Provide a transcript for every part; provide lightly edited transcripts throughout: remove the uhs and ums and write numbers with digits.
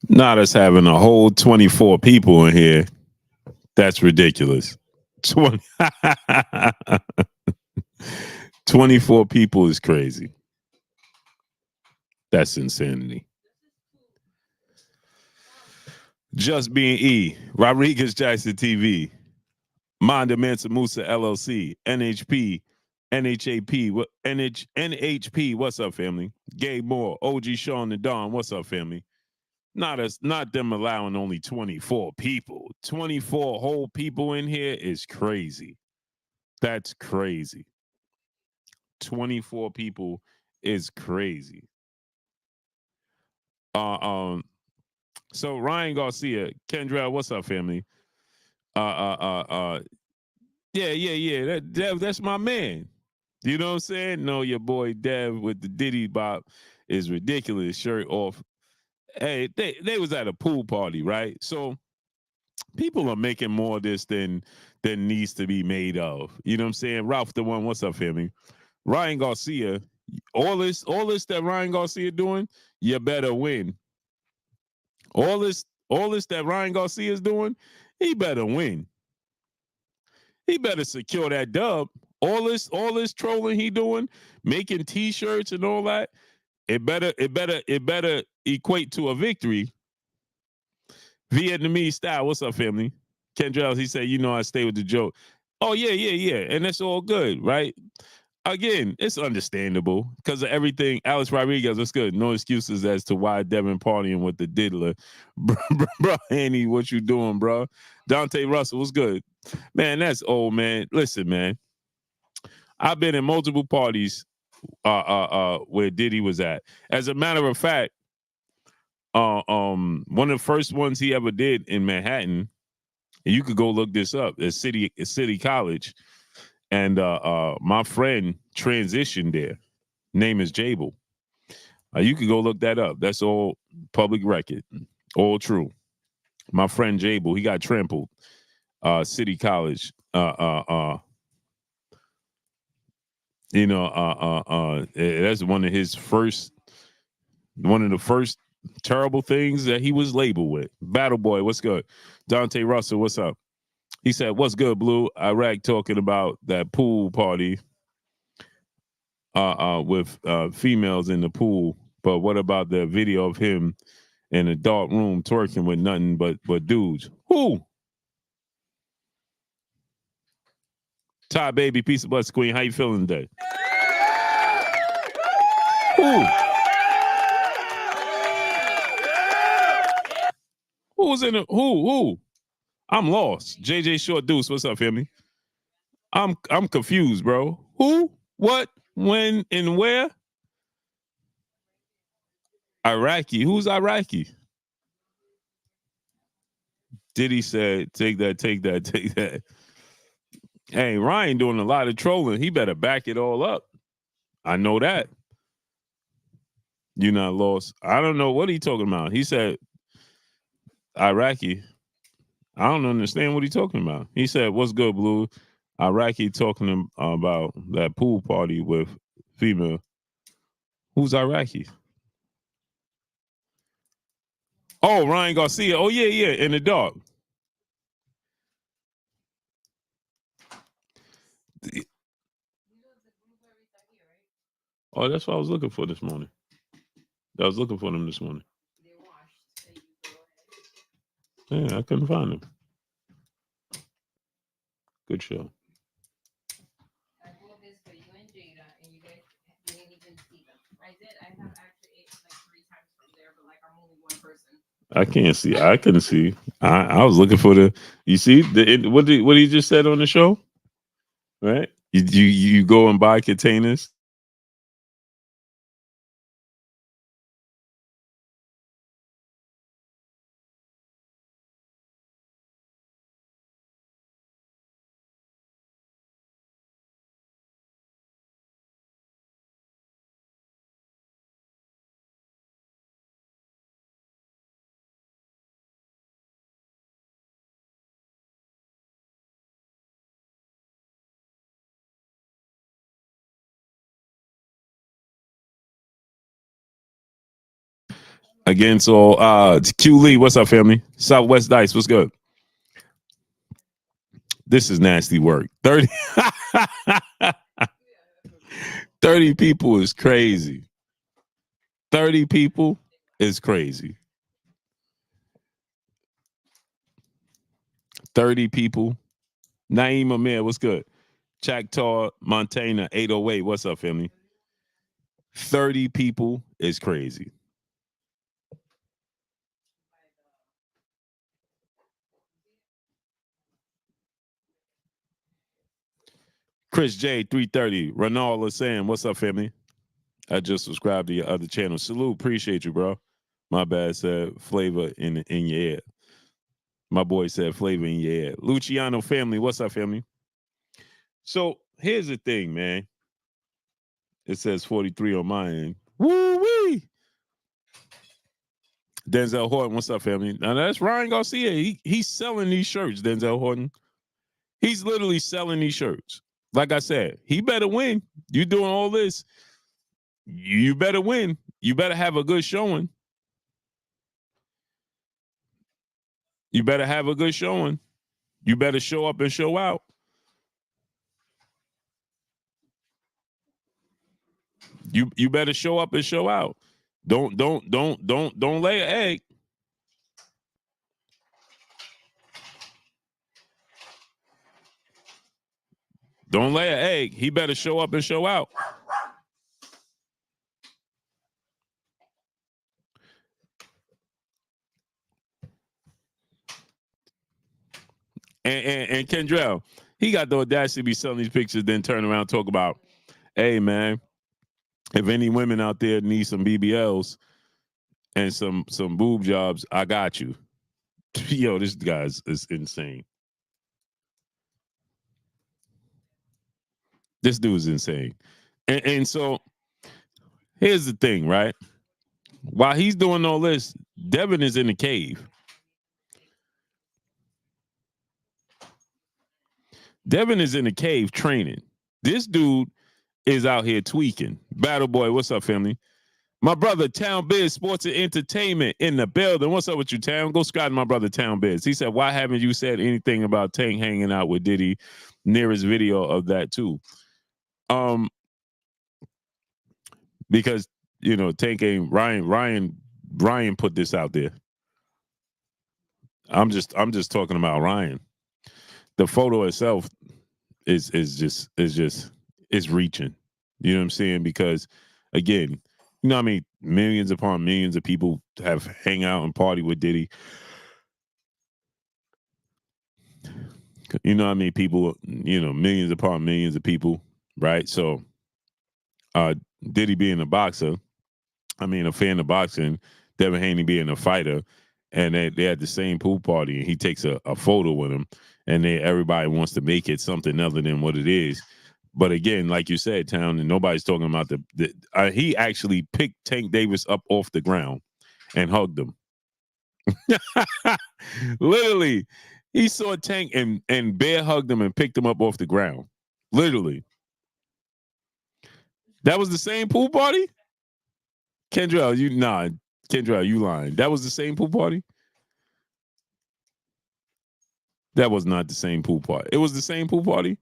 Not us having a whole 24 people in here. That's ridiculous. 20, 24 people is crazy. That's insanity. Just being E. Rodriguez Jackson TV. Manda Mansa Musa LLC. NHP. NHAP. NHP. What's up, family? Gabe Moore. OG Sean and Don. What's up, family? Not them allowing only 24 people. 24 whole people in here is crazy. That's crazy. 24 people is crazy. Uh so Ryan Garcia, Kendra, what's up, family? Yeah. That Dev, that's my man. You know what I'm saying? No, your boy Dev with the Diddy Bop is ridiculous. Shirt off. Hey, they was at a pool party, right? So people are making more of this than needs to be made of. You know what I'm saying? Ralph the one, what's up, family? Ryan Garcia, all this that Ryan Garcia doing, you better win. All this that Ryan Garcia is doing, he better win. He better secure that dub. All this trolling he doing, making t-shirts and all that, it better equate to a victory. Vietnamese style. What's up, family? Kendrell, he said, I stay with the joke. Oh, yeah. And that's all good, right? Again, it's understandable because of everything. Alex Rodriguez, what's good? No excuses as to why Devin partying with the diddler. Bro, Haney, what you doing, bro? Dante Russell, what's good? Man, that's old, man. Listen, man. I've been in multiple parties where Diddy was at. As a matter of fact, one of the first ones he ever did in Manhattan, and you could go look this up, at City College. And my friend transitioned there. Name is Jable. You could go look that up. That's all public record, all true. My friend Jable, he got trampled. City College. That's one of the first terrible things that he was labeled with. Battle Boy, what's good? Dante Russell, what's up? He said, "What's good, Blue?" Iraq talking about that pool party with females in the pool. But what about the video of him in a dark room twerking with nothing but dudes? Who? Ty Baby, Piece of Butts Queen. How you feeling today? Who? Who was in it? Who? I'm lost. JJ Short Deuce, what's up, family? I'm confused, bro. Who? What? When? And where? Iraqi. Who's Iraqi? Diddy said, take that. Hey, Ryan doing a lot of trolling. He better back it all up. I know that. You're not lost. I don't know what he talking about. He said Iraqi. I don't understand what he talking about. He said, "What's good, Blue?" Iraqi talking about that pool party with female. Who's Iraqi? Oh, Ryan Garcia. Oh, yeah. In the dark. Oh, that's what I was looking for this morning. I was looking for them this morning. Yeah, I couldn't find them. Good show. I can't see. I couldn't see. I was looking for the. You see what he just said on the show, right? You go and buy containers. Again, so Q Lee, what's up, family? Southwest Dice, what's good? This is nasty work. 30, 30 people is crazy. 30 people is crazy. 30 people. Naeem Amir, what's good? Chactaw, Montana, 808, what's up, family? 30 people is crazy. Chris J, 330. Ronald Lasan, what's up, family? I just subscribed to your other channel. Salute, appreciate you, bro. My bad, said flavor in your ear. My boy said flavor in your ear. Luciano family, what's up, family? So here's the thing, man. It says 43 on my end. Woo-wee! Denzel Horton, what's up, family? Now that's Ryan Garcia. He's selling these shirts, Denzel Horton. He's literally selling these shirts. Like I said, he better win. You doing all this, you better win. You better have a good showing. You better have a good showing. You better show up and show out. You better show up and show out. Don't lay an egg. Don't lay an egg. He better show up and show out. And Kendrell, he got the audacity to be selling these pictures, then turn around and talk about, hey man, if any women out there need some BBLs and some boob jobs, I got you. Yo, this guy's is insane. This dude's insane. And so here's the thing, right? While he's doing all this, Devin is in the cave. Devin is in the cave training. This dude is out here tweaking. Battle Boy, what's up, family? My brother, Town Biz Sports and Entertainment in the building. What's up with you, Town? Go Scott, my brother, Town Biz. He said, why haven't you said anything about Tank hanging out with Diddy? Nearest video of that, too. Because, you know, Tank ain't Ryan put this out there. I'm just talking about Ryan. The photo itself is reaching. You know what I'm saying? Because again, you know what I mean, millions upon millions of people have hang out and party with Diddy. You know what I mean? People, you know, millions upon millions of people, right? So Diddy being a boxer, I mean a fan of boxing, Devin Haney being a fighter, and they had the same pool party, and he takes a photo with him, and everybody wants to make it something other than what it is. But again, like you said, Town, and nobody's talking about he actually picked Tank Davis up off the ground and hugged him. Literally, he saw Tank and bear hugged him and picked him up off the ground. Literally. That was the same pool party? Kendrell, you lying. That was the same pool party? That was not the same pool party. It was the same pool party?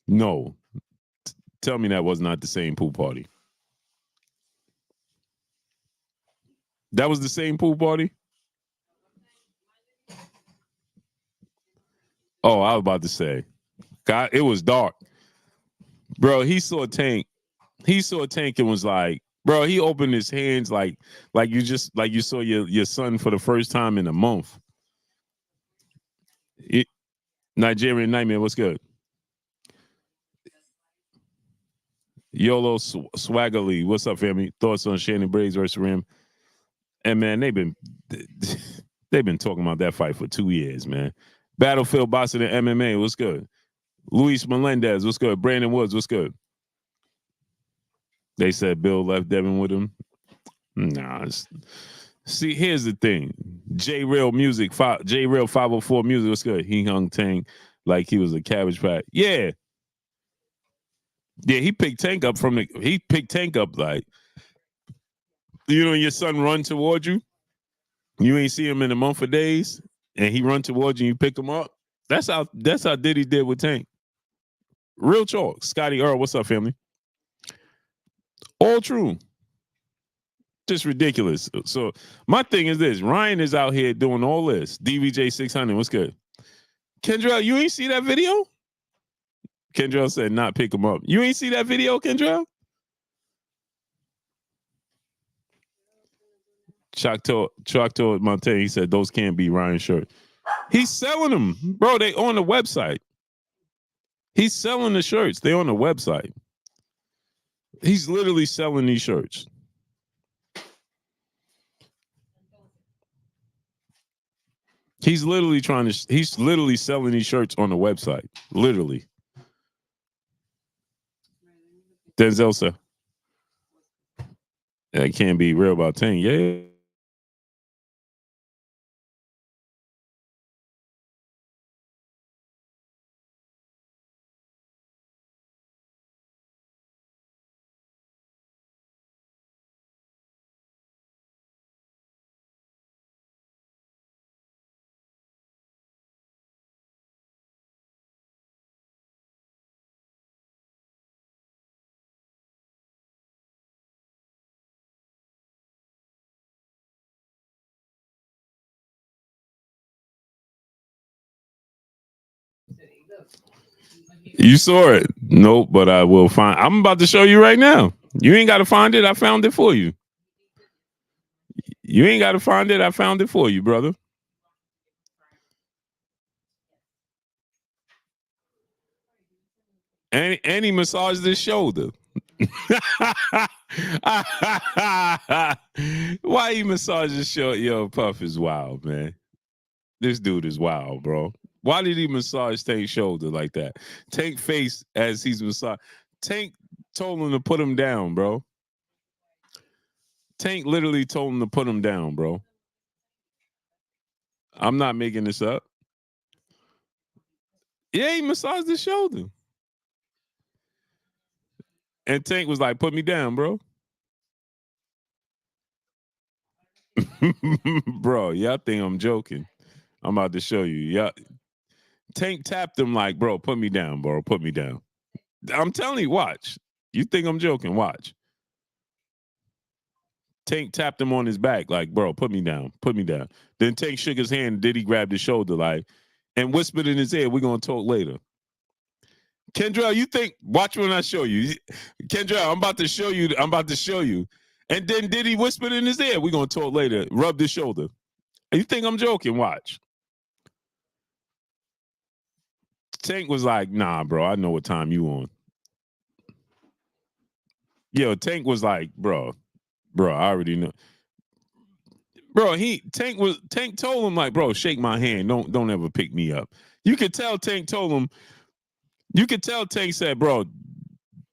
No. Tell me that was not the same pool party. That was the same pool party? Oh, I was about to say. God, it was dark. Bro, he saw Tank. He saw Tank and was like, bro, he opened his hands like you saw your son for the first time in a month. Nigerian Nightmare, what's good? YOLO Swaggerly, what's up, family? Thoughts on Shannon Briggs versus Rim? And man, they've been talking about that fight for 2 years, man. Battlefield Boxing and MMA, what's good? Luis Melendez, what's good? Brandon Woods, what's good? They said Bill left Devin with him. Nah. See, here's the thing. J Real 504 Music, what's good? He hung Tank like he was a Cabbage Patch. Yeah. Yeah, he picked Tank up like your son run towards you. You ain't see him in a month of days, and he run towards you. And you pick him up. That's how Diddy did with Tank. Real talk. Scotty Errol, what's up, family? All true. Just ridiculous. So my thing is this: Ryan is out here doing all this. DVJ 600, what's good? Kendra, you ain't see that video? Kendra said not pick him up. You ain't see that video, Kendra? Choctaw Montaigne, he said those can't be Ryan shirts. He's selling them, bro. They on the website. He's selling the shirts. They on the website. He's literally selling these shirts. He's literally selling these shirts on the website. Literally. Denzel said, that can't be real about 10. Yeah. You saw it. Nope, but I will find. I'm about to show you right now. You ain't got to find it. I found it for you. You ain't got to find it. I found it for you, brother. And he massaged his shoulder. Why he massaged his shoulder? Yo, Puff is wild, man. This dude is wild, bro. Why did he massage Tank's shoulder like that? Tank face as he's massaged. Tank told him to put him down, bro. Tank literally told him to put him down, bro. I'm not making this up. Yeah, he massaged his shoulder. And Tank was like, put me down, bro. Bro, y'all think I'm joking. I'm about to show you. Yeah. Tank tapped him like, bro, put me down, bro. Put me down. I'm telling you, watch. You think I'm joking? Watch. Tank tapped him on his back, like, bro, put me down. Put me down. Then Tank shook his hand, Diddy grabbed his shoulder, like, and whispered in his ear, we're gonna talk later. Kendra, you think, watch when I show you. Kendra, I'm about to show you. And then Diddy whispered in his ear, we're gonna talk later. Rubbed his shoulder. You think I'm joking? Watch. Tank was like, nah, bro, I know what time you on. Yo, Tank was like, bro, I already know. Bro, Tank told him, like, bro, shake my hand. Don't ever pick me up. You could tell Tank told him, you could tell Tank said, bro,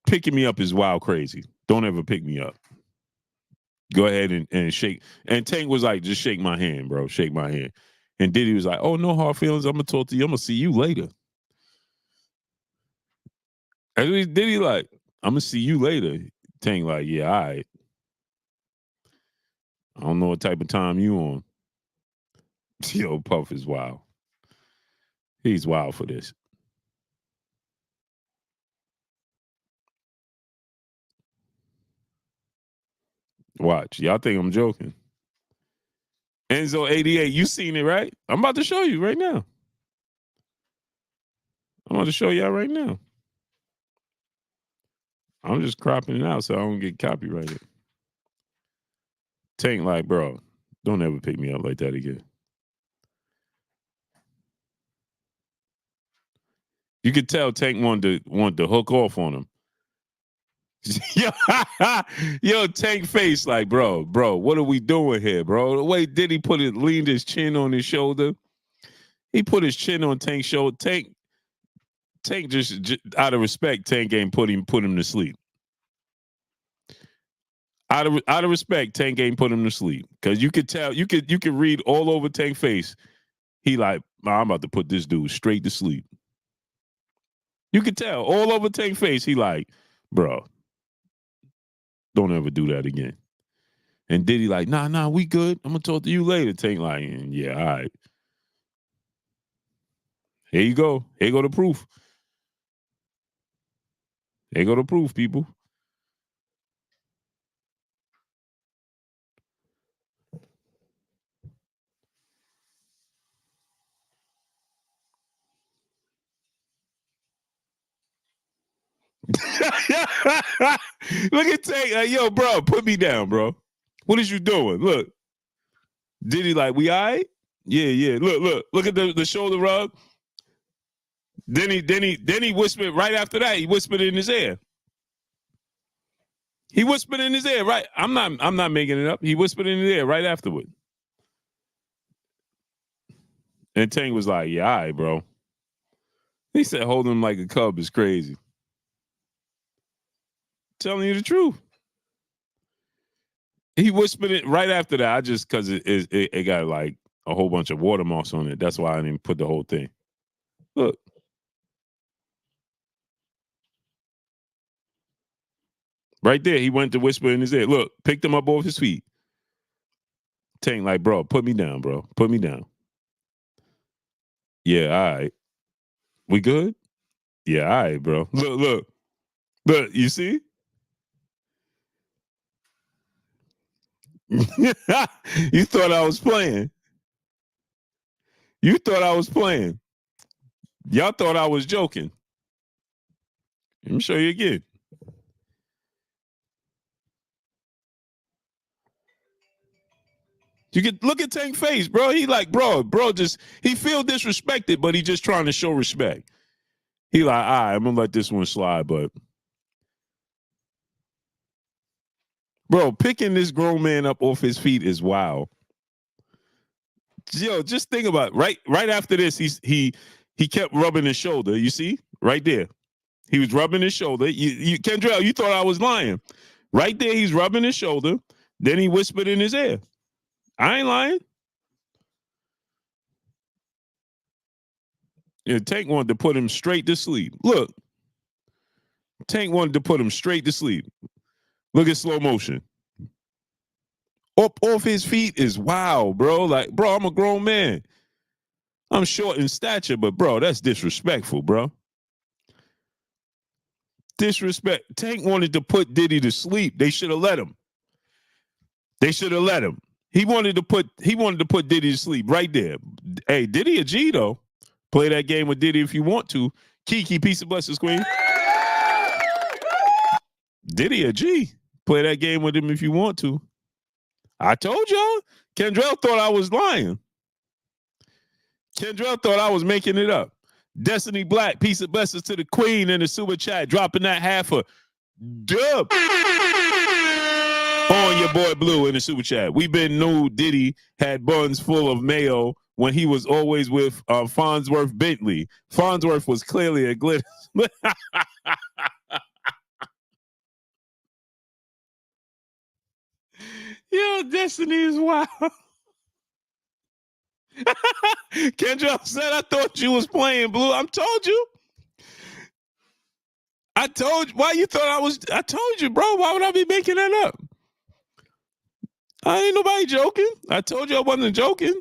picking me up is wild crazy. Don't ever pick me up. Go ahead and shake. And Tank was like, just shake my hand, bro. Shake my hand. And Diddy was like, oh, no hard feelings. I'm gonna talk to you. I'm gonna see you later. And Diddy like, I'm gonna see you later. Tank like, yeah, all right. I don't know what type of time you on. Yo, Puff is wild. He's wild for this. Watch. Y'all think I'm joking. Enzo 88, you seen it, right? I'm about to show you right now. I'm about to show y'all right now. I'm just cropping it out so I don't get copyrighted. Tank like, bro, don't ever pick me up like that again. You could tell Tank wanted to hook off on him. Yo, Tank face like, bro, what are we doing here, bro? The way Diddy leaned his chin on his shoulder. He put his chin on Tank's shoulder. Tank just out of respect, Tank ain't put him to sleep. Out of respect, Tank ain't put him to sleep. Cause you could tell, you could read all over Tank's face. He like, I'm about to put this dude straight to sleep. You could tell all over Tank's face. He like, bro, don't ever do that again. And Diddy like, nah, we good. I'm gonna talk to you later. Tank like, yeah, all right. Here you go. Here go the proof. Here go the proof, people. Look at Tank. Like, yo, bro, put me down, bro. What is you doing? Look. Diddy like, we all right? Yeah. Look at the shoulder rub. Then he whispered right after that. He whispered in his ear. He whispered in his ear, right? I'm not making it up. He whispered in his ear right afterward. And Tank was like, yeah, all right, bro. He said holding him like a cub is crazy. Telling you the truth. He whispered it right after that. I just, because it got like a whole bunch of water moss on it. That's why I didn't put the whole thing. Look. Right there, he went to whisper in his ear. Look, picked him up off his feet. Tank like, bro, put me down, bro. Put me down. Yeah, all right. We good? Yeah, all right, bro. Look. You see? You thought I was playing. You thought I was playing. Y'all thought I was joking. Let me show you again. You can look at Tank's face, bro. He like, bro, just he feel disrespected, but he just trying to show respect. He like, all right, I'm gonna let this one slide, but bro, picking this grown man up off his feet is wild. Yo, just think about it. Right after this, he kept rubbing his shoulder. You see, right there, he was rubbing his shoulder. Kendrell, you thought I was lying. Right there, he's rubbing his shoulder. Then he whispered in his ear. I ain't lying. Yeah, Tank wanted to put him straight to sleep. Look, Tank wanted to put him straight to sleep. Look at slow motion. Up off his feet is wild, bro. Like, bro, I'm a grown man. I'm short in stature, but bro, that's disrespectful, bro. Disrespect. Tank wanted to put Diddy to sleep. They should have let him. He wanted to put Diddy to sleep right there. Hey, Diddy a G though. Play that game with Diddy if you want to. Kiki, peace of blessings, queen. Diddy a G. Play that game with him if you want to. I told y'all. Kendrell thought I was lying. Kendrell thought I was making it up. Destiny Black, peace of blessings to the queen in the super chat, dropping that half a dub on your boy Blue in the super chat. We been knew Diddy had buns full of mayo when he was always with Farnsworth Bentley. Farnsworth was clearly a glitter. Yo, Destiny is wild. Kendra said, I thought you was playing, Blue. I told you. Why you thought I was? I told you, bro. Why would I be making that up? I ain't nobody joking. I told you I wasn't joking.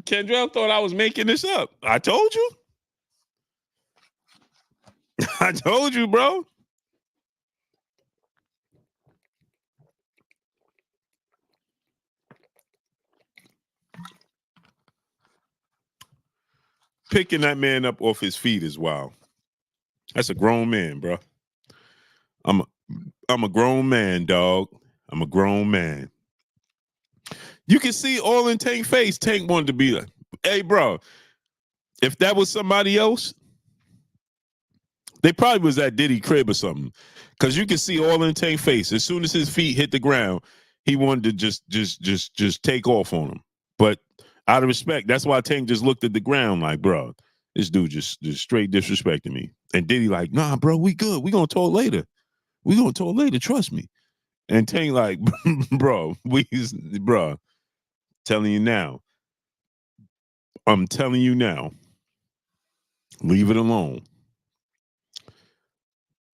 Kendra thought I was making this up. I told you. I told you, bro. Picking that man up off his feet is wild. That's a grown man, bro. I'm a grown man, dog. I'm a grown man. You can see all in Tank's face. Tank wanted to be like, hey, bro, if that was somebody else, they probably was at Diddy crib or something. Because you can see all in Tank's face. As soon as his feet hit the ground, he wanted to just take off on him. But out of respect, that's why Tank just looked at the ground like, bro, this dude just straight disrespecting me. And Diddy like, nah, bro, we good. We gonna talk later. Trust me. And Tank like, bro, telling you now. I'm telling you now. Leave it alone.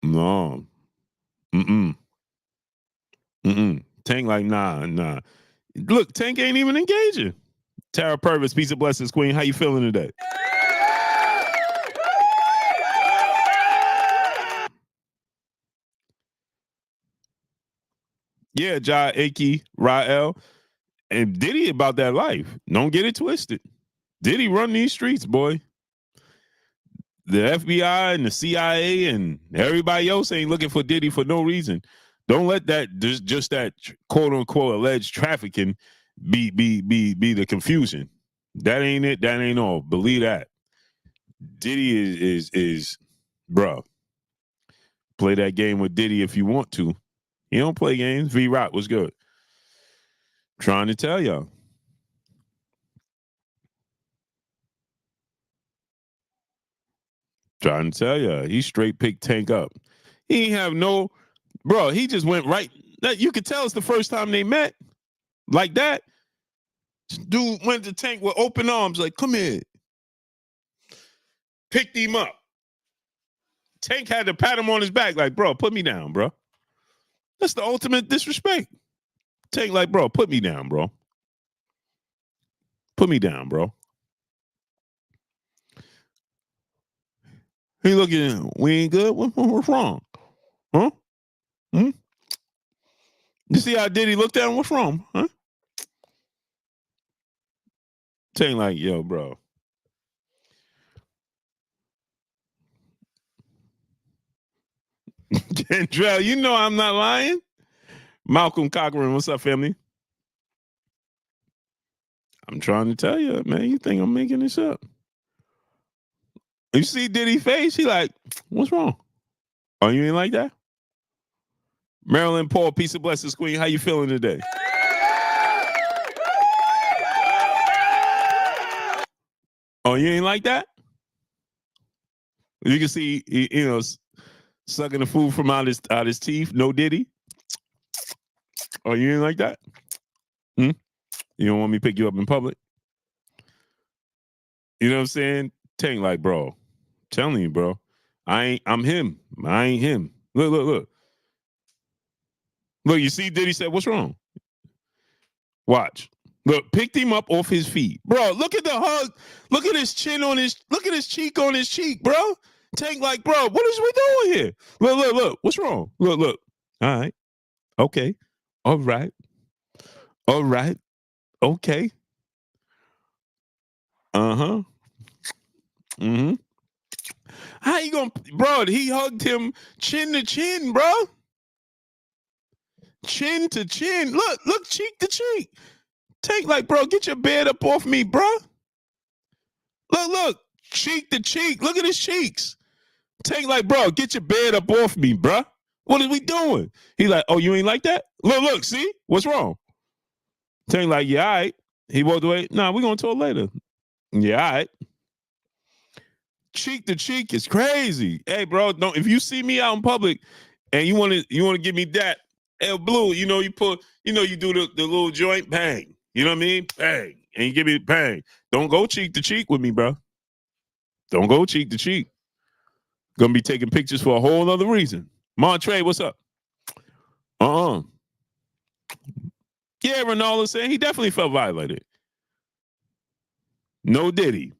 No. Tank like, nah. Look, Tank ain't even engaging. Tara Purvis, peace of blessings, queen. How you feeling today? Yeah, Jai, Aki, Rael, and Diddy about that life. Don't get it twisted. Diddy run these streets, boy. The FBI and the CIA and everybody else ain't looking for Diddy for no reason. Don't let that just that quote unquote alleged trafficking be the confusion. That ain't it. That ain't all. Believe that. Diddy is bro. Play that game with Diddy if you want to. He don't play games. V Rock was good. Trying to tell y'all. Trying to tell you, he straight picked Tank up. He ain't have no, bro. He just went right. That you could tell it's the first time they met, like that. Dude went to Tank with open arms, like, "Come here." Picked him up. Tank had to pat him on his back, like, "Bro, put me down, bro." That's the ultimate disrespect. Tank, like, "Bro, put me down, bro. Put me down, bro." He looking at him. We ain't good. What's wrong? Huh? Hmm? You see how Diddy looked at him? What's wrong? Huh? Tank like, "Yo, bro." Kendrell, you know I'm not lying. Malcolm Cochran, what's up, family? I'm trying to tell you, man. You think I'm making this up? You see Diddy's face? He like, "What's wrong? Oh, you ain't like that?" Marilyn Paul, peace of blessings, queen. How you feeling today? Oh, you ain't like that? You can see, sucking the food from out his teeth. No Diddy. Oh, you ain't like that? You don't want me to pick you up in public? You know what I'm saying? Tank like, "Bro, telling you, bro. I'm him. I ain't him. Look. Look, you see Diddy said, "What's wrong?" Watch. Look, picked him up off his feet. Bro, look at the hug. Look at his chin on look at his cheek on his cheek, bro. Tank like, "Bro, what is we doing here?" Look. What's wrong? Look. All right. Okay. All right. Okay. Uh-huh. Mm-hmm. How you gonna, bro? He hugged him chin to chin, bro. Chin to chin. Look, cheek to cheek. Tank like, "Bro, get your bed up off me, bro." Look, cheek to cheek. Look at his cheeks. Tank like, "Bro, get your bed up off me, bro. What are we doing?" He like, "Oh, you ain't like that?" Look, see? What's wrong? Tank like, "Yeah, all right." He walked away. "Nah, we're gonna talk later." "Yeah, all right." Cheek to cheek is crazy. Hey, bro, don't, if you see me out in public and you want to give me that El Blue, you do the little joint, bang. You know what I mean? Bang. And you give me bang. Don't go cheek to cheek with me, bro. Don't go cheek to cheek. Gonna be taking pictures for a whole other reason. Montre, what's up? Yeah, Ronaldo saying he definitely felt violated. No Diddy.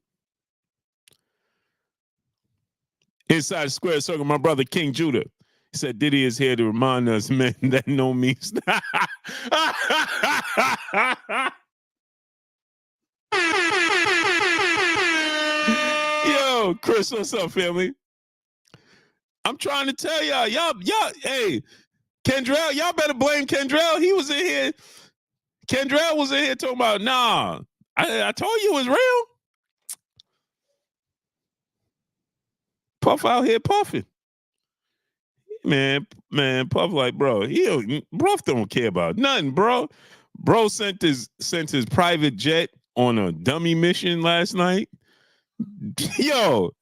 Inside the square circle, my brother King Judah. He said Diddy is here to remind us, men, that no means. Yo, Chris, what's up, family? I'm trying to tell y'all, hey, Kendrell, y'all better blame Kendrell. He was in here. Kendrell was in here talking about, "Nah, I told you it was real." Puff out here puffing. Man, Puff like, bro, Puff don't care about nothing, bro. Bro sent his private jet on a dummy mission last night. Yo,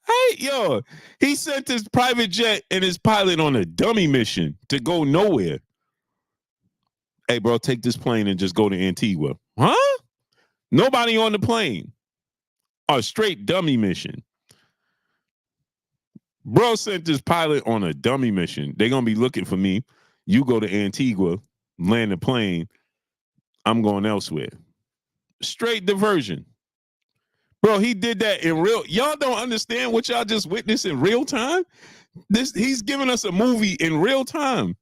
he sent his private jet and his pilot on a dummy mission to go nowhere. Hey, bro, take this plane and just go to Antigua. Huh? Nobody on the plane. A straight dummy mission. Bro sent this pilot on a dummy mission. They're going to be looking for me. You go to Antigua. land the plane, I'm going elsewhere. Straight diversion. Bro, he did that in real. Y'all don't understand what y'all just witnessed in real time? He's giving us a movie in real time.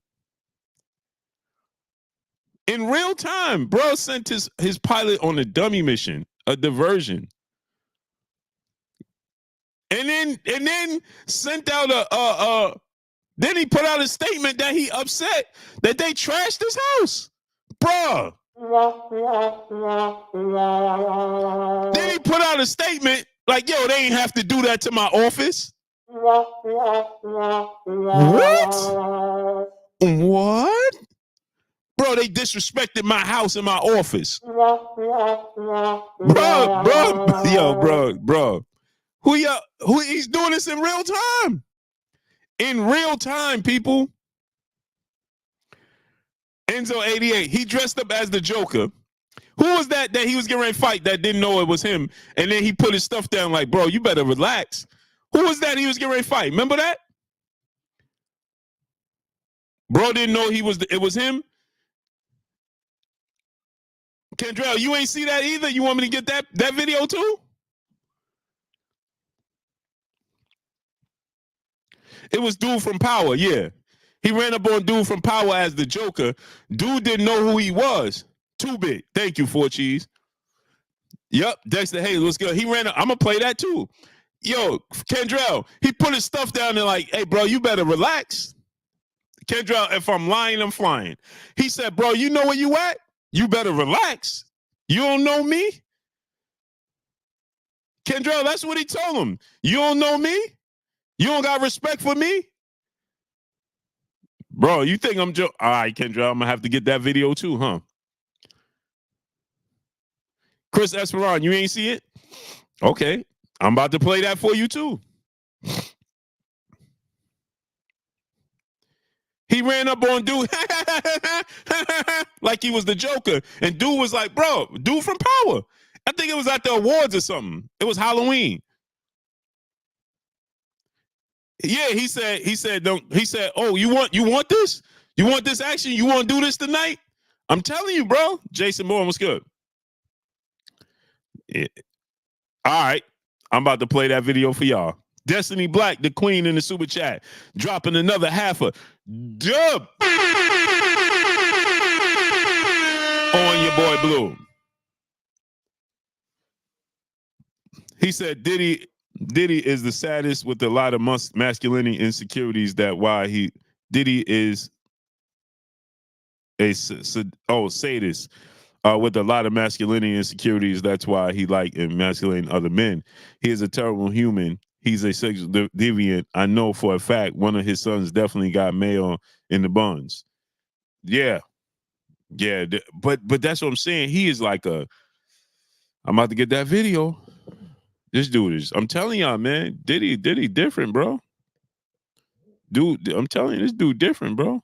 In real time, bro sent his pilot on a dummy mission, a diversion. And then sent out then he put out a statement that he upset that they trashed his house. Bruh. Then he put out a statement like, yo, they ain't have to do that to my office. What? Bro, they disrespected my house and my office. Bro. Who he's doing this in real time. In real time, people. Enzo 88, he dressed up as the Joker. Who was that he was getting ready to fight that didn't know it was him? And then he put his stuff down like, bro, you better relax. Who was that he was getting ready to fight? Remember that? Bro didn't know it was him. Kendrell, you ain't see that either? You want me to get that video too? It was dude from Power, yeah. He ran up on dude from Power as the Joker. Dude didn't know who he was. 2-bit. Thank you, 4 Cheese. Yep, Dexter Hayes, what's good? He ran up. I'm going to play that too. Yo, Kendrell, he put his stuff down and like, hey, bro, you better relax. Kendrell, if I'm lying, I'm flying. He said, bro, you know where you at? You better relax. You don't know me? Kendrell, that's what he told him. You don't know me? You don't got respect for me? Bro, you think I'm joking? All right, Kendrell, I'm going to have to get that video too, huh? Chris Esperon, you ain't see it? Okay, I'm about to play that for you too. He ran up on dude like he was the Joker. And dude was like, bro, dude from Power. I think it was at the awards or something. It was Halloween. Yeah, he said, oh, you want this? You want this action? You want to do this tonight? I'm telling you, bro. Jason Moore, what's good? Yeah. All right. I'm about to play that video for y'all. Destiny Black, the queen in the super chat, dropping another half a dub on your boy Blue. He said Diddy is the saddest with a lot of masculinity insecurities. That why Diddy is a sadist with a lot of masculinity insecurities. That's why he emasculating other men. He is a terrible human. He's a sexual deviant. I know for a fact one of his sons definitely got mail in the buns. Yeah. But that's what I'm saying. He is like I'm about to get that video. This dude is, I'm telling y'all, man, Diddy different, bro. Dude, I'm telling you, this dude different, bro.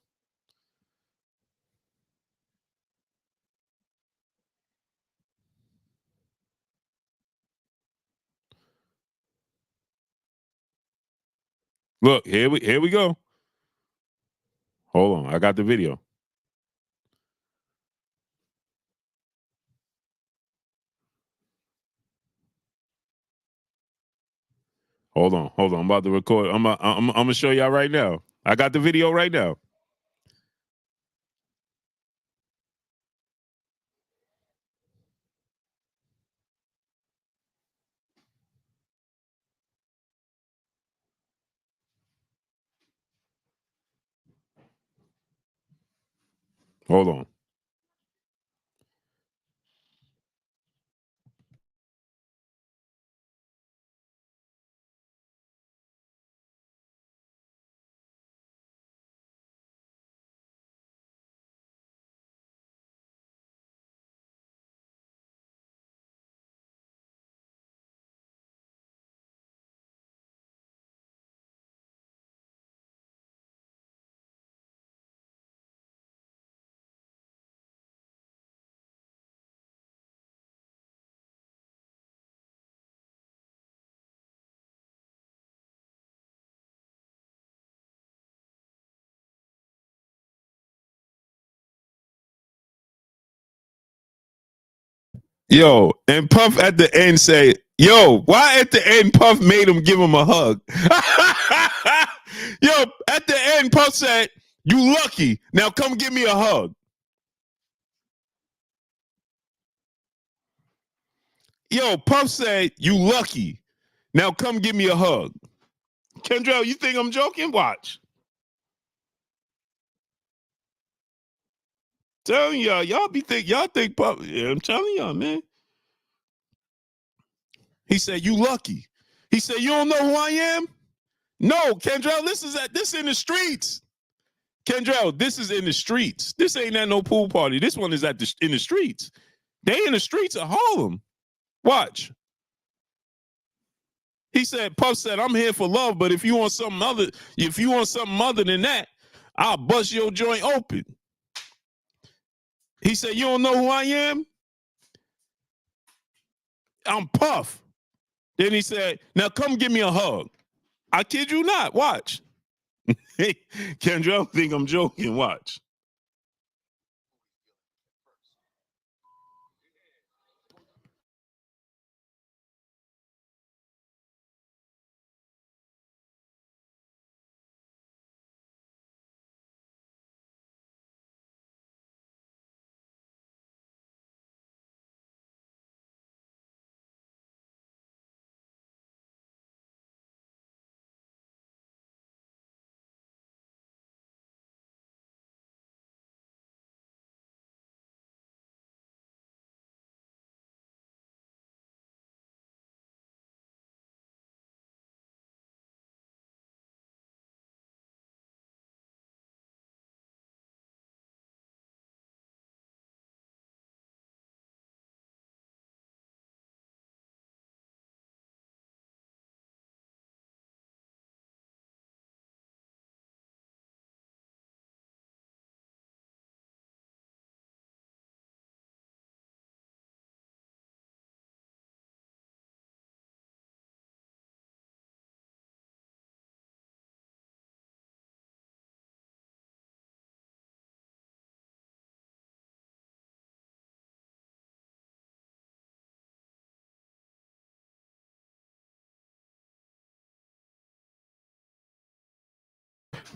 Look, here we go. Hold on, I got the video. Hold on. I'm about to record. I'm gonna show y'all right now. I got the video right now. Hold on. Yo, and Puff at the end say, yo, why at the end Puff made him give him a hug? Yo, at the end Puff said, you lucky. Now come give me a hug. Yo, Puff said, you lucky. Now come give me a hug. Kendrell, you think I'm joking? Watch. Telling y'all, y'all think Puff. Yeah, I'm telling y'all, man. He said, you lucky. He said, you don't know who I am? No, Kendrell, this in the streets. Kendrell, this is in the streets. This ain't at no pool party. This one is in the streets. They in the streets of Harlem. Watch. He said, Puff said, I'm here for love, but if you want something other than that, I'll bust your joint open. He said, you don't know who I am? I'm Puff. Then he said, now come give me a hug. I kid you not. Watch. Hey, Kendrell think I'm joking. Watch.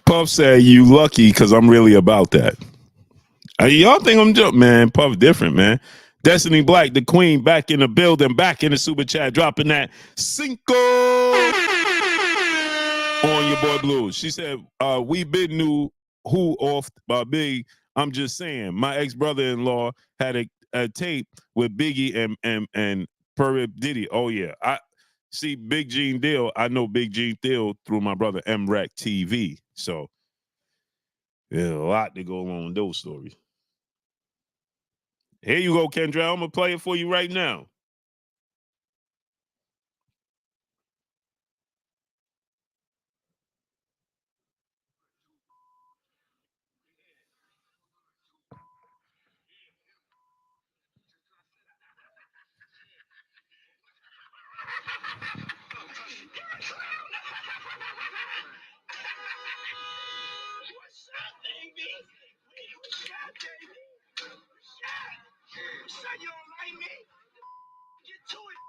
Puff said, you lucky because I'm really about that. Y'all think I'm joking? Man, Puff different, man. Destiny Black, the queen, back in the building, back in the super chat, dropping that Cinco on your boy Blues. She said, we been knew who off Big. I'm just saying, my ex-brother-in-law had a tape with Biggie and Perip Diddy. Oh, yeah. I see Big Gene Deal. I know Big Gene Deal through my brother MREC TV. So, there's a lot to go along with those stories. Here you go, Kendra. I'm going to play it for you right now. You don't like me? Get to it.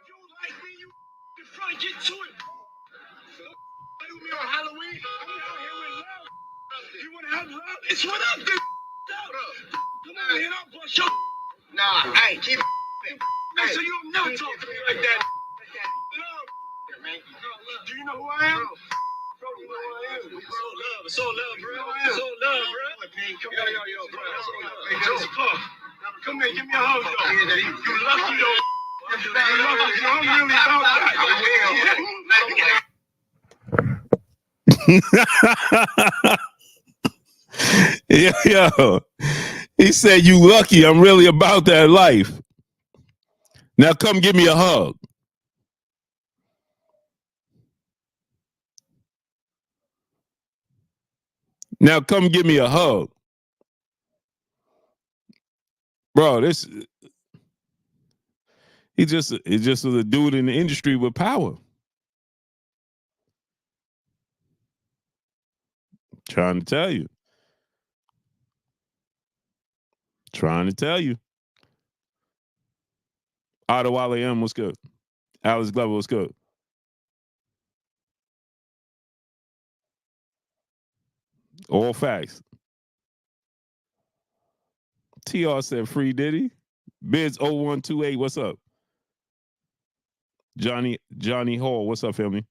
You don't like me? You in front, get to it. Don't play with me on Halloween. I'm out here with love. You want to have love? It's what I'm doing. Come on here, I'll bust your. Nah, hey, keep it. Hey, so you don't never talk to me like that. Love. Do you know who I am? Bro, you know who I am. So love, bro. So love, bro. Yo, bro. It's Puff. Come here, give me a hug, though. You lucky, though. You lucky, yo. I'm really about that. Yo, he said, you lucky. I'm really about that life. Now come give me a hug. Now come give me a hug. Bro, he just was a dude in the industry with power. Trying to tell you. Trying to tell you. Adewale M, what's good? Alex Glover, what's good? All facts. TR said free Diddy. Biz 0128, what's up? Johnny Hall, what's up, family?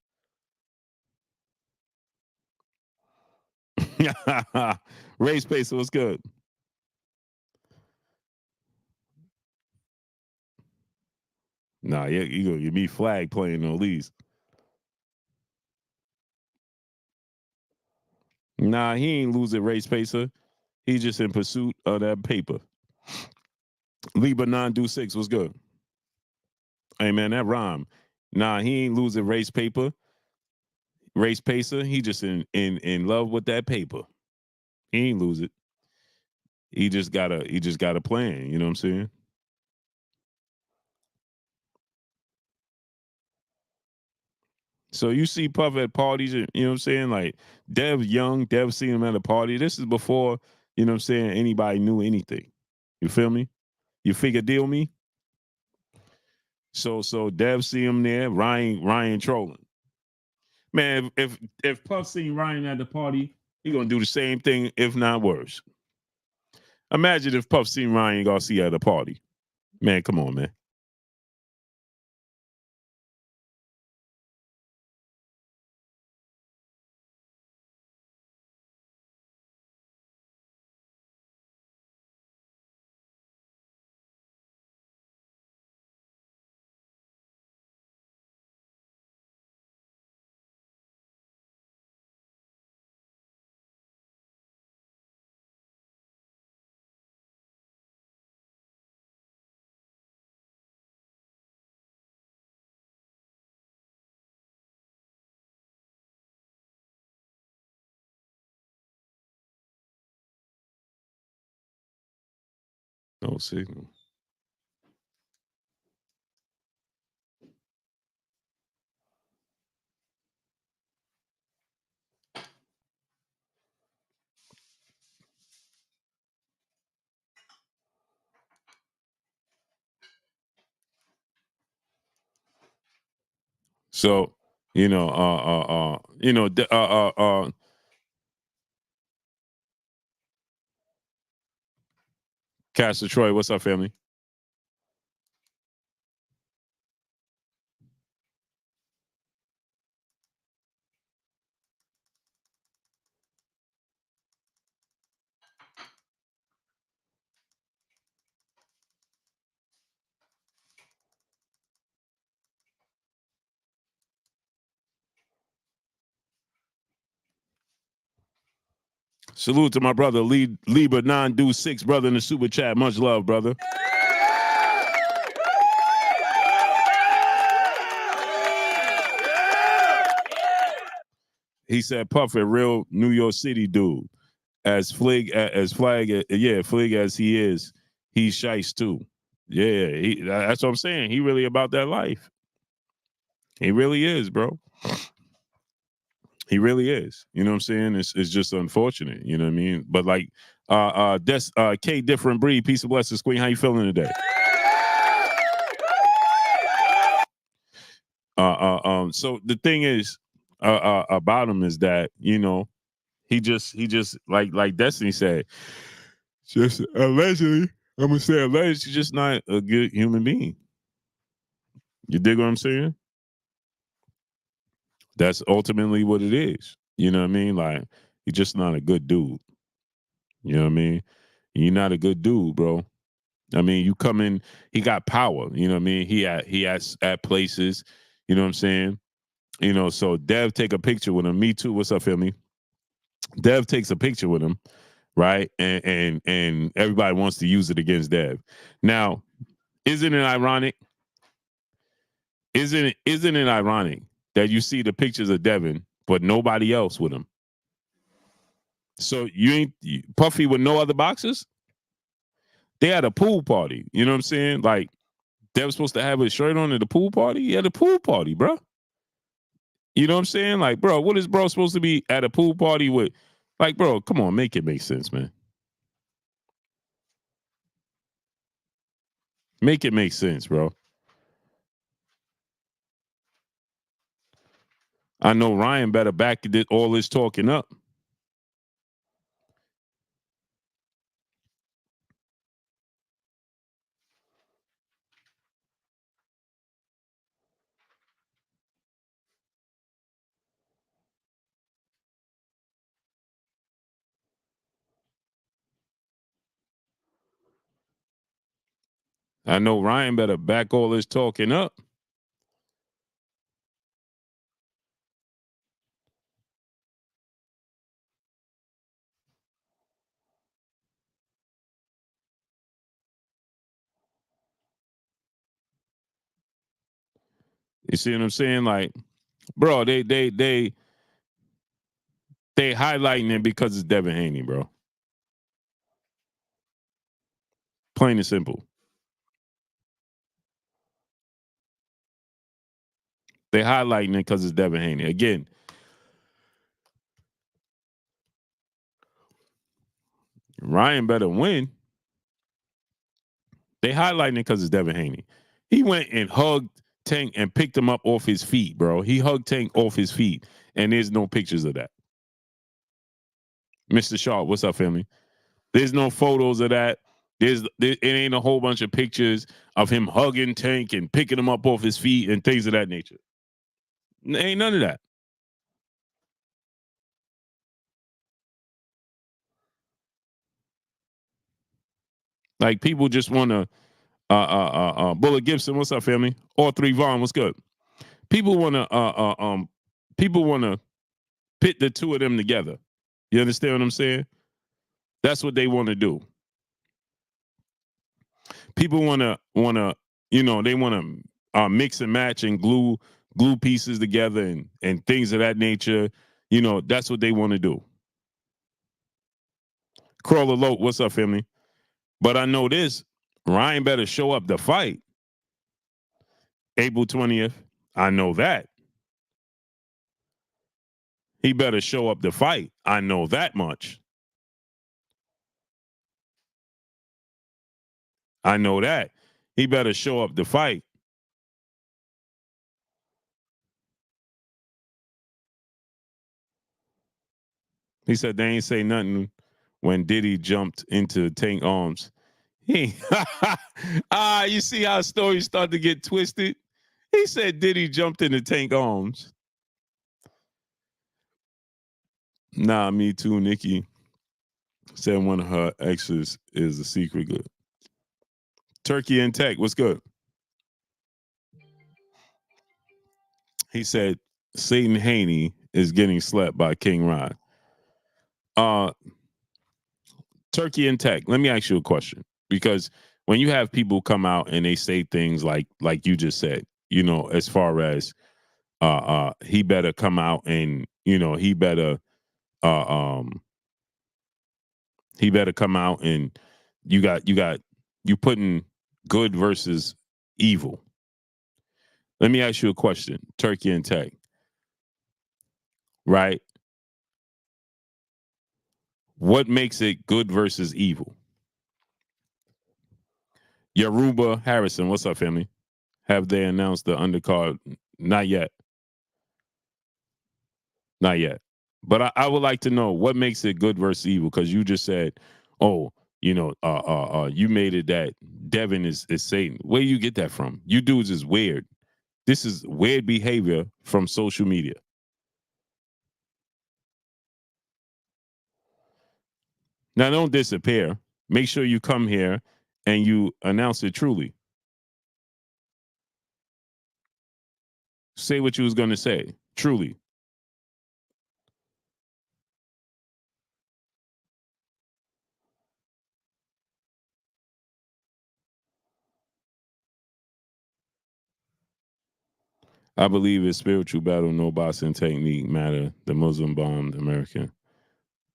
Ray Spacer, what's good? Nah, you gonna give me flag playing on least. Nah, he ain't losing Ray Spacer. He's just in pursuit of that paper. Liba 926, what's good? Hey man, that rhyme. Nah, he ain't losing race pacer. He just in love with that paper. He ain't lose it. He just got a plan. You know what I'm saying? So you see Puff at parties, you know what I'm saying? Like Dev young, Dev seen him at a party. This is before, you know what I'm saying, anybody knew anything. You feel me? You figure deal me? So Dev see him there, Ryan trolling. Man, if Puff seen Ryan at the party, he gonna do the same thing, if not worse. Imagine if Puff seen Ryan Garcia at a party. Man, come on, man. No signal. So, Castor Troy, what's up, family? Salute to my brother, Liba 926, brother in the super chat. Much love, brother. He said Puff a real New York City dude. Flig as he is, he's shice too. Yeah, that's what I'm saying. He really about that life. He really is, bro. He really is. You know what I'm saying? It's just unfortunate. You know what I mean? But like, K different breed. Peace and blessings, Queen. How you feeling today? So the thing is, about him is that he just like Destiny said, just allegedly. I'm gonna say allegedly, he's just not a good human being. You dig what I'm saying? That's ultimately what it is. You know what I mean? Like, he's just not a good dude. You know what I mean? You're not a good dude, bro. I mean, you come in, he got power. You know what I mean? He at places. You know what I'm saying? So Dev take a picture with him. Me too. What's up, family? Dev takes a picture with him, right? And everybody wants to use it against Dev. Now, isn't it ironic? Isn't it ironic that you see the pictures of Devin, but nobody else with him? So you ain't Puffy with no other boxers? They had a pool party. You know what I'm saying? Like, Dev was supposed to have his shirt on at the pool party. He had a pool party, bro. You know what I'm saying? Like, bro, what is bro supposed to be at a pool party with? Like, bro, come on, make it make sense, man. Make it make sense, bro. I know Ryan better back all this talking up. I know Ryan better back all this talking up. You see what I'm saying? Like, bro, they highlighting it because it's Devin Haney, bro. Plain and simple. They highlighting it because it's Devin Haney. Again, Ryan better win. They highlighting it because it's Devin Haney. He went and hugged Tank and picked him up off his feet, bro. He hugged Tank off his feet, and there's no pictures of that. Mr. Sharp, what's up, family? There's no photos of that. It ain't a whole bunch of pictures of him hugging Tank and picking him up off his feet and things of that nature. Ain't none of that. Like people just want to. Bullet Gibson, what's up, family? All three Vaughn, what's good? People want to. People want to pit the two of them together. You understand what I'm saying? That's what they want to do. People want to they want to mix and match and glue pieces together and things of that nature. That's what they want to do. Crawler Lope, what's up, family? But I know this: Ryan better show up to fight April 20th. I know that. He better show up to fight. I know that much. I know that. He better show up to fight. He said they ain't say nothing when Diddy jumped into Tank arms. You see how stories start to get twisted? He said Diddy jumped into Tank arms. Nah, me too, Nikki. Said one of her exes is a secret good. Turkey and Tech, what's good? He said Satan Haney is getting slept by King Rod. Turkey and Tech, let me ask you a question. Because when you have people come out and they say things like you just said, as far as he better come out and he better come out and you putting good versus evil. Let me ask you a question, Turkey and Tech. Right? What makes it good versus evil? Yoruba Harrison, what's up, family? Have they announced the undercard? Not yet. Not yet. But I would like to know what makes it good versus evil, because you just said, oh, you made it that Devin is Satan. Where do you get that from? You dudes is weird. This is weird behavior from social media. Now don't disappear. Make sure you come here and you announce it truly. Say what you was going to say. Truly. I believe it's spiritual battle, no boxing technique matter. The Muslim bombed American.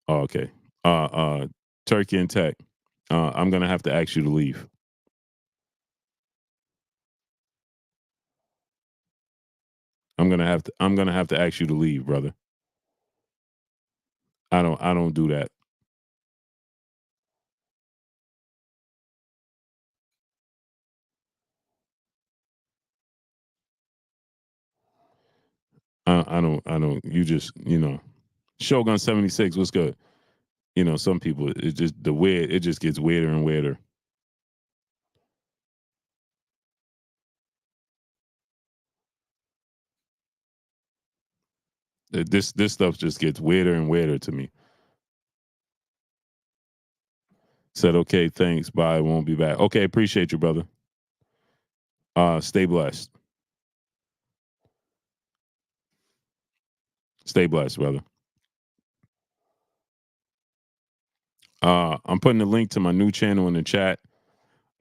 Oh, okay. Turkey and Tech. I'm gonna have to ask you to leave. I'm gonna have to ask you to leave, brother. I don't do that. I don't. You just, Shogun 76. What's good? Some people, it just it just gets weirder and weirder. This stuff just gets weirder and weirder to me. Said, okay, thanks. Bye. Won't be back. Okay, appreciate you, brother. Stay blessed. Stay blessed, brother. I'm putting the link to my new channel in the chat.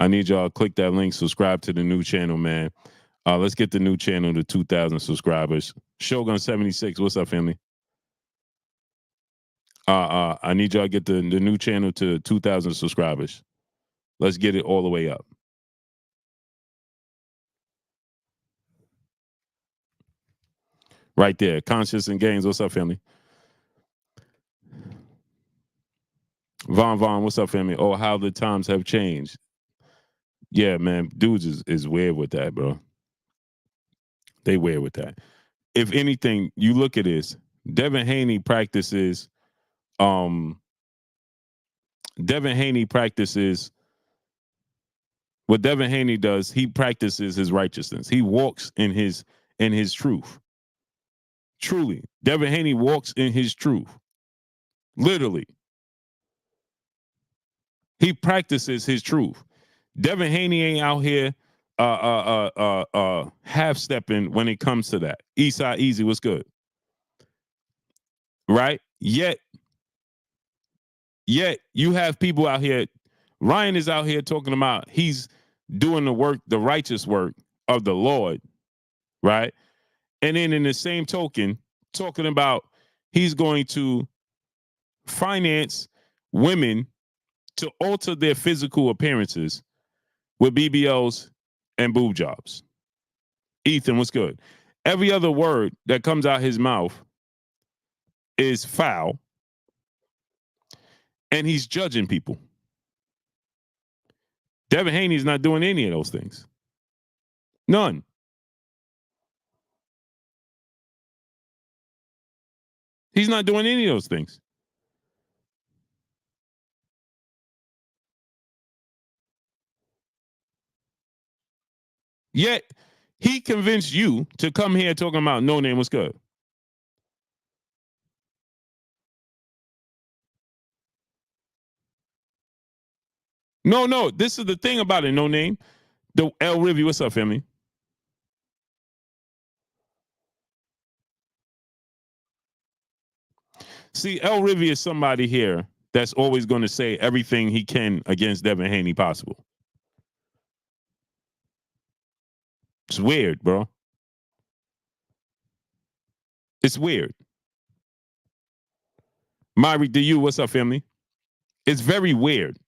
I need y'all to click that link, subscribe to the new channel, man. Let's get the new channel to 2,000 subscribers. Shogun 76, what's up, family? I need y'all to get the new channel to 2,000 subscribers. Let's get it all the way up. Right there. Conscious and Gains, what's up, family? Vaughn, what's up, family? Oh, how the times have changed. Yeah, man, dudes is weird with that, bro. They weird with that. If anything, you look at this. Devin Haney practices. Devin Haney practices. What Devin Haney does, he practices his righteousness. He walks in his truth. Truly, Devin Haney walks in his truth. Literally, he practices his truth. Devin Haney ain't out here half stepping when it comes to that. Eastside Easy, what's good? Right? Yet you have people out here. Ryan is out here talking about he's doing the work, the righteous work of the Lord, right? And then in the same token, talking about he's going to finance women to alter their physical appearances with BBLs and boob jobs. Ethan, what's good? Every other word that comes out his mouth is foul, and he's judging people. Devin Haney's not doing any of those things. None. He's not doing any of those things. Yet, he convinced you to come here talking about No Name was good. No. This is the thing about it, No Name. The L Rivy, what's up, family? See, L Rivy is somebody here that's always going to say everything he can against Devin Haney possible. It's weird, bro. It's weird. Myri, to you, what's up, family? It's very weird.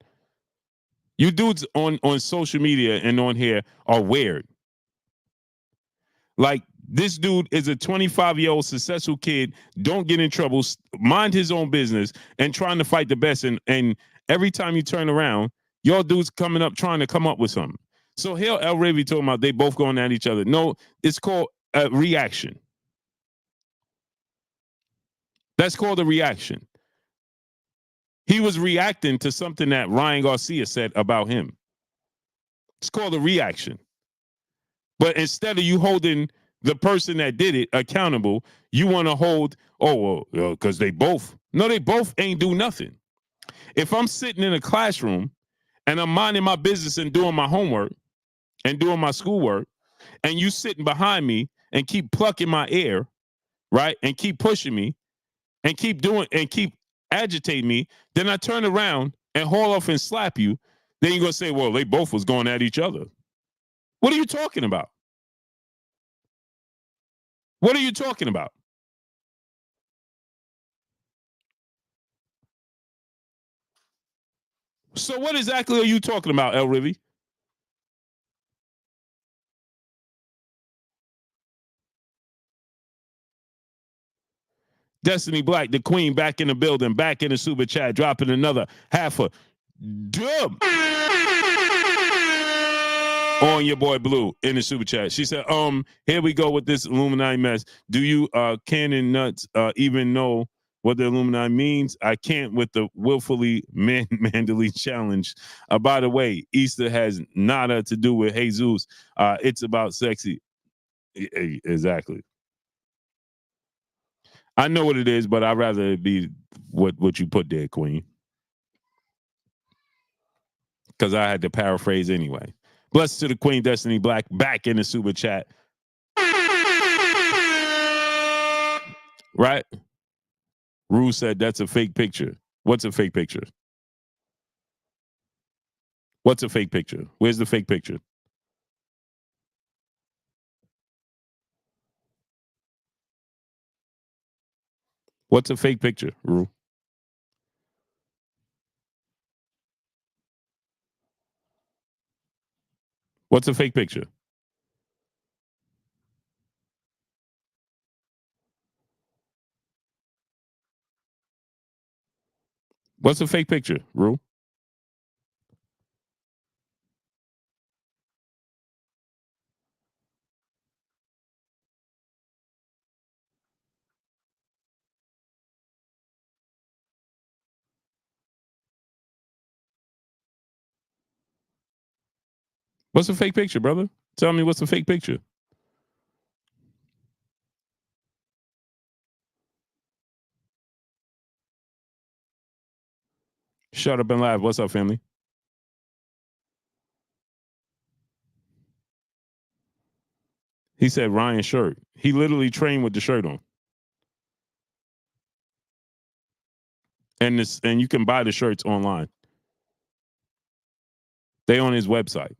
You dudes on social media and on here are weird. Like, this dude is a 25-year-old successful kid, don't get in trouble, mind his own business, and trying to fight the best. And every time you turn around, y'all dudes coming up trying to come up with something. So here El Ravi talking about they both going at each other. No, it's called a reaction. That's called a reaction. He was reacting to something that Ryan Garcia said about him. It's called a reaction. But instead of you holding the person that did it accountable, you want to hold, because they both ain't do nothing. If I'm sitting in a classroom and I'm minding my business and doing my homework and doing my schoolwork, and you sitting behind me and keep plucking my ear, right, and keep pushing me and keep agitating me, then I turn around and haul off and slap you, then you're going to say, well, they both was going at each other. What are you talking about? What are you talking about? So what exactly are you talking about, El Rivy? Destiny Black, the queen, back in the building, back in the super chat, dropping another half a dub. On your boy Blue in the super chat. She said, here we go with this Illuminati mess. Do you cannon nuts even know what the Illuminati means? I can't with the willfully Mandalay challenge. By the way, Easter has nada to do with Jesus. It's about sexy. Exactly. I know what it is, but I'd rather it be what you put there, Queen. Because I had to paraphrase anyway. Blessed to the Queen Destiny Black back in the super chat. Right? Rue said that's a fake picture. What's a fake picture? What's a fake picture? Where's the fake picture? What's a fake picture, Rue? What's a fake picture? What's a fake picture, Rue? What's a fake picture, brother? Tell me what's a fake picture. Shut up and laugh. What's up, family? He said Ryan's shirt. He literally trained with the shirt on. And you can buy the shirts online. They on his website.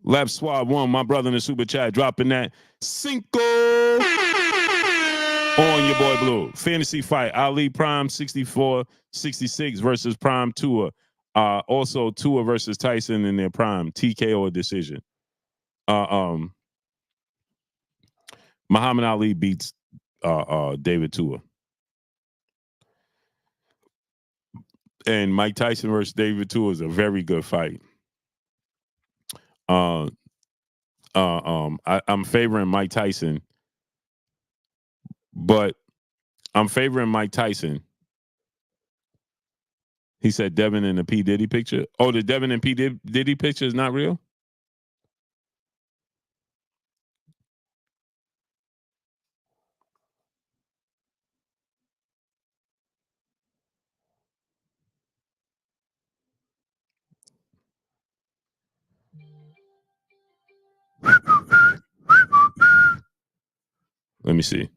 Lab Swab 1, my brother in the super chat, dropping that Cinco on your boy Blue. Fantasy fight. Ali Prime 64-66 versus Prime Tua. Also Tua versus Tyson in their prime. TKO decision. Muhammad Ali beats David Tua. And Mike Tyson versus David Tua is a very good fight. I'm favoring Mike Tyson, but I'm favoring Mike Tyson. He said Devin and the P. Diddy picture. Oh, the Devin and P. Diddy picture is not real? Let me see.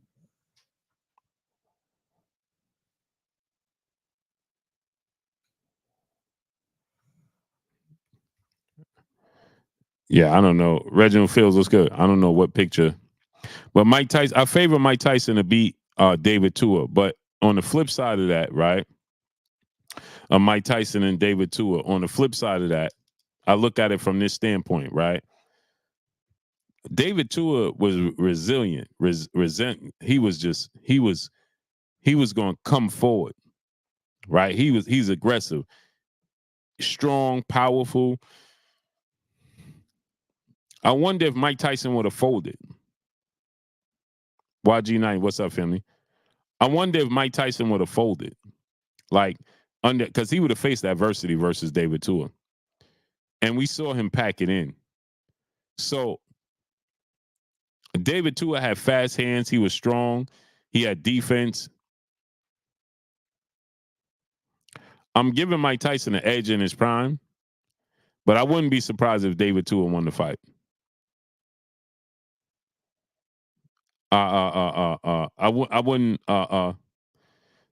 Yeah, I don't know. Reginald Fields looks good. I don't know what picture. But Mike Tyson, I favor Mike Tyson to beat David Tua. But on the flip side of that, right? Mike Tyson and David Tua. On the flip side of that, I look at it from this standpoint, right? David Tua was resilient, he was going to come forward, right? He's aggressive, strong, powerful. I wonder if Mike Tyson would have folded. YG9, what's up, family? I wonder if Mike Tyson would have folded, like because he would have faced adversity versus David Tua, and we saw him pack it in. So David Tua had fast hands. He was strong. He had defense. I'm giving Mike Tyson an edge in his prime, but I wouldn't be surprised if David Tua won the fight. I wouldn't.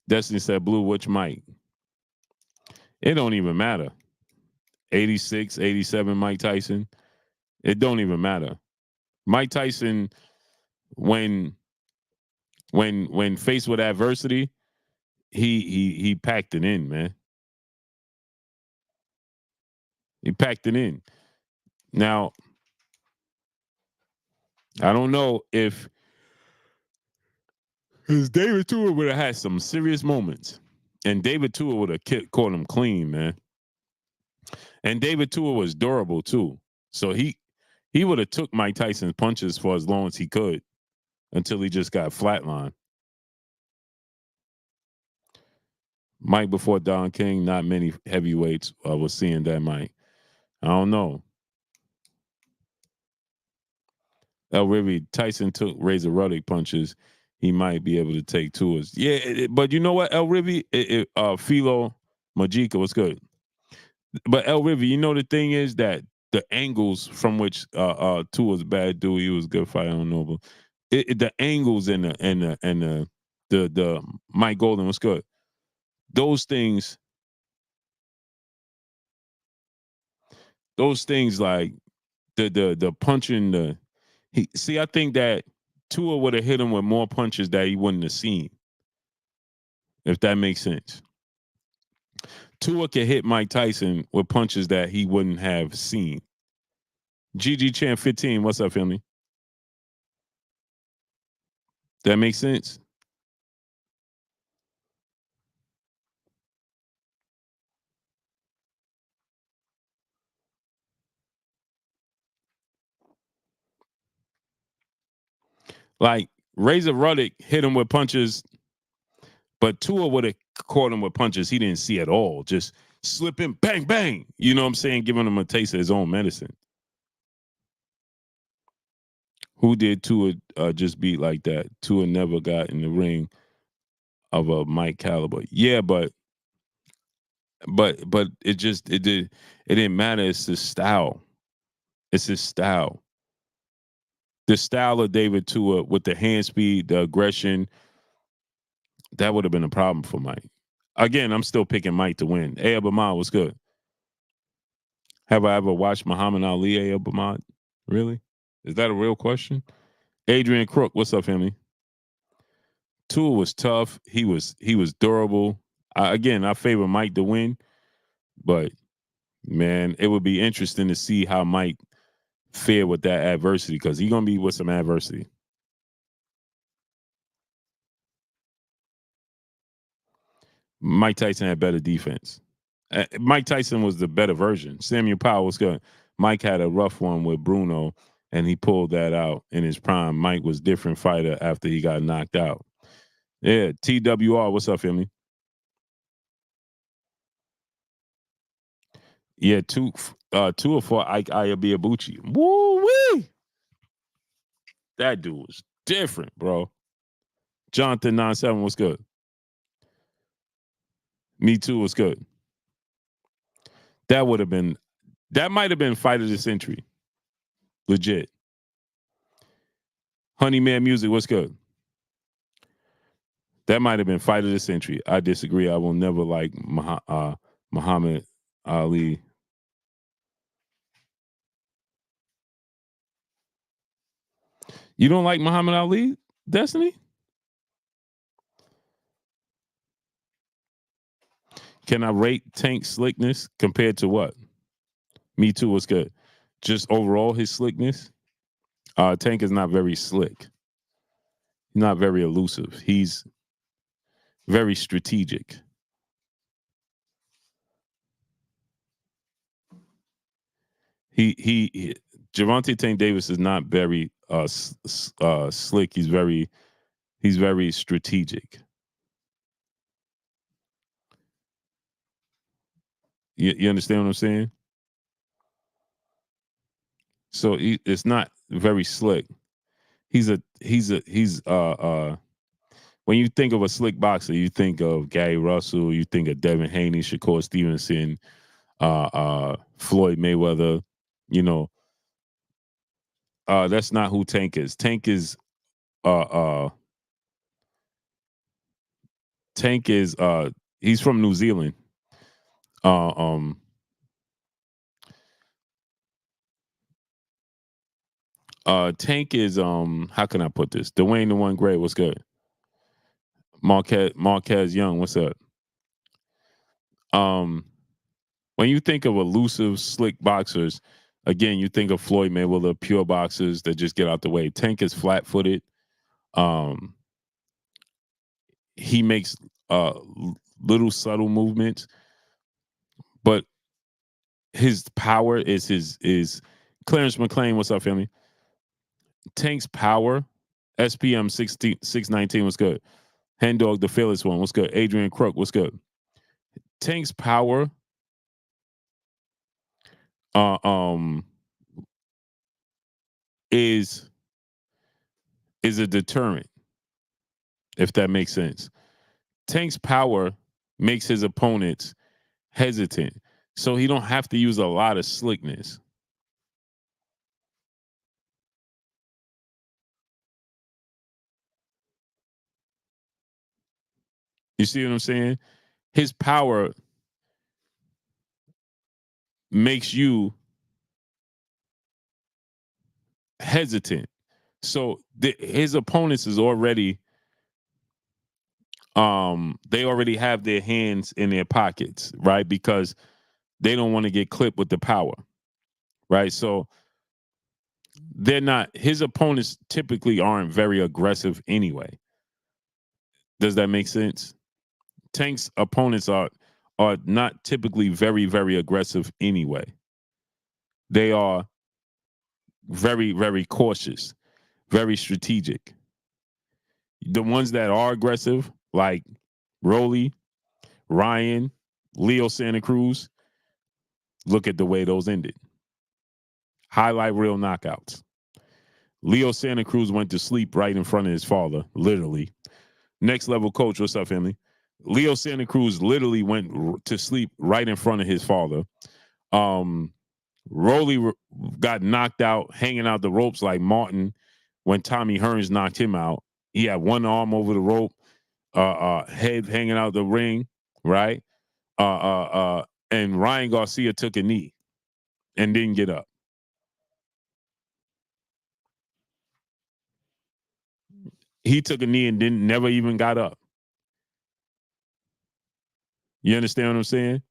Destiny said, "Blue, which Mike?" It don't even matter. 86, 87, Mike Tyson. It don't even matter. Mike Tyson, when faced with adversity, he packed it in, man. He packed it in. Now, I don't know if because David Tua would have had some serious moments, and David Tua would have caught him clean, man. And David Tua was durable too. So he would have took Mike Tyson's punches for as long as he could until he just got flatlined. Mike before Don King, not many heavyweights was seeing that Mike. I don't know. Really, Tyson took Razor Ruddock punches. He might be able to take Tua's. Yeah, but you know what, El Rivy, Philo Majika was good. But El Rivy, you know the thing is that the angles from which Tua's bad dude, he was a good fight. I don't know, but the angles and the Mike Golden was good. Those things like the punching I think that Tua would have hit him with more punches that he wouldn't have seen. If that makes sense. Tua could hit Mike Tyson with punches that he wouldn't have seen. GG Champ 15, what's up, family? That makes sense? Like Razor Ruddock hit him with punches, but Tua would have caught him with punches he didn't see at all. Just slipping, bang, bang. You know what I'm saying? Giving him a taste of his own medicine. Who did Tua just beat like that? Tua never got in the ring of a Mike caliber. Yeah, but it didn't matter. It's his style. It's his style. The style of David Tua with the hand speed, the aggression, that would have been a problem for Mike. Again, I'm still picking Mike to win. Abamad was good. Have I ever watched Muhammad Ali, Abamad? Really? Is that a real question? Adrian Crook, what's up, family? Tua was tough. He was durable. I favor Mike to win, but man, it would be interesting to see how Mike fare with that adversity because he's gonna be with some adversity. Mike Tyson had better defense. Mike Tyson was the better version. Samuel Powell was good. Mike had a rough one with Bruno, and he pulled that out in his prime. Mike was different fighter after he got knocked out. Yeah, TWR, what's up, family? Yeah, two or four Ike Iabiabuchi. Woo-wee! That dude was different, bro. Jonathan 97 was good. Me too was good. That might have been fight of the century. Legit. Honeyman Music, what's good? That might have been fight of the century. I disagree. I will never like Muhammad Ali. You don't like Muhammad Ali, Destiny? Can I rate Tank slickness compared to what? Me too was good. Just overall his slickness. Tank is not very slick. He's not very elusive. He's very strategic. He Gervonta Tank Davis is not very slick. He's very strategic. You understand what I'm saying? So it's not very slick. He's when you think of a slick boxer, you think of Gary Russell, you think of Devin Haney, Shakur Stevenson, Floyd Mayweather. You know, that's not who Tank is. Tank is he's from New Zealand. Tank is how can I put this? Dwayne the One Great, what's good? Marquez Young, what's up? When you think of elusive, slick boxers, again, you think of Floyd Mayweather, pure boxers that just get out the way. Tank is flat-footed. He makes little subtle movements, but his power is his Clarence McLean. What's up, family? Tank's power, SPM 619. What's good? Hen Dog, the fearless one. What's good? Adrian Crook. What's good? Tank's power, is a deterrent, if that makes sense. Tank's power makes his opponents hesitant, so he don't have to use a lot of slickness. You see what I'm saying? His power makes you hesitant. So his opponents is already they already have their hands in their pockets, right? Because they don't want to get clipped with the power, right? So they're not, his opponents typically aren't very aggressive anyway. Does that make sense? Tank's opponents are not typically very, very aggressive anyway. They are very, very cautious, very strategic. The ones that are aggressive, like Rolly, Ryan, Leo Santa Cruz, look at the way those ended. Highlight reel knockouts. Leo Santa Cruz went to sleep right in front of his father, literally. Next level coach, what's up, family? Leo Santa Cruz literally went to sleep right in front of his father. Rolly got knocked out, hanging out the ropes like Martin when Tommy Hearns knocked him out. He had one arm over the rope, head hanging out the ring, right? And Ryan Garcia took a knee and didn't get up. He took a knee and never even got up. You understand what I'm saying?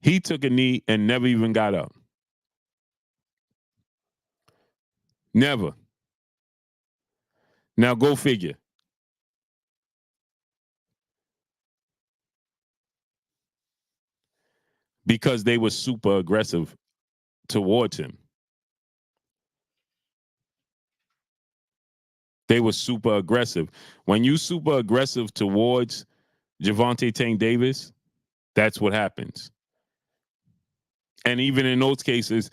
He took a knee and never even got up. Never. Now go figure. Because they were super aggressive towards him. They were super aggressive. When you super aggressive towards Gervonta Tank Davis, that's what happens. And even in those cases,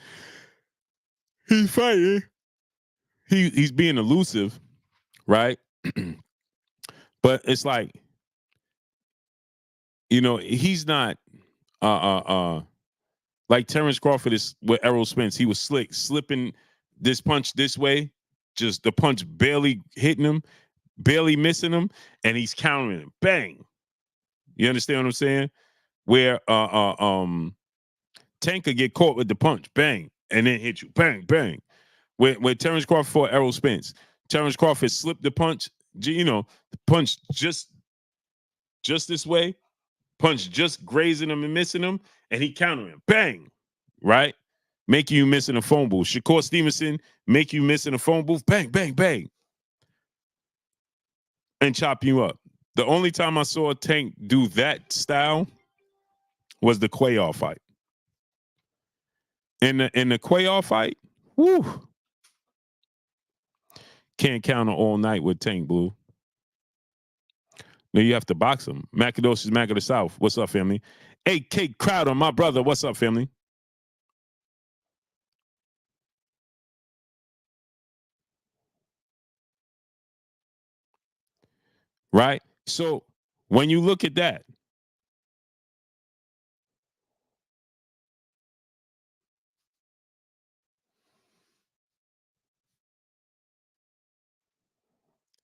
he's fighting. He's being elusive, right? But it's like, you know, he's not like Terrence Crawford is with Errol Spence. He was slick, slipping this punch this way, just the punch barely hitting him, barely missing him, and he's countering him. Bang. You understand what I'm saying? Where Tank could get caught with the punch, bang, and then hit you, bang, bang. When Terrence Crawford fought Errol Spence, Terrence Crawford slipped the punch, you know, the punch just this way, punch just grazing him and missing him, and he countered him, bang, right? Make you miss in a phone booth. Shakur Stevenson, make you miss in a phone booth, bang, bang, bang, and chop you up. The only time I saw Tank do that style was the Cuellar fight. In the Cuellar fight, whoo, can't counter all night with Tank, Blue. Now you have to box him. Macadocious Mac of the South. What's up, family? AK Crowder, my brother. What's up, family? Right? So when you look at that,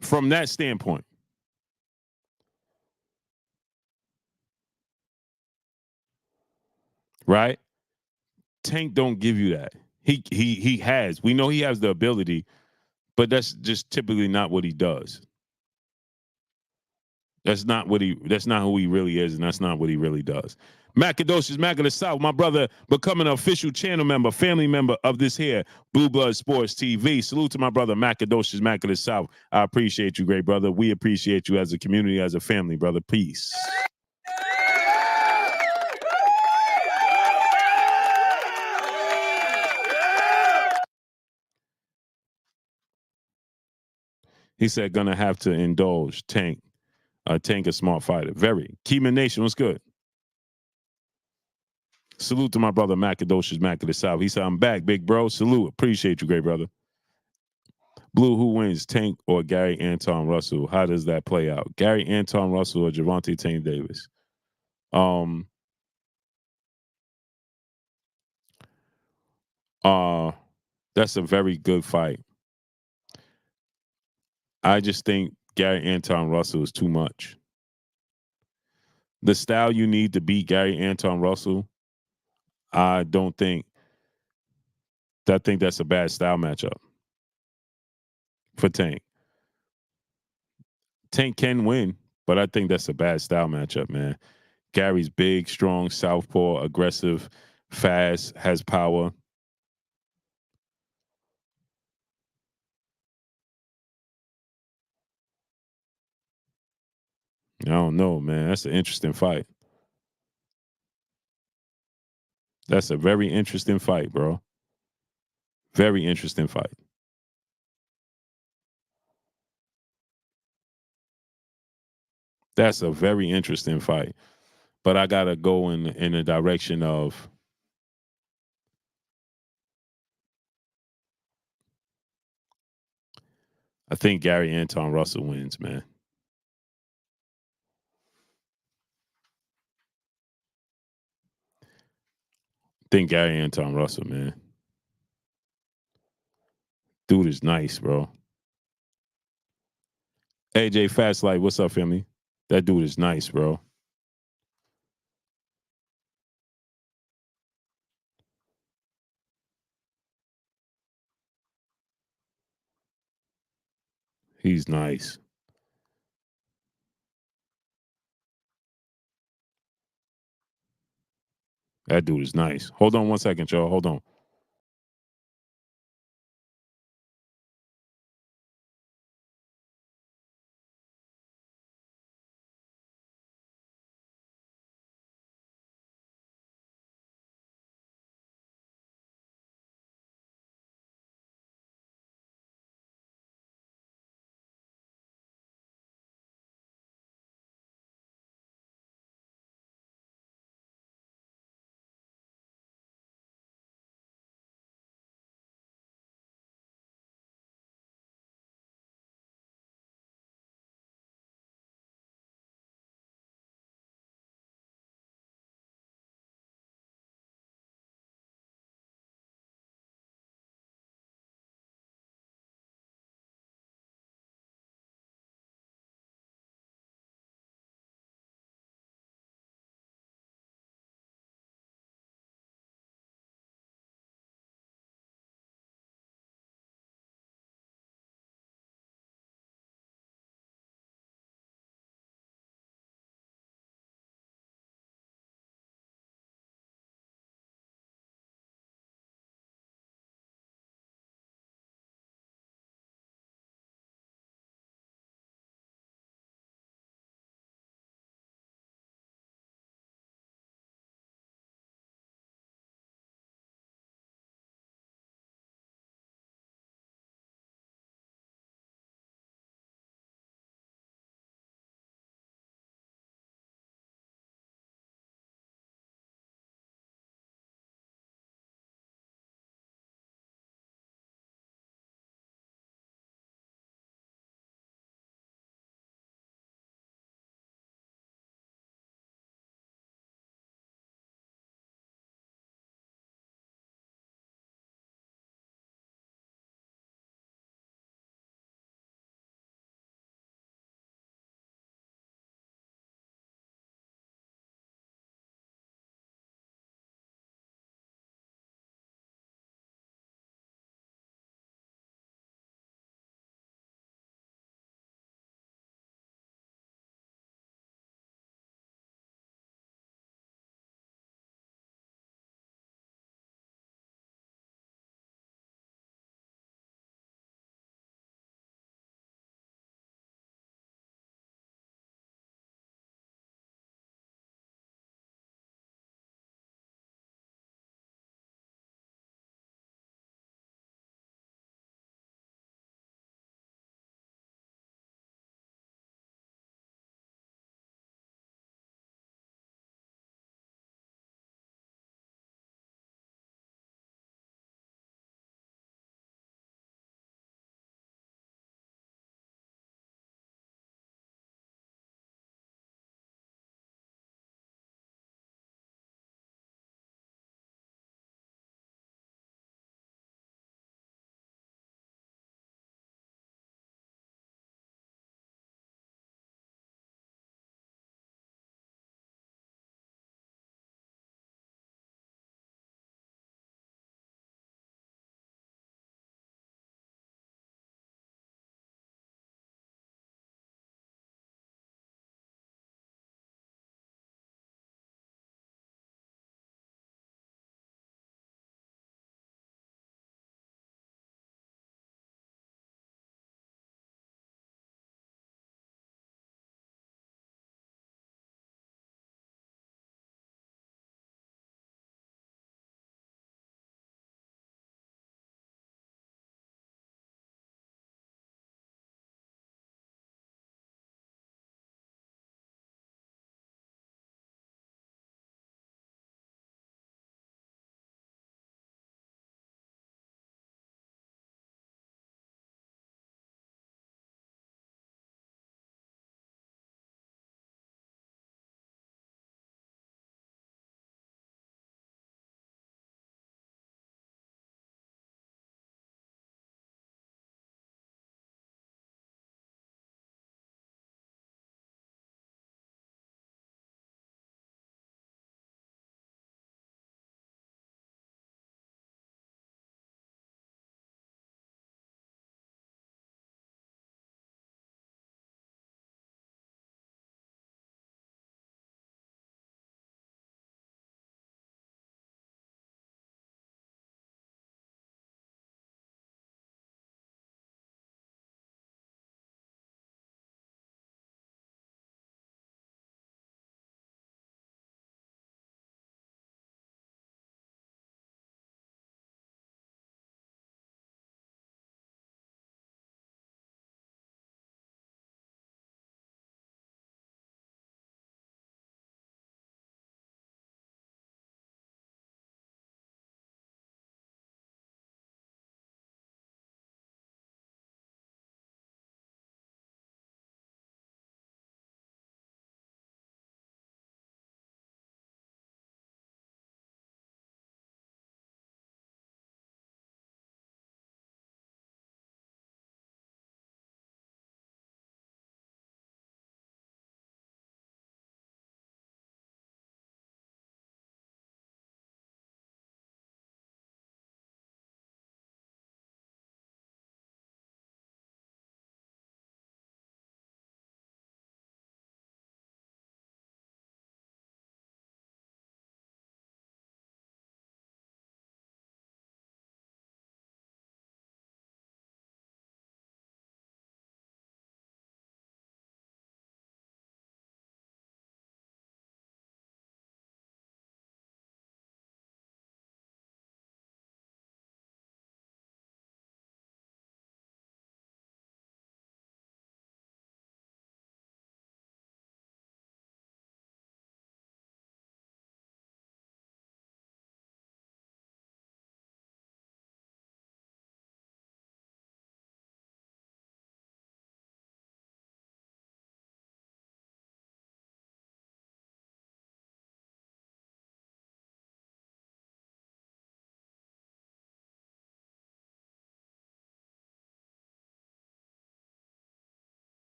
from that standpoint, right? Tank don't give you that. He has. We know he has the ability, but that's just typically not what he does. That's not who he really is, and that's not what he really does. Macadocious Mac of the South, my brother, becoming an official channel member, family member of this here Blue Blood Sports TV. Salute to my brother Macadocious Mac of the South. I appreciate you, great brother. We appreciate you as a community, as a family, brother. Peace. He said, gonna have to indulge. Tank. Tank a smart fighter. Very. Keeman Nation, what's good? Salute to my brother Macadocious Mac of the South. He said, I'm back, big bro. Salute. Appreciate you, great brother. Blue, who wins, Tank or Gary Anton Russell? How does that play out? Gary Anton Russell or Gervonta Tank Davis? That's a very good fight. I just think Gary Anton Russell is too much. The style you need to beat Gary Anton Russell, I don't think that's a bad style matchup for Tank. Tank can win, but I think that's a bad style matchup, man. Gary's big, strong, southpaw, aggressive, fast, has power. I don't know, man. That's an interesting fight. That's a very interesting fight, bro. Very interesting fight. That's a very interesting fight. But I gotta go in the direction of I think Gary Anton Russell wins, man. I think Gary Anton Russell, man. Dude is nice, bro. AJ Fastlight, what's up, family? That dude is nice, bro. He's nice. That dude is nice. Hold on one second, y'all. Hold on.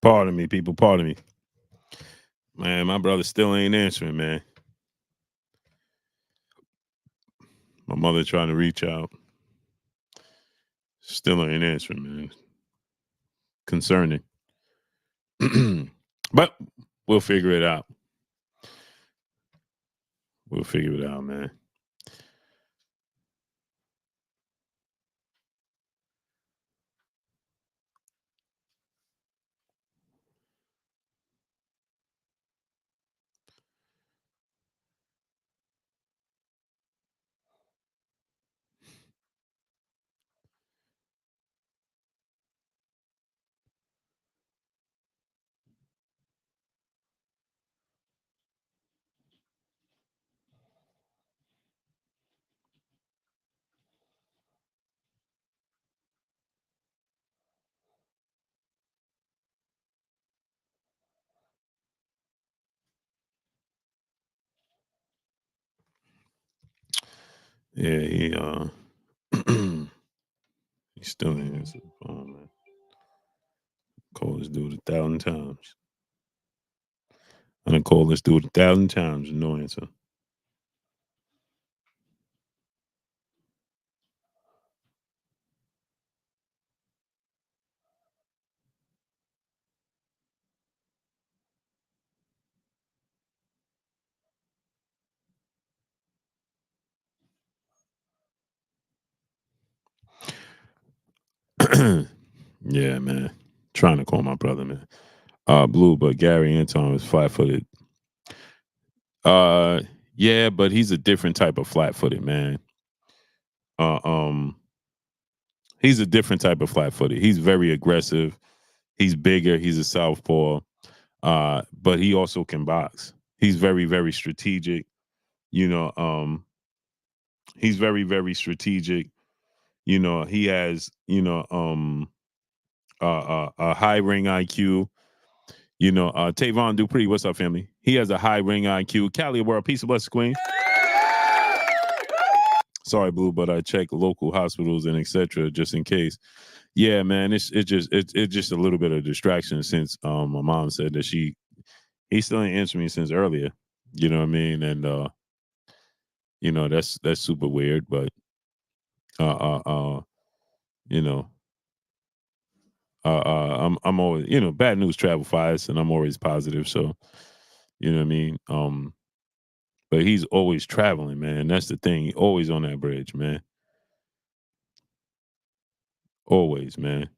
Pardon me, people. Pardon me. Man, my brother still ain't answering, man. My mother trying to reach out. Still ain't answering, man. Concerning. But we'll figure it out. We'll figure it out, man. Yeah, he still ain't answered the phone, man. Call this dude 1,000 times. I done called this dude 1,000 times and no answer. Yeah, man. Trying to call my brother, man. Blue, but Gary Anton is flat-footed. Yeah, but he's a different type of flat-footed, man. Uh, um, he's a different type of flat-footed. He's very aggressive. He's bigger. He's a southpaw. But he also can box. He's very, very strategic. You know, he's very, very strategic. You know, he has, a high ring IQ. You know, Tavon Dupree, what's up, family? He has a high ring IQ. Cali World, peace of blessings, Queen. Sorry, Blue, but I check local hospitals and etc. just in case. Yeah, man, it's just a little bit of distraction since my mom said that he still ain't answering me since earlier. You know what I mean? And that's super weird, but uh uh uh you know I'm always, bad news travel fast, and I'm always positive, so you know what I mean. But he's always traveling, man. That's the thing. Always on that bridge, man. Always, man.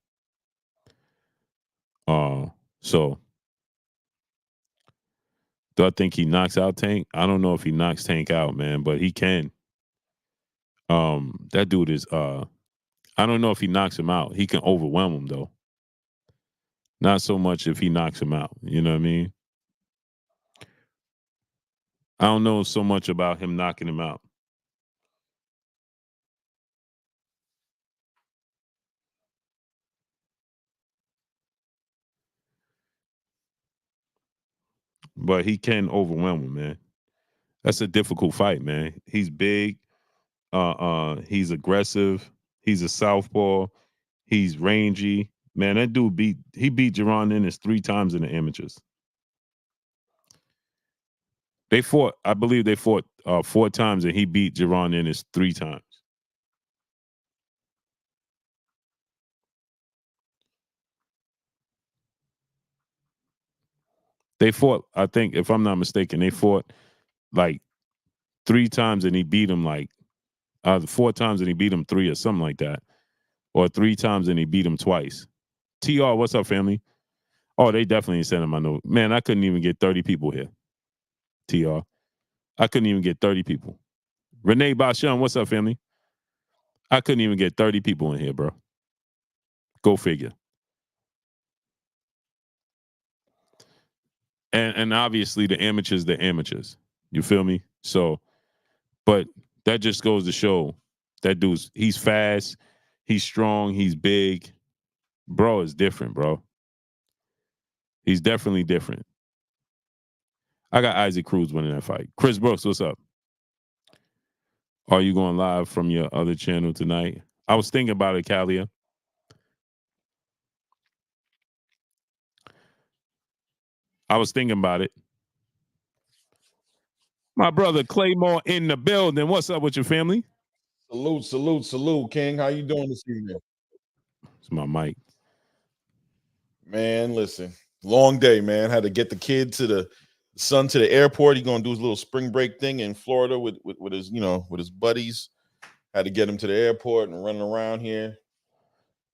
So do I think he knocks out Tank? I don't know if he knocks Tank out, man, but he can. That dude is I don't know if he knocks him out. He can overwhelm him though. Not so much if he knocks him out. You know what I mean? I don't know so much about him knocking him out. But he can overwhelm him, man. That's a difficult fight, man. He's big. He's aggressive. He's a southpaw. He's rangy. Man, that dude beat Jaron Ennis 3 times in the amateurs. They fought, I believe they fought 4 times, and he beat Jaron Ennis 3 times. They fought, I think, if I'm not mistaken, they fought like 3 times and he beat him like 4 times and he beat him 3 or something like that. Or 3 times and he beat him twice. TR, what's up, family? Oh, they definitely sent him my note. Man, I couldn't even get 30 people here. TR. I couldn't even get 30 people. Renee Basham, what's up, family? I couldn't even get 30 people in here, bro. Go figure. And obviously the amateurs. You feel me? So, but that just goes to show that he's fast, he's strong, he's big. Bro is different, bro. He's definitely different. I got Isaac Cruz winning that fight. Chris Brooks, what's up? Are you going live from your other channel tonight? I was thinking about it, Kalia. I was thinking about it. My brother Claymore in the building. What's up with your family? Salute, King. How you doing this evening? It's my mic. Man, listen, long day, man. Had to get the kid to the son to the airport. He gonna do his little spring break thing in Florida with his, with his buddies. Had to get him to the airport and running around here.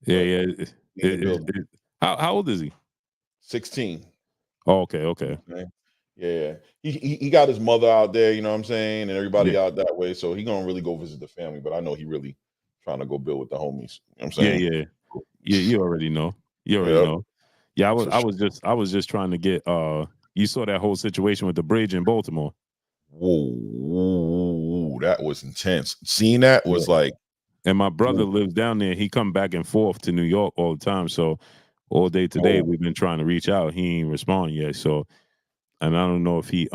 Yeah. How old is he? 16. Oh, okay. Yeah. He got his mother out there, you know what I'm saying, and everybody out that way. So he gonna really go visit the family. But I know he really trying to go build with the homies. You know what I'm saying? Yeah. You already know. Know. Yeah, I was just trying to get you saw that whole situation with the bridge in Baltimore. Whoa, that was intense. Seeing that was like, and my brother lives down there. He come back and forth to New York all the time. So all day today we've been trying to reach out. He ain't respond yet. So, and I don't know if he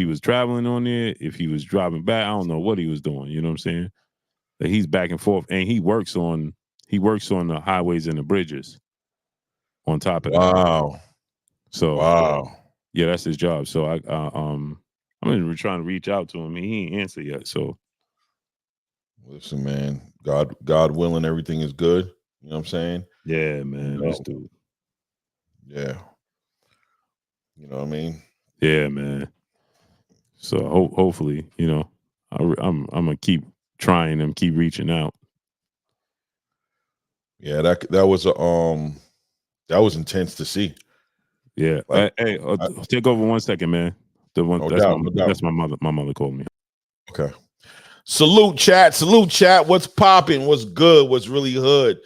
was traveling on there, if he was driving back. I don't know what he was doing. You know what I'm saying? But he's back and forth, and he works on the highways and the bridges. On top of that, so yeah, that's his job. So I'm trying to reach out to him. He ain't answered yet. So listen, man, God willing, everything is good. You know what I'm saying? Yeah, man, this dude. Yeah, you know what I mean? Yeah, man. So hopefully, I'm gonna keep trying and keep reaching out. Yeah, that was intense to see. Yeah. Like, hey, take over 1 second, man. That's my mother. My mother called me. Okay. Salute chat. What's popping? What's good? What's really hood?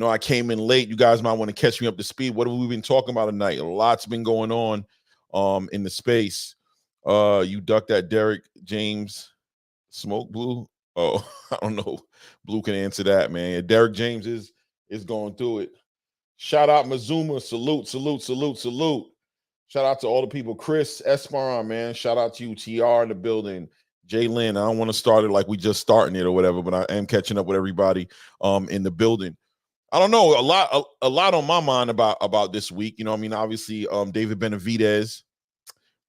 I came in late. You guys might want to catch me up to speed. What have we been talking about tonight? A lot's been going on in the space. You ducked that Derrick James smoke, Blue? Oh, I don't know. Blue can answer that, man. Derrick James is going through it. Shout out Mazuma. Salute. Shout out to all the people. Chris Esperon, man. Shout out to you. TR in the building. Jay Lynn. I don't want to start it like we just starting it or whatever, but I am catching up with everybody in the building. I don't know. A lot on my mind about this week. Obviously, David Benavidez.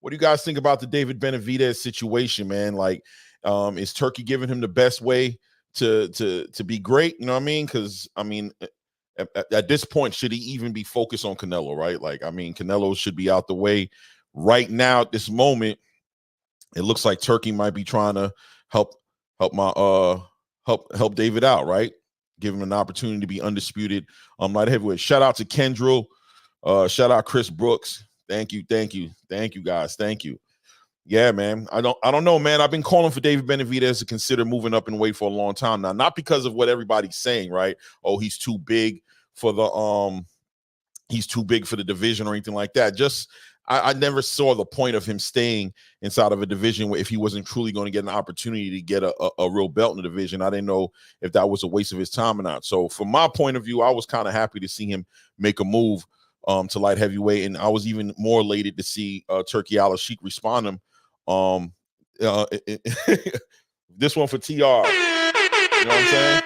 What do you guys think about the David Benavidez situation, man? Like, is Turkey giving him the best way to be great? You know what I mean? Because at this point, should he even be focused on Canelo, right? Like, Canelo should be out the way right now at this moment. It looks like Turkey might be trying to help David out, right? Give him an opportunity to be undisputed light heavyweight. Shout out to Kendrill. Shout out Chris Brooks. Thank you, guys. Thank you. Yeah, man. I don't know, man. I've been calling for David Benavidez to consider moving up in weight for a long time now. Not because of what everybody's saying, right? Oh, he's too big for the division or anything like that. Just I never saw the point of him staying inside of a division where if he wasn't truly going to get an opportunity to get a real belt in the division. I didn't know if that was a waste of his time or not. So from my point of view, I was kind of happy to see him make a move to light heavyweight, and I was even more elated to see Turkey Al-Sheikh respond to him. This one for TR. You know what I'm saying?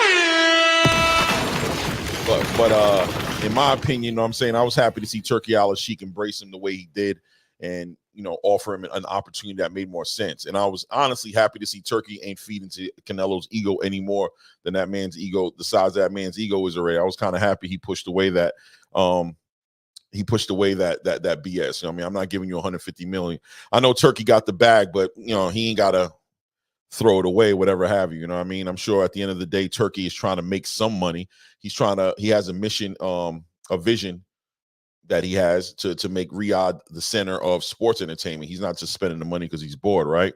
But in my opinion, you know what I'm saying, I was happy to see Turkey Al-Sheikh embrace him the way he did and, offer him an opportunity that made more sense. And I was honestly happy to see Turkey ain't feeding to Canelo's ego anymore than that man's ego, the size of that man's ego is already. I was kind of happy he pushed away that that BS. I'm not giving you 150 million. I know Turkey got the bag, but he ain't gotta throw it away, whatever have you. You know what I mean? I'm sure at the end of the day, Turkey is trying to make some money. He has a mission, a vision that he has to make Riyadh the center of sports entertainment. He's not just spending the money because he's bored, right?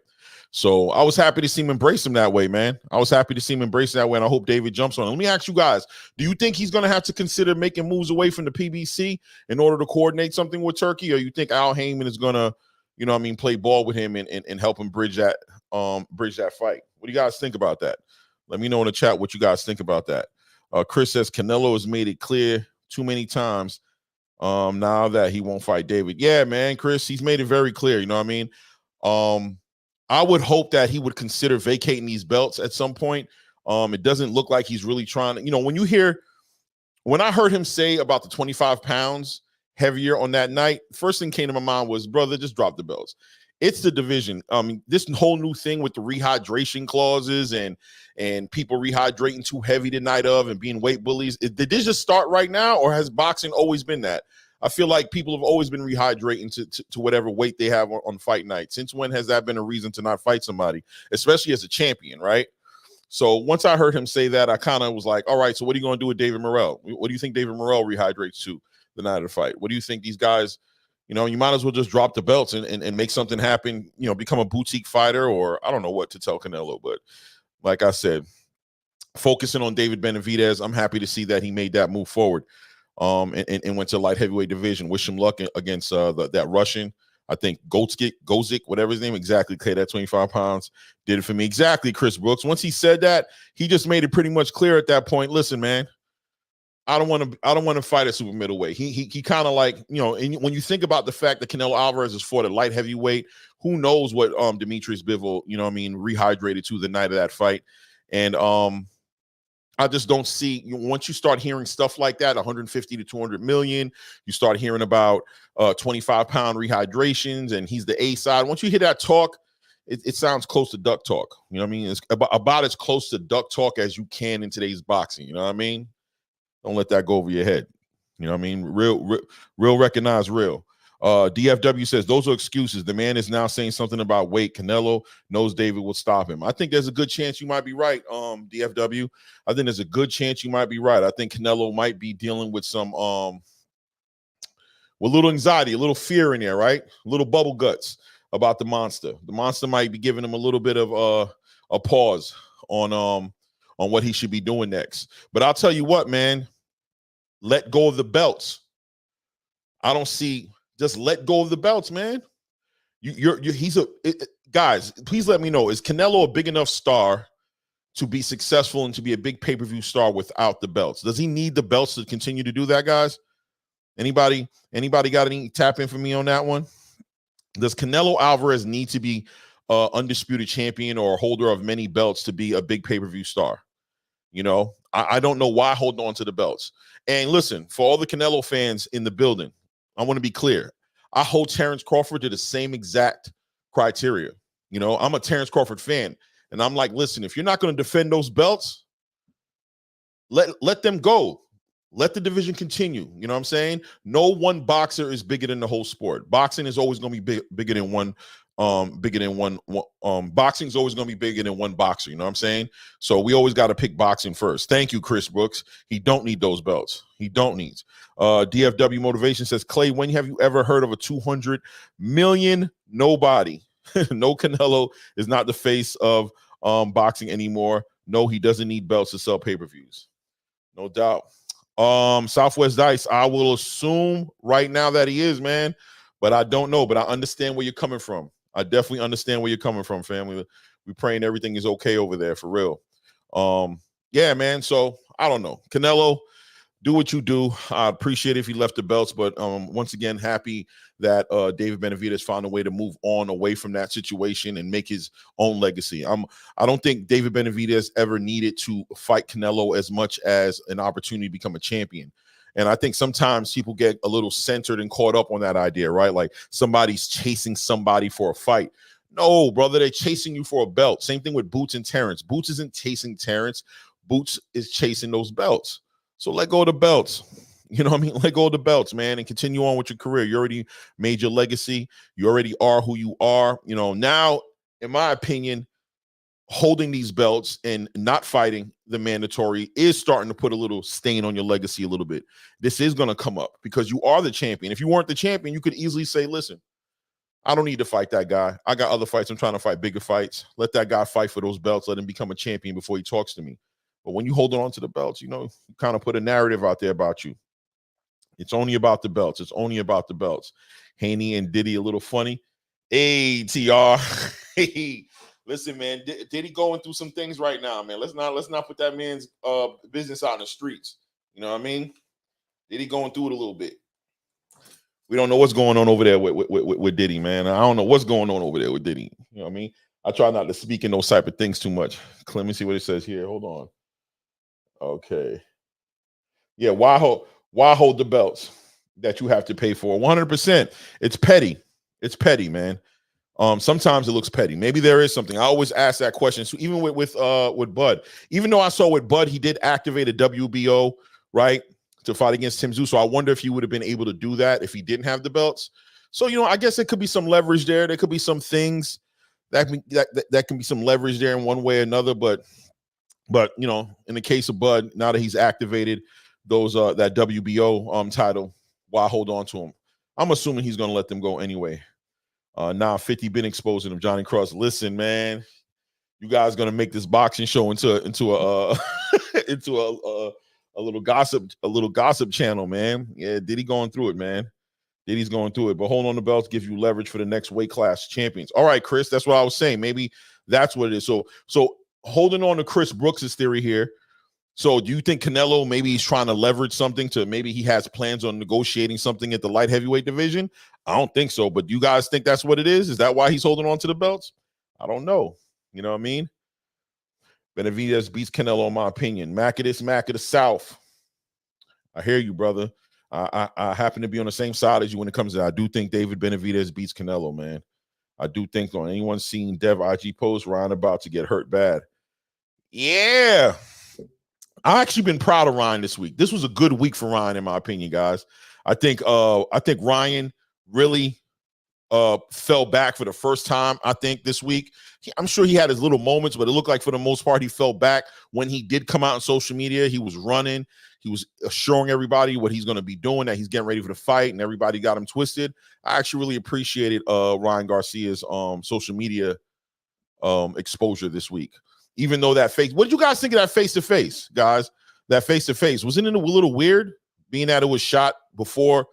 So I was happy to see him embrace him that way, man. I was happy to see him embrace that way, and I hope David jumps on it. Let me ask you guys, do you think he's going to have to consider making moves away from the PBC in order to coordinate something with Turkey, or you think Al Heyman is going to, play ball with him and help him bridge that fight? What do you guys think about that? Let me know in the chat what you guys think about that. Chris says Canelo has made it clear too many times now that he won't fight David. Yeah, man, Chris, he's made it very clear. You know what I mean? I would hope that he would consider vacating these belts at some point. It doesn't look like he's really trying to, when I heard him say about the 25 pounds, heavier on that night, first thing came to my mind was, brother, just drop the belts. It's the division. This whole new thing with the rehydration clauses and people rehydrating too heavy the night of and being weight bullies. Did this just start right now, or has boxing always been that? I feel like people have always been rehydrating to whatever weight they have on fight night. Since when has that been a reason to not fight somebody, especially as a champion, right? So once I heard him say that, I kind of was like, all right, so what are you going to do with David Morrell? What do you think David Morrell rehydrates to the night of the fight? What do you think these guys, you know, you might as well just drop the belts and make something happen, you know, become a boutique fighter, or I don't know what to tell Canelo. But like I said, focusing on David Benavidez, I'm happy to see that he made that move forward and went to light heavyweight division. Wish him luck against that Russian. I think Gozik, whatever his name, exactly, cleared that 25 pounds, did it for me. Exactly, Chris Brooks. Once he said that, he just made it pretty much clear at that point. Listen, man, I don't want to fight at super middleweight. He kind of like, you know, and when you think about the fact that Canelo Alvarez has fought at light heavyweight, who knows what Demetrius Bivol, you know what I mean, rehydrated to the night of that fight. And I just don't see, once you start hearing stuff like that, 150 to 200 million, you start hearing about 25-pound rehydrations, and he's the A side. Once you hear that talk, it sounds close to duck talk. You know what I mean? It's about as close to duck talk as you can in today's boxing. You know what I mean? Don't let that go over your head. You know what I mean? Real recognize real. DFW says those are excuses. The man is now saying something about weight. Canelo knows David will stop him. I think there's a good chance you might be right, DFW. I think there's a good chance you might be right. I think Canelo might be dealing with some with a little anxiety, a little fear in there, right? A little bubble guts about the monster. The monster might be giving him a little bit of a pause on what he should be doing next. But I'll tell you what, man, let go of the belts. I don't see. Just let go of the belts, man. Guys, please let me know. Is Canelo a big enough star to be successful and to be a big pay-per-view star without the belts? Does he need the belts to continue to do that, guys? Anybody got any tap in for me on that one? Does Canelo Alvarez need to be undisputed champion or holder of many belts to be a big pay-per-view star? You know, I don't know why holding on to the belts. And listen, for all the Canelo fans in the building, I want to be clear. I hold Terrence Crawford to the same exact criteria. You know, I'm a Terrence Crawford fan. And I'm like, listen, if you're not going to defend those belts, let them go. Let the division continue. You know what I'm saying? No one boxer is bigger than the whole sport. Boxing is always going to be bigger than one. Boxing is always going to be bigger than one boxer. You know what I'm saying? So we always got to pick boxing first. Thank you, Chris Brooks. He don't need those belts. He don't need. DFW Motivation says, Clay, when have you ever heard of a 200 million? Nobody. No, Canelo is not the face of boxing anymore. No, he doesn't need belts to sell pay-per-views. No doubt. Southwest Dice, I will assume right now that he is, man, but I don't know. But I understand where you're coming from. I definitely understand where you're coming from, family. We're praying everything is okay over there for real. Yeah, man. So I don't know. Canelo, do what you do. I appreciate it if he left the belts, but once again, happy that David Benavidez found a way to move on away from that situation and make his own legacy. I don't think David Benavidez ever needed to fight Canelo as much as an opportunity to become a champion. And I think sometimes people get a little centered and caught up on that idea, right? Like somebody's chasing somebody for a fight. No, brother, they're chasing you for a belt. Same thing with Boots and Terrence. Boots isn't chasing Terrence. Boots is chasing those belts. So let go of the belts. You know what I mean? Let go of the belts, man, and continue on with your career. You already made your legacy. You already are who you are. You know, now, in my opinion, holding these belts and not fighting the mandatory is starting to put a little stain on your legacy a little bit. This is going to come up because you are the champion. If you weren't the champion, you could easily say, listen, I don't need to fight that guy. I got other fights. I'm trying to fight bigger fights. Let that guy fight for those belts. Let him become a champion before he talks to me. But when you hold on to the belts, you know, you kind of put a narrative out there about you. It's only about the belts. It's only about the belts. Haney and Diddy a little funny. Hey, TR. Hey, listen, man. Diddy going through some things right now, man. Let's not put that man's business out in the streets. You know what I mean? Diddy going through it a little bit. We don't know what's going on over there with Diddy, man. I don't know what's going on over there with Diddy. You know what I mean? I try not to speak in those type of things too much. Let me see what it says here. Hold on. Okay. Yeah, why hold the belts? that you have to pay for. 100%. It's petty. It's petty, man. Sometimes it looks petty. Maybe there is something. I always ask that question. So even with Bud, even though I saw with Bud, he did activate a WBO, right, to fight against Tszyu. So I wonder if he would have been able to do that if he didn't have the belts. So, I guess it could be some leverage there. There could be some things that can be some leverage there in one way or another. But in the case of Bud, now that he's activated those that WBO title, why hold on to him? I'm assuming he's going to let them go anyway. Now 50 been exposing him. Johnny Cross, listen, man, you guys going to make this boxing show into a into a little gossip channel, man. Yeah, Diddy going through it, man. Diddy's going through it, but hold on the belts, give you leverage for the next weight class champions. All right, Chris, that's what I was saying. Maybe that's what it is. So holding on to Chris Brooks's theory here. So do you think Canelo, maybe he's trying to leverage something to, maybe he has plans on negotiating something at the light heavyweight division? I don't think so, but do you guys think that's what it is? Is that why he's holding on to the belts? I don't know. You know what I mean? Benavidez beats Canelo, in my opinion. Mac of the South. I hear you, brother. I happen to be on the same side as you when it comes to that. I do think David Benavidez beats Canelo, man. I do think so. Anyone seen Dev IG post? Ryan about to get hurt bad. Yeah. I've actually been proud of Ryan this week. This was a good week for Ryan, in my opinion, guys. I think Ryan really fell back for the first time, I think, this week. I'm sure he had his little moments, but it looked like for the most part he fell back. When he did come out on social media, he was running. He was assuring everybody what he's going to be doing, that he's getting ready for the fight, and everybody got him twisted. I actually really appreciated Ryan Garcia's social media exposure this week. Even though that face, what did you guys think of that face-to-face, guys? That face-to-face, wasn't it a little weird, being that it was shot before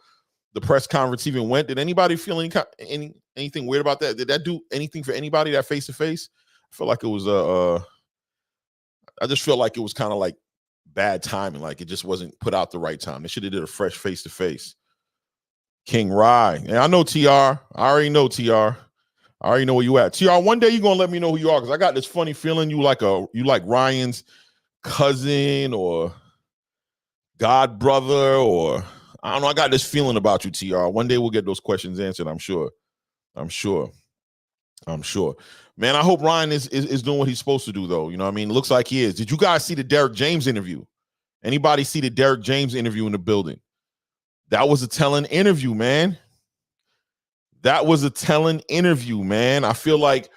the press conference even went? Did anybody feel anything weird about that? Did that do anything for anybody, that face-to-face? I feel like it was I just feel like it was kind of like bad timing, like it just wasn't put out the right time. They should have did a fresh face-to-face. King Rye, and I know TR. I already know TR. I already know where you at. TR, one day you're gonna let me know who you are, because I got this funny feeling you like Ryan's cousin or god brother, or I don't know. I got this feeling about you, TR. One day we'll get those questions answered, I'm sure. Man, I hope Ryan is doing what he's supposed to do, though. You know what I mean? It looks like he is. Did you guys see the Derrick James interview? Anybody see the Derrick James interview in the building? That was a telling interview, man. I feel like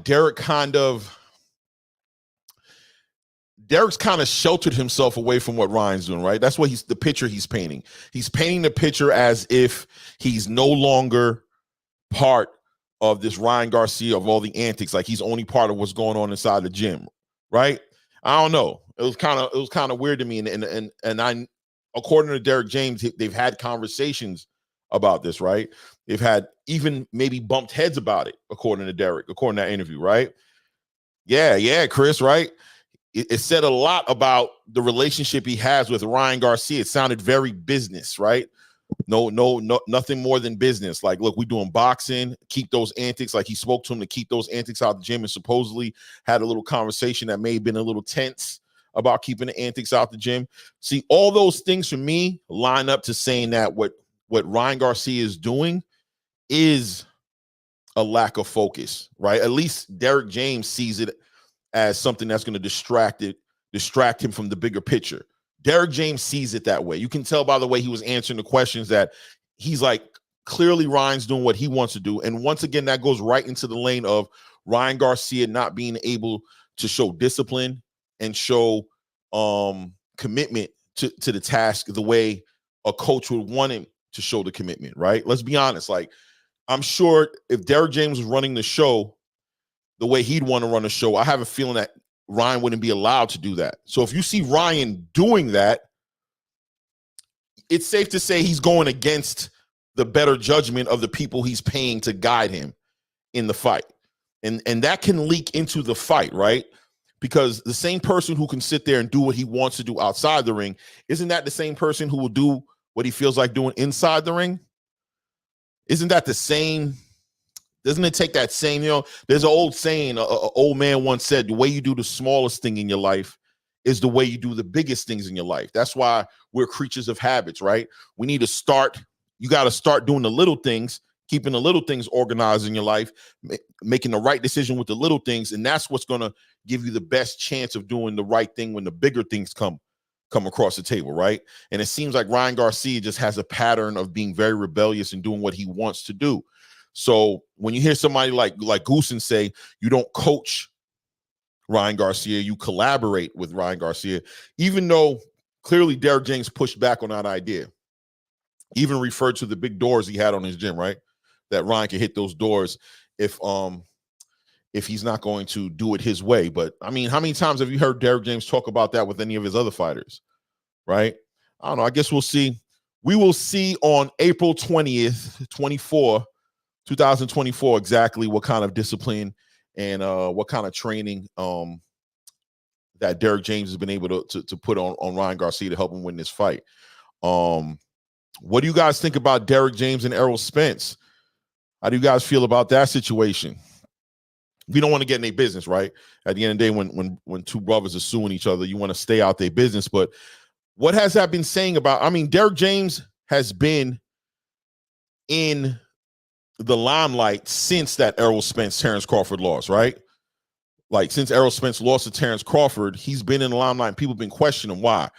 Derrick's kind of sheltered himself away from what Ryan's doing, right? That's what the picture he's painting. He's painting the picture as if he's no longer part of this Ryan Garcia, of all the antics, like he's only part of what's going on inside the gym, right? I don't know. It was kind of weird to me, and I, according to Derrick James, they've had conversations about this, right? They've had even maybe bumped heads about it, according to Derrick, according to that interview, right? Yeah, Chris, right? It said a lot about the relationship he has with Ryan Garcia. It sounded very business, right? No, nothing more than business. Like, look, we're doing boxing, keep those antics. Like, he spoke to him to keep those antics out of the gym, and supposedly had a little conversation that may have been a little tense about keeping the antics out the gym. See, all those things for me line up to saying that what Ryan Garcia is doing is a lack of focus, right? At least Derrick James sees it as something that's going to distract him from the bigger picture. Derrick James sees it that way. You can tell by the way he was answering the questions that he's like, clearly Ryan's doing what he wants to do. And once again, that goes right into the lane of Ryan Garcia not being able to show discipline and show commitment to the task the way a coach would want him to show the commitment, right? Let's be honest. Like, I'm sure if Derrick James was running the show the way he'd want to run a show, I have a feeling that Ryan wouldn't be allowed to do that. So if you see Ryan doing that, it's safe to say he's going against the better judgment of the people he's paying to guide him in the fight. And that can leak into the fight, right? Because the same person who can sit there and do what he wants to do outside the ring, isn't that the same person who will do what he feels like doing inside the ring? Isn't that the same? Doesn't it take that same, there's an old saying, an old man once said, the way you do the smallest thing in your life is the way you do the biggest things in your life. That's why we're creatures of habits, right? We need to start. You got to start doing the little things, keeping the little things organized in your life, making the right decision with the little things. And that's what's going to give you the best chance of doing the right thing when the bigger things come across the table, right? And it seems like Ryan Garcia just has a pattern of being very rebellious and doing what he wants to do. So when you hear somebody like Goosen say, you don't coach Ryan Garcia, you collaborate with Ryan Garcia, even though clearly Derrick James pushed back on that idea, even referred to the big doors he had on his gym, right? That Ryan can hit those doors if he's not going to do it his way. But I mean, how many times have you heard Derrick James talk about that with any of his other fighters? Right? I don't know. I guess we'll see. We will see on April 20th, 2024, exactly what kind of discipline and what kind of training that Derrick James has been able to put on Ryan Garcia to help him win this fight. What do you guys think about Derrick James and Errol Spence? How do you guys feel about that situation? We don't want to get in their business, right? At the end of the day, when two brothers are suing each other, you want to stay out their business. But what has that been saying about? I mean, Derrick James has been in the limelight since that Errol Spence Terrence Crawford loss, right? Like since Errol Spence lost to Terrence Crawford, he's been in the limelight. And people have been questioning why.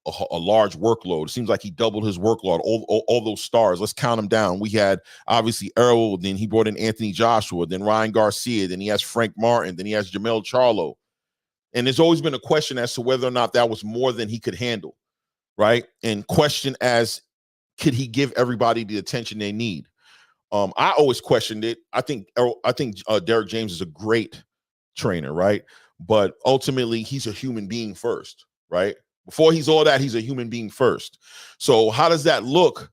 A large workload. It seems like he doubled his workload. All those stars. Let's count them down. We had obviously Errol, then he brought in Anthony Joshua, then Ryan Garcia, then he has Frank Martin, then he has Jamel Charlo. And there's always been a question as to whether or not that was more than he could handle, right? And question as, could he give everybody the attention they need? I always questioned it. I think Derrick James is a great trainer, right? But ultimately, he's a human being first, right? Before he's all that, he's a human being first. So how does that look?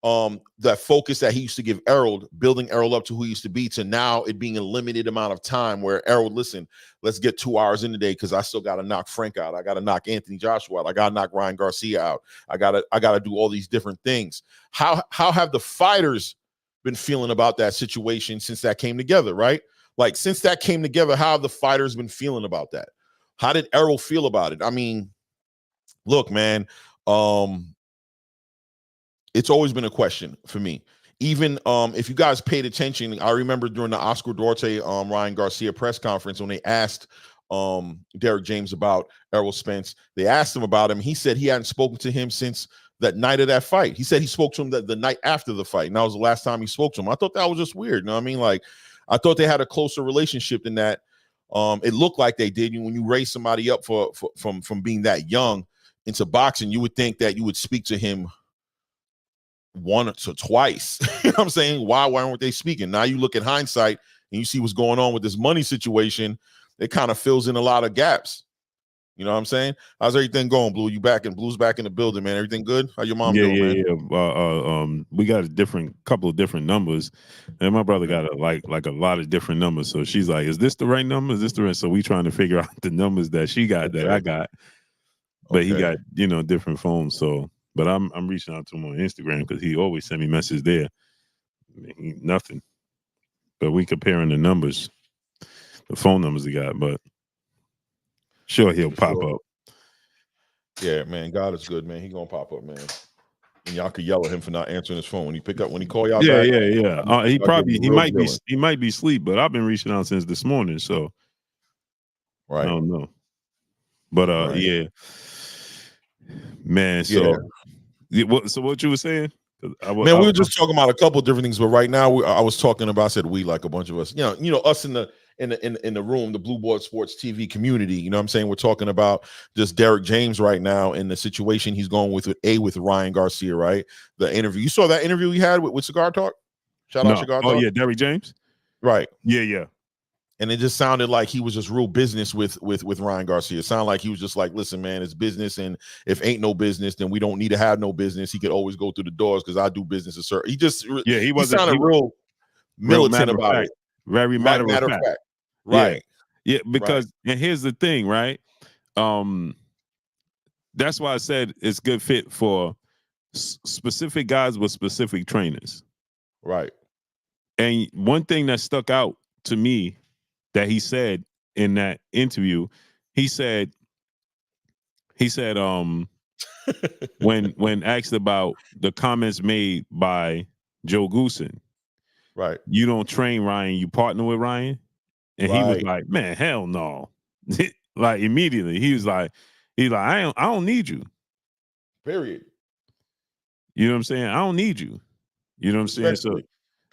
That focus that he used to give Errol, building Errol up to who he used to be, to now it being a limited amount of time where Errol, listen, let's get 2 hours in today because I still got to knock Frank out. I got to knock Anthony Joshua out. I got to knock Ryan Garcia out. I got to do all these different things. How have the fighters been feeling about that situation since that came together, right? Like since that came together, how have the fighters been feeling about that? How did Errol feel about it? I mean, look, man, it's always been a question for me. Even if you guys paid attention, I remember during the Oscar Duarte Ryan Garcia press conference when they asked Derrick James about Errol Spence, they asked him about him. He said he hadn't spoken to him since that night of that fight. He said he spoke to him the night after the fight, and that was the last time he spoke to him. I thought that was just weird. You know what I mean? Like, I thought they had a closer relationship than that. It looked like they did. When you raise somebody up from being that young into boxing, you would think that you would speak to him once or twice. You know what I'm saying? Why weren't they speaking? Now you look at hindsight and you see what's going on with this money situation. It kind of fills in a lot of gaps. You know what I'm saying? How's everything going, Blue? You back, and Blue's back in the building, man. Everything good? How your mom doing, man? Yeah. We got a couple of different numbers, and my brother got like a lot of different numbers. So she's like, "Is this the right number? Is this the right?" So we trying to figure out the numbers that she got that I got, but he got different phones. So, but I'm reaching out to him on Instagram because he always send me messages there. Nothing, but we comparing the numbers, the phone numbers he got, but. Sure, he'll pop up. Yeah, man. God is good, man. He gonna pop up, man. And y'all could yell at him for not answering his phone when he call y'all back. Yeah. He might be asleep, but I've been reaching out since this morning, so right. I don't know. But yeah, man. So, so what you were saying? We were just talking about a couple of different things, but right now I was talking about. I said we, like a bunch of us. You know, us in the room, the Blue Board Sports TV community. You know what I'm saying? We're talking about just Derrick James right now and the situation he's going with Ryan Garcia, right? The interview. You saw that interview he had with Cigar Talk? Shout out Cigar Talk. Oh, yeah, Derrick James? Right. Yeah. And it just sounded like he was just real business with Ryan Garcia. It sounded like he was just like, listen, man, it's business. And if ain't no business, then we don't need to have no business. He could always go through the doors because I do business. He sounded real militant about it. Very matter of fact. Right. Yeah, because and here's the thing, right? That's why I said it's good fit for specific guys with specific trainers. Right. And one thing that stuck out to me that he said in that interview, he said He said, when asked about the comments made by Joe Goosen, Right. you don't train Ryan, you partner with Ryan, and he was Right. like, man, hell no. Like immediately, he's like, I don't need you. Period. You know what I'm saying? I don't need you. You know what I'm saying? So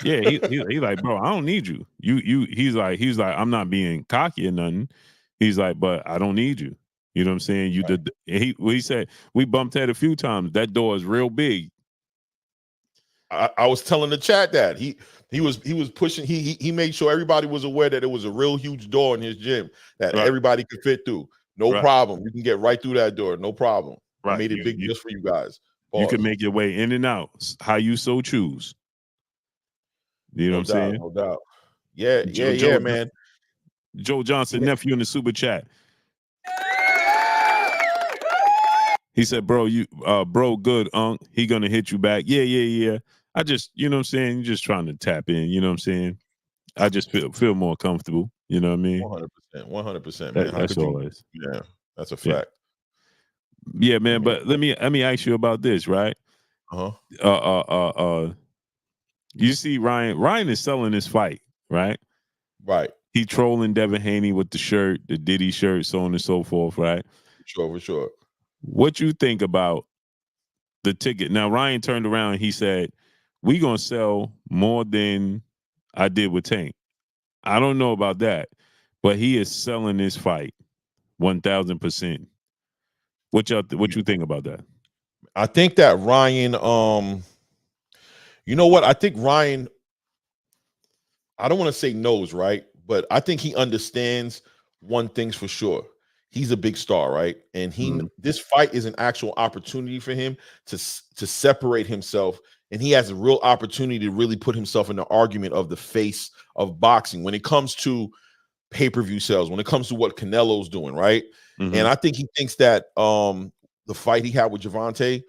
Respectfully. yeah, he like, bro, I don't need you. He's like, I'm not being cocky or nothing. He's like, but I don't need you. You know what I'm saying? You Right. did. He said we bumped head a few times. That door is real big. I was telling the chat that he was pushing. He made sure everybody was aware that it was a real huge door in his gym that Right. everybody could fit through. No Right. problem. You can get right through that door. No problem. I Right. made it big just for you guys. You can Pause. make your way in and out how you so choose. You know No what I'm doubt. saying? No doubt. Yeah. Joe, Man. Joe Johnson, nephew in the super chat. He said, bro, bro, good, Unc. He gonna hit you back. Yeah. I just, you know what I'm saying? You're just trying to tap in, you know what I'm saying? I just feel more comfortable. You know what I mean? 100%, man. How That's could you? all it is. Yeah, that's a Yeah. fact. Yeah, man. But let me ask you about this, right? Uh-huh. You see Ryan is selling this fight, right? Right. He trolling Devin Haney with the shirt, the Diddy shirt, so on and so forth, right? For sure. What you think about the ticket? Now Ryan turned around and he said, we gonna sell more than I did with Tank. I don't know about that, but he is selling this fight 1,000%. What you think about that? I think that Ryan, you know what? I think Ryan, I don't want to say knows, right? But I think he understands one thing's for sure. He's a big star, right? And this fight is an actual opportunity for him to separate himself, and he has a real opportunity to really put himself in the argument of the face of boxing when it comes to pay-per-view sales, when it comes to what Canelo's doing, right? And I think he thinks that the fight he had with Gervonta,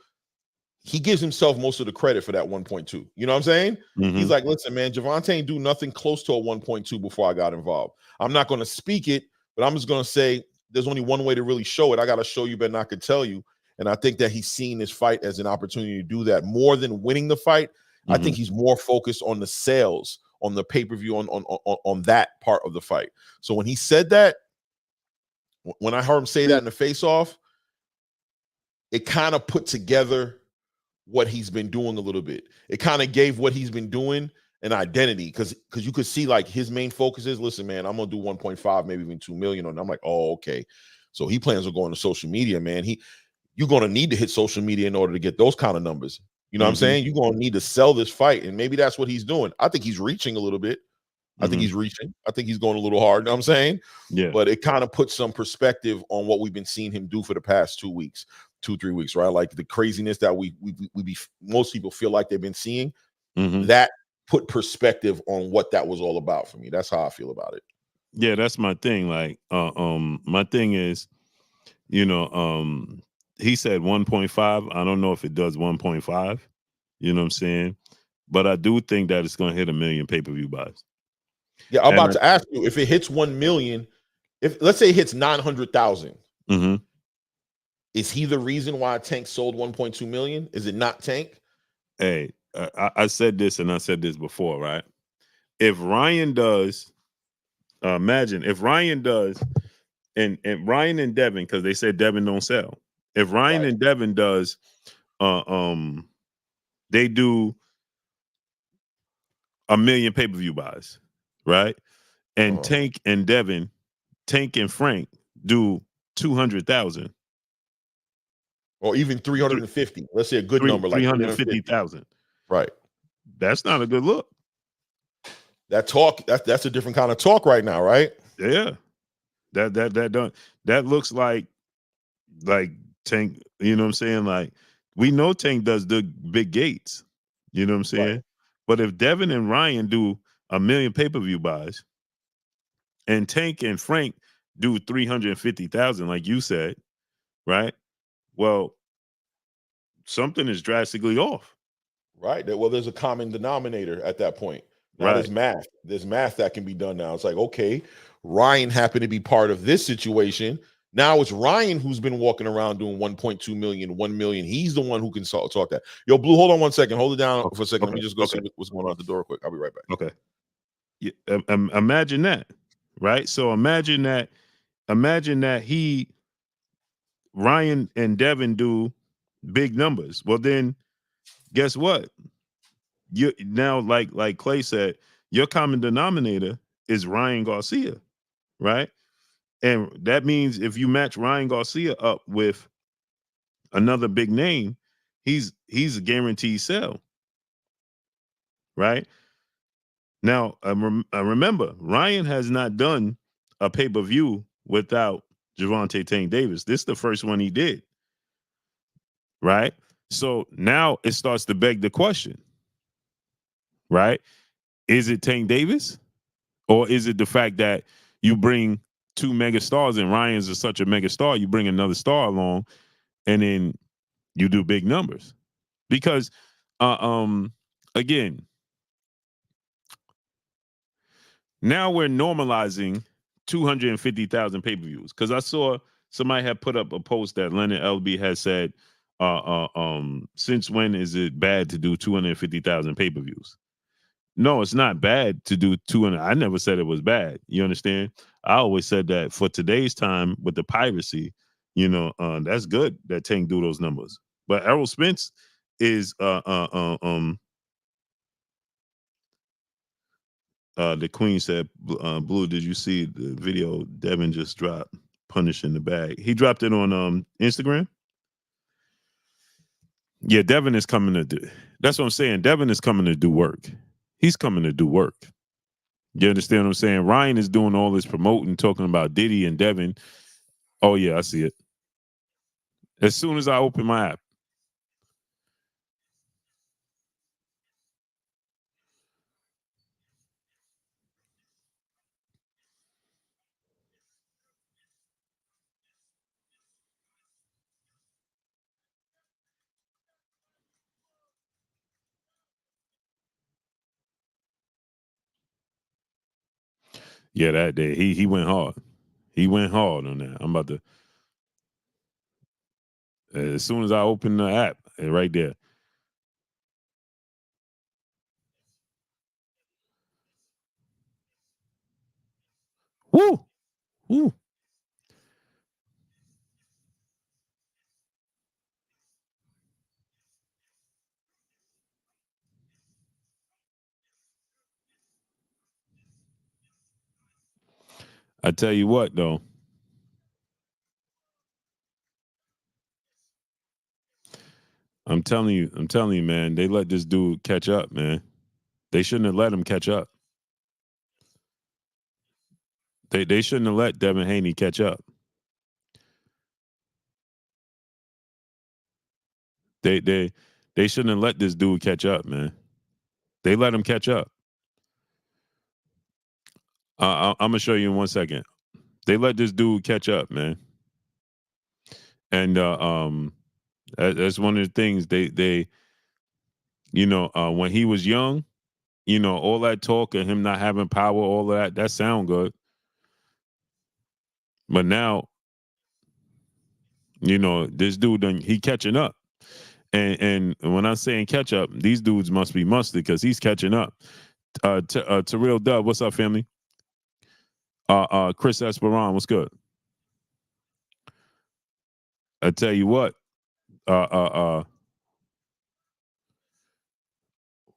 he gives himself most of the credit for that 1.2. You know what I'm saying? He's like, listen, man, Gervonta ain't do nothing close to a 1.2 before I got involved. I'm not going to speak it, but I'm just going to say there's only one way to really show it. I got to show you, but not could tell you. And I think that he's seen this fight as an opportunity to do that more than winning the fight. I think he's more focused on the sales, on the pay-per-view, on that part of the fight. So when he said that, when I heard him say that in the face-off, it kind of put together what he's been doing a little bit. It kind of gave what he's been doing an identity, because you could see like his main focus is, listen, man, I'm gonna do 1.5, maybe even 2 million. And I'm like, oh, okay. So he plans on going to social media, man. You're gonna need to hit social media in order to get those kind of numbers. You know what I'm saying? You're gonna need to sell this fight, and maybe that's what he's doing. I think he's reaching a little bit. I think he's reaching. I think he's going a little hard. You know what I'm saying? Yeah. But it kind of puts some perspective on what we've been seeing him do for the past 2 weeks, 2-3 weeks, right? Like the craziness that most people feel like they've been seeing. That put perspective on what that was all about for me. That's how I feel about it. Yeah, that's my thing. Like, my thing is, you know, he said 1.5. I don't know if it does 1.5. You know what I'm saying? But I do think that it's going to hit 1 million pay-per-view buys. Yeah, I'm about to ask you, if it hits 1 million, if let's say it hits 900,000, is he the reason why Tank sold 1.2 million? Is it not Tank? Hey, I said this, and I said this before, right? If Ryan does, imagine if Ryan does, and Ryan and Devin, because they said Devin don't sell. If Ryan and Devin does, they do 1 million pay-per-view buys, right? And Tank and Frank do 200,000. Or even 350. Let's say a good number, like 350,000. Right. That's not a good look. That talk, that's a different kind of talk right now, right? Yeah. That looks like Tank, you know what I'm saying? Like, we know Tank does the big gates. You know what I'm saying? Right. But if Devin and Ryan do 1 million pay-per-view buys, and Tank and Frank do 350,000, like you said, right? Well, something is drastically off. Right. Well, there's a common denominator at that point. Now there's math. There's math that can be done now. It's like, okay, Ryan happened to be part of this situation. Now it's Ryan who's been walking around doing 1.2 million, 1 million. He's the one who can talk that. Yo, Blue, hold on 1 second. Hold it down for a second. Let me just go see what's going on at the door quick. I'll be right back. Okay. Yeah, imagine that, right? So imagine that Ryan and Devin do big numbers. Well, then guess what? You now, like Clay said, your common denominator is Ryan Garcia, right? And that means if you match Ryan Garcia up with another big name, he's a guaranteed sell, right? Now, remember, Ryan has not done a pay-per-view without Gervonta Tank Davis. This is the first one he did, right? So now it starts to beg the question, right? Is it Tank Davis? Or is it the fact that you bring two mega stars and Ryan's is such a mega star, you bring another star along and then you do big numbers? Because again, now we're normalizing 250,000 pay-per-views. Because I saw somebody had put up a post that Leonard LB had said, since when is it bad to do 250,000 pay-per-views? No, it's not bad to do 200. I never said it was bad. You understand? I always said that for today's time with the piracy, that's good that Tank do those numbers. But Errol Spence is the Queen said, Blue, did you see the video Devin just dropped, punishing the bag? He dropped it on Instagram. Yeah, Devin is coming to do. That's what I'm saying. Devin is coming to do work. He's coming to do work. You understand what I'm saying? Ryan is doing all this promoting, talking about Diddy and Devin. Oh, yeah, I see it. As soon as I open my app. Yeah, that day he went hard. He went hard on that. I'm about to. As soon as I open the app, right there. Woo! Woo! I tell you what, though. I'm telling you, man, they let this dude catch up, man. They shouldn't have let him catch up. They shouldn't have let Devin Haney catch up. They shouldn't have let this dude catch up, man. They let him catch up. I'm gonna show you in 1 second. They let this dude catch up, man. And that's one of the things they when he was young, all that talk of him not having power, all of that sound good. But now, this dude he catching up. And when I'm saying catch up, these dudes must be musty because he's catching up. Terrell Dub, what's up, family? Chris Esperon, what's good? I tell you what, while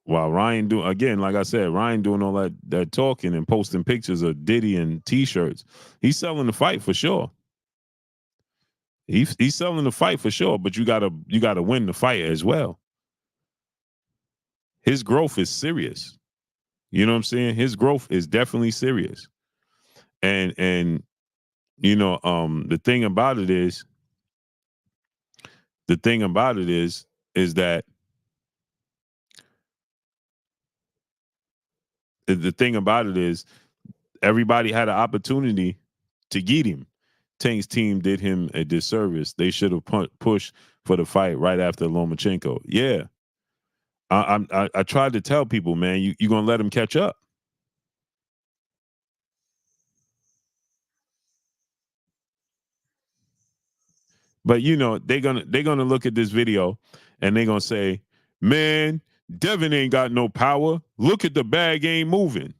Ryan doing, again, like I said, Ryan doing all that talking and posting pictures of Diddy and T-shirts, he's selling the fight for sure. He's selling the fight for sure, but you gotta win the fight as well. His growth is serious. You know what I'm saying? His growth is definitely serious. And the thing about it is that everybody had an opportunity to get him. Tank's team did him a disservice. They should have pushed for the fight right after Lomachenko. Yeah. I tried to tell people, man, you're gonna let him catch up. But you know, they're gonna look at this video and they're gonna say, man, Devin ain't got no power. Look at the bag ain't moving.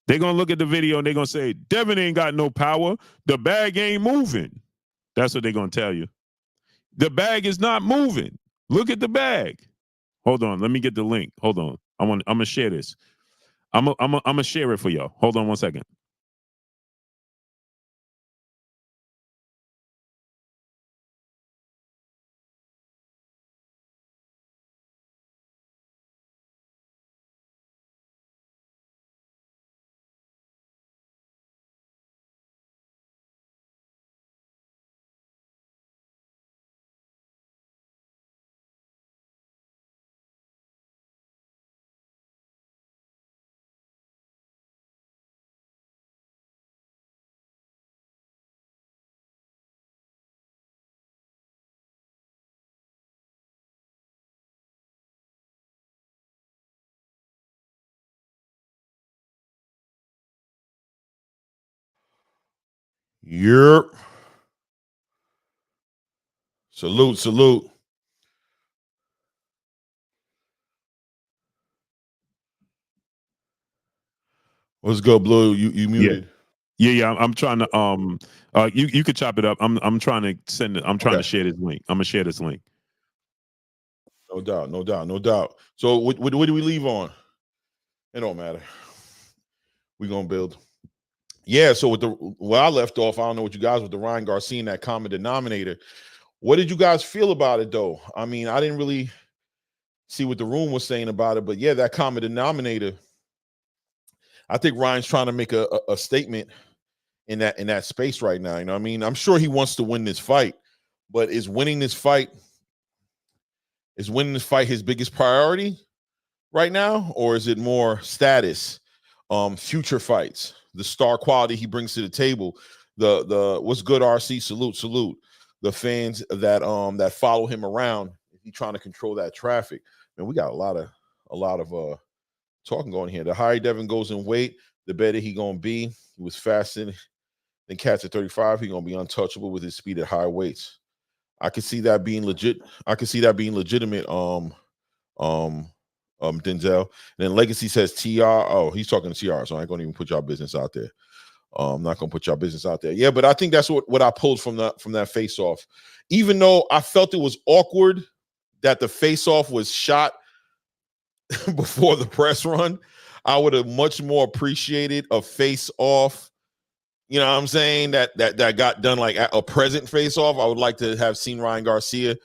They're gonna look at the video and they're gonna say, Devin ain't got no power. The bag ain't moving. That's what they're gonna tell you. The bag is not moving. Look at the bag. Hold on, let me get the link. Hold on. I'm gonna share this. I'm gonna share it for y'all. Hold on 1 second. Yep. Salute, salute. What's good, Blue? You muted. Yeah. I'm trying to you could chop it up. I'm trying to send it. I'm trying to share this link. I'm gonna share this link. No doubt, no doubt, no doubt. So what do we leave on? It don't matter. We're gonna build. Yeah, so with the where I left off, I don't know what you guys with the Ryan Garcia and that common denominator. What did you guys feel about it though? I mean, I didn't really see what the room was saying about it, but yeah, that common denominator. I think Ryan's trying to make a statement in that space right now. You know what I mean? I'm sure he wants to win this fight, but is winning this fight his biggest priority right now, or is it more status, future fights, the star quality he brings to the table, the what's good, RC, salute the fans that follow him around. He trying to control that traffic. Man, we got a lot of talking going here. The higher Devin goes in weight, the better he gonna be. He was faster than cats at 35. He gonna be untouchable with his speed at high weights. I can see that being legit. I can see that being legitimate. Denzel. And then Legacy says TR. Oh, he's talking to TR, so I ain't gonna even put y'all business out there. I'm not gonna put y'all business out there. Yeah, but I think that's what I pulled from that face off. Even though I felt it was awkward that the face off was shot before the press run, I would have much more appreciated a face off. You know what I'm saying? That got done like a present face off. I would like to have seen Ryan Garcia.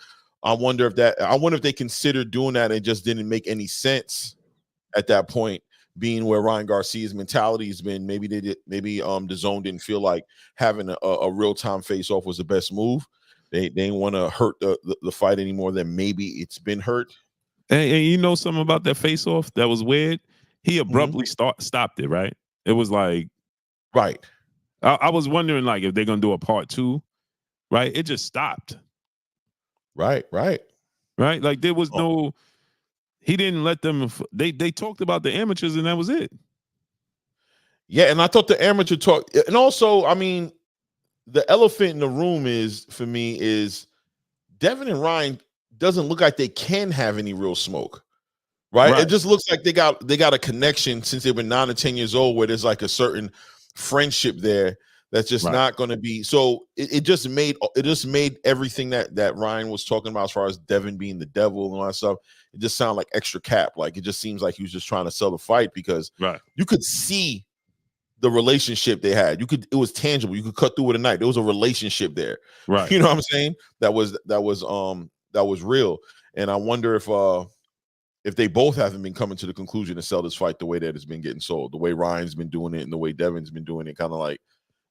I wonder if they considered doing that and it just didn't make any sense at that point, being where Ryan Garcia's mentality has been. Maybe the zone didn't feel like having a real-time face-off was the best move. They didn't want to hurt the fight any more than maybe it's been hurt. And you know something about that face-off that was weird? He abruptly stopped it, right? It was like, right. I was wondering like if they're gonna do a part 2, right? It just stopped. Right. Like there was no. He didn't let them. They talked about the amateurs and that was it. Yeah, and I thought the amateur talk, and also, I mean, the elephant in the room for me is Devin and Ryan doesn't look like they can have any real smoke, right? It just looks like they got a connection since they've been 9 or 10 years old, where there's like a certain friendship there that's just not going to be. So it just made everything that Ryan was talking about as far as Devin being the devil and all that stuff, it just sounded like extra cap. Like it just seems like he was just trying to sell the fight, because you could see the relationship they had. It was tangible. You could cut through with a knife. There was a relationship there. Right. You know what I'm saying? That was real. And I wonder if they both haven't been coming to the conclusion to sell this fight the way that it's been getting sold, the way Ryan's been doing it and the way Devin's been doing it. Kind of like,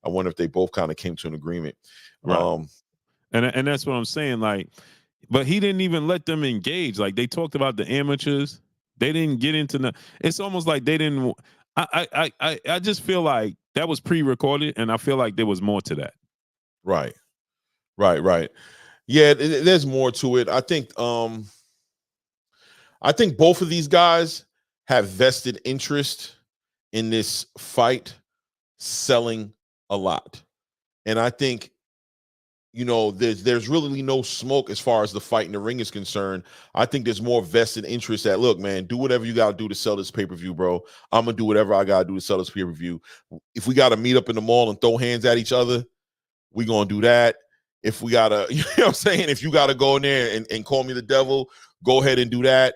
I wonder if they both kind of came to an agreement. Right. And that's what I'm saying. Like, but he didn't even let them engage. Like they talked about the amateurs. They didn't get into it's almost like they didn't. I just feel like that was pre-recorded, and I feel like there was more to that. Right. Yeah, there's more to it. I think both of these guys have vested interest in this fight selling a lot. And I think you know, there's really no smoke as far as the fight in the ring is concerned. I think there's more vested interest that, look, man, do whatever you got to do to sell this pay-per-view, bro. I'm going to do whatever I got to do to sell this pay-per-view. If we got to meet up in the mall and throw hands at each other, we going to do that. If we got to, you know what I'm saying? If you got to go in there and call me the devil, go ahead and do that.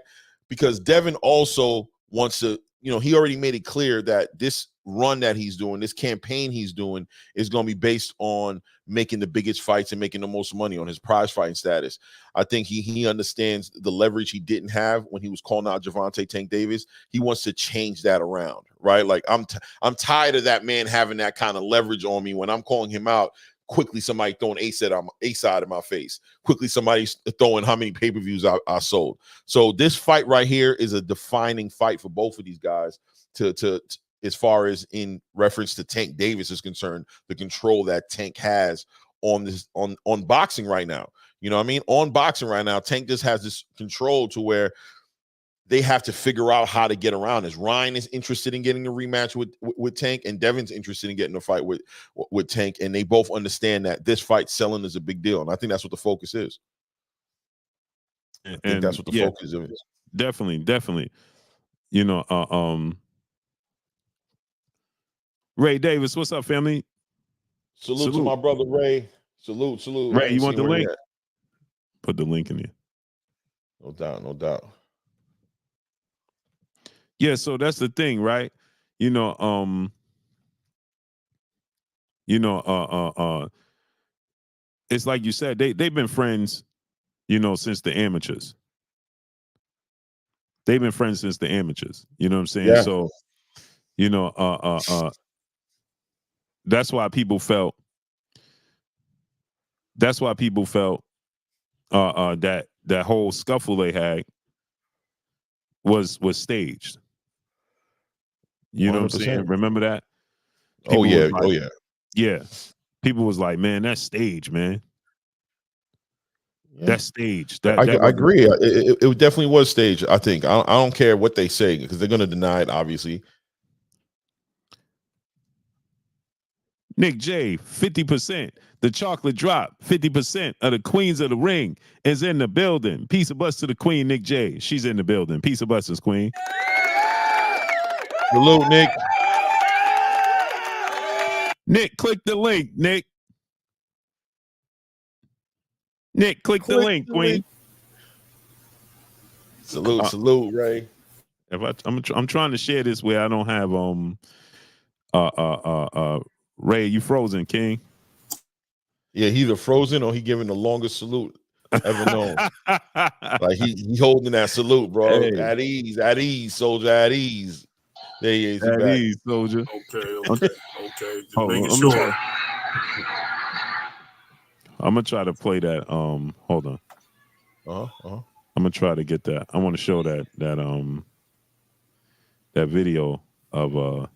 Because Devin also wants to, you know, he already made it clear that this run that he's doing, this campaign he's doing, is going to be based on making the biggest fights and making the most money on his prize fighting status. I think he understands the leverage he didn't have when he was calling out Gervonta Tank Davis. He wants to change that around, right? Like I'm tired of that man having that kind of leverage on me when I'm calling him out. Quickly, somebody throwing a side in my face. Quickly, somebody's throwing how many pay-per-views I sold. So this fight right here is a defining fight for both of these guys. To as far as in reference to Tank Davis is concerned, the control that Tank has on this on boxing right now. You know what I mean? On boxing right now, Tank just has this control to where they have to figure out how to get around this. Ryan is interested in getting a rematch with Tank, and Devin's interested in getting a fight with Tank, and they both understand that this fight selling is a big deal, and I think that's what the focus is. I think that's what the focus is. Definitely. You know, Ray Davis, what's up, family? Salute to my brother Ray. Salute. Ray, you want the link? Put the link in here. No doubt. Yeah, so that's the thing, right? It's like you said, they've been friends, you know, since the amateurs. They've been friends since the amateurs. You know what I'm saying? Yeah. So, you know, that's why people felt that whole scuffle they had was staged. You know 100%. What I'm saying? Remember that? People yeah. Yeah. People was like, man, that's staged, man. Yeah. That's staged. I agree. It definitely was staged, I think. I don't care what they say because they're going to deny it, obviously. Nick J, 50%. The chocolate drop, 50% of the queens of the ring is in the building. Peace of bust to the queen, Nick J. She's in the building. Peace of busters, queen. Salute, Nick. Nick, click the link, Nick. Nick, click the link, queen. Salute, Ray. I'm trying to share this where I don't have Ray, you frozen, King? Yeah, he either frozen or he giving the longest salute ever known. Like he holding that salute, bro. Hey. At ease, soldier, at ease. There he is. At ease, soldier. Okay. Just making sure. I'm gonna try to play that. Hold on. I'm gonna try to get that. I want to show that video of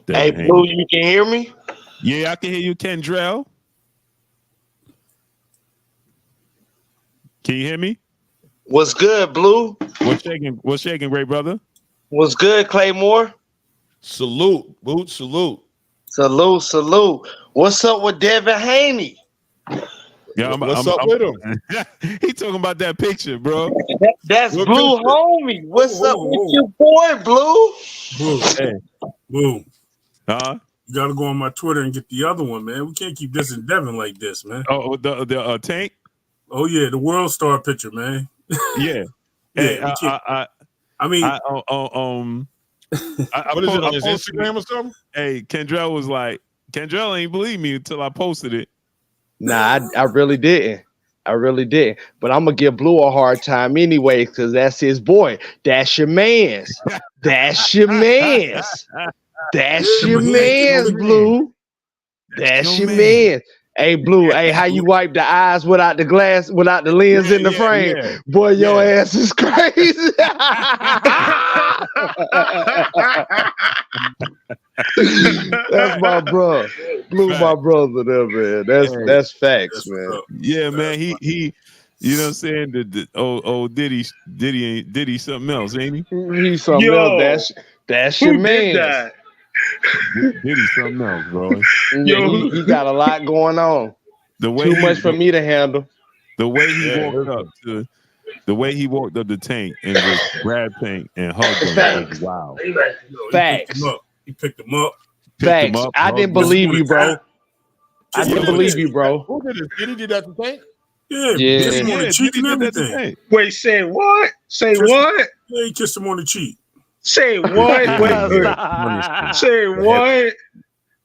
Hey, Blue, you can hear me? Yeah, I can hear you, Kendrell. Can you hear me? What's good, Blue? What's shaking, great brother? What's good, Claymore? Salute, Boot, salute. Salute. What's up with Devin Haney? Yeah, what's up with him? He talking about that picture, bro. That's Blue homie. What's up with your boy, Blue? Blue. Huh? You gotta go on my Twitter and get the other one, man. We can't keep this in Devin like this, man. Oh, the Tank? Oh yeah, the World Star picture, man. Yeah. Hey, what is it on his Instagram or something? Hey, Kendrell was like, Kendrell ain't believe me until I posted it. Nah, I really didn't. But I'm gonna give Blue a hard time anyway, because that's his boy. That's your man's. That's your man's. That's your man's, Blue. That's your man. Hey, Blue. Hey, how you wipe the eyes without the glass, without the lens in the frame? Yeah. Boy, your ass is crazy. That's my bro. Blue, my brother there, man. That's facts, man. Yeah, man. He you know what I'm saying? The old Diddy something else, ain't he? He's something else. That's your man. Diddy something else, bro. Yeah, he got a lot going on. The way Too much for me to handle. The way he walked up to Tank and just grabbed Tank and hugged him. Facts. Wow. Facts. He picked him up. Facts. I didn't believe you, bro. I didn't believe you, bro. Who did it? Did he do that to Tank? Yeah. Yeah. Kissed him on the cheek and everything. Wait, say what? Say what? Yeah, he kissed him on the cheek. Say what? Wait. Say what?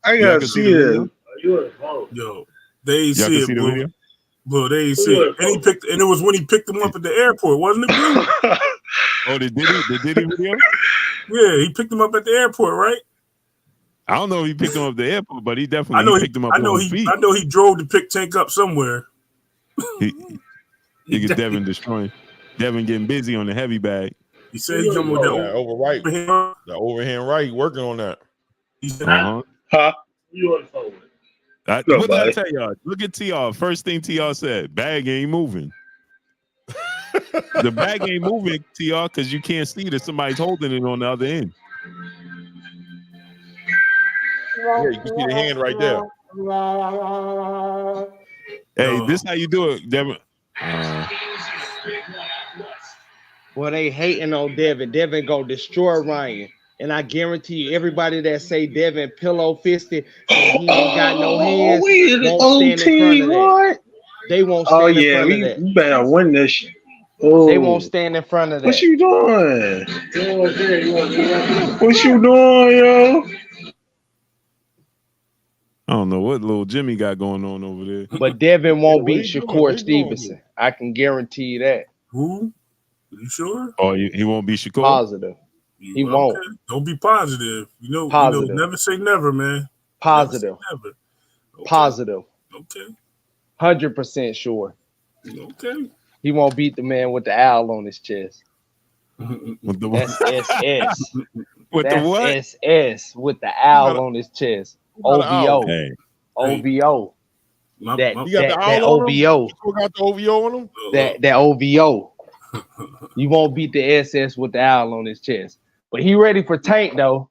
I gotta see it. Yo, they ain't Y'all see can it, see the bro. video? Bro, they ain't see it. And it was when he picked him up at the airport, wasn't it, Blue? Oh, the Diddy video? Yeah, he picked him up at the airport, right? I don't know if he picked him up at the airport, but he definitely picked him up on his feet. I know he drove to pick Tank up somewhere. He get Devin destroying. Devin getting busy on the heavy bag. He said he come with that over right. The overhand right, working on that. He said, Huh? You on the phone with? What did I tell y'all? Look at TR. First thing TR said, bag ain't moving. The bag ain't moving, TR, because you can't see that somebody's holding it on the other end. Yeah, you can see the hand right there. Hey, this how you do it, Devin. Well, they hating on Devin. Devin go destroy Ryan. And I guarantee you, everybody that say Devin pillow fisted and he ain't got no hands, won't stand in front of that. They won't stand in front of that. You better win this shit. Oh. They won't stand in front of that. What you doing? What you doing, yo? I don't know what little Jimmy got going on over there. But Devin won't beat Shakur Stevenson. I can guarantee you that. Who? You sure? Oh, he won't be Shakur? Positive. He won't. Don't be positive. Positive. Never say never, man. Positive. Never. Okay. Positive. Okay. 100% sure. Okay. He won't beat the man with the owl on his chest. With the That's SS. With That's the what? SS with the owl on his chest. OVO. Hey. OVO. That OVO. OVO. You got the OVO on him? That OVO. You won't beat the SS with the owl on his chest. But he ready for Tank, though.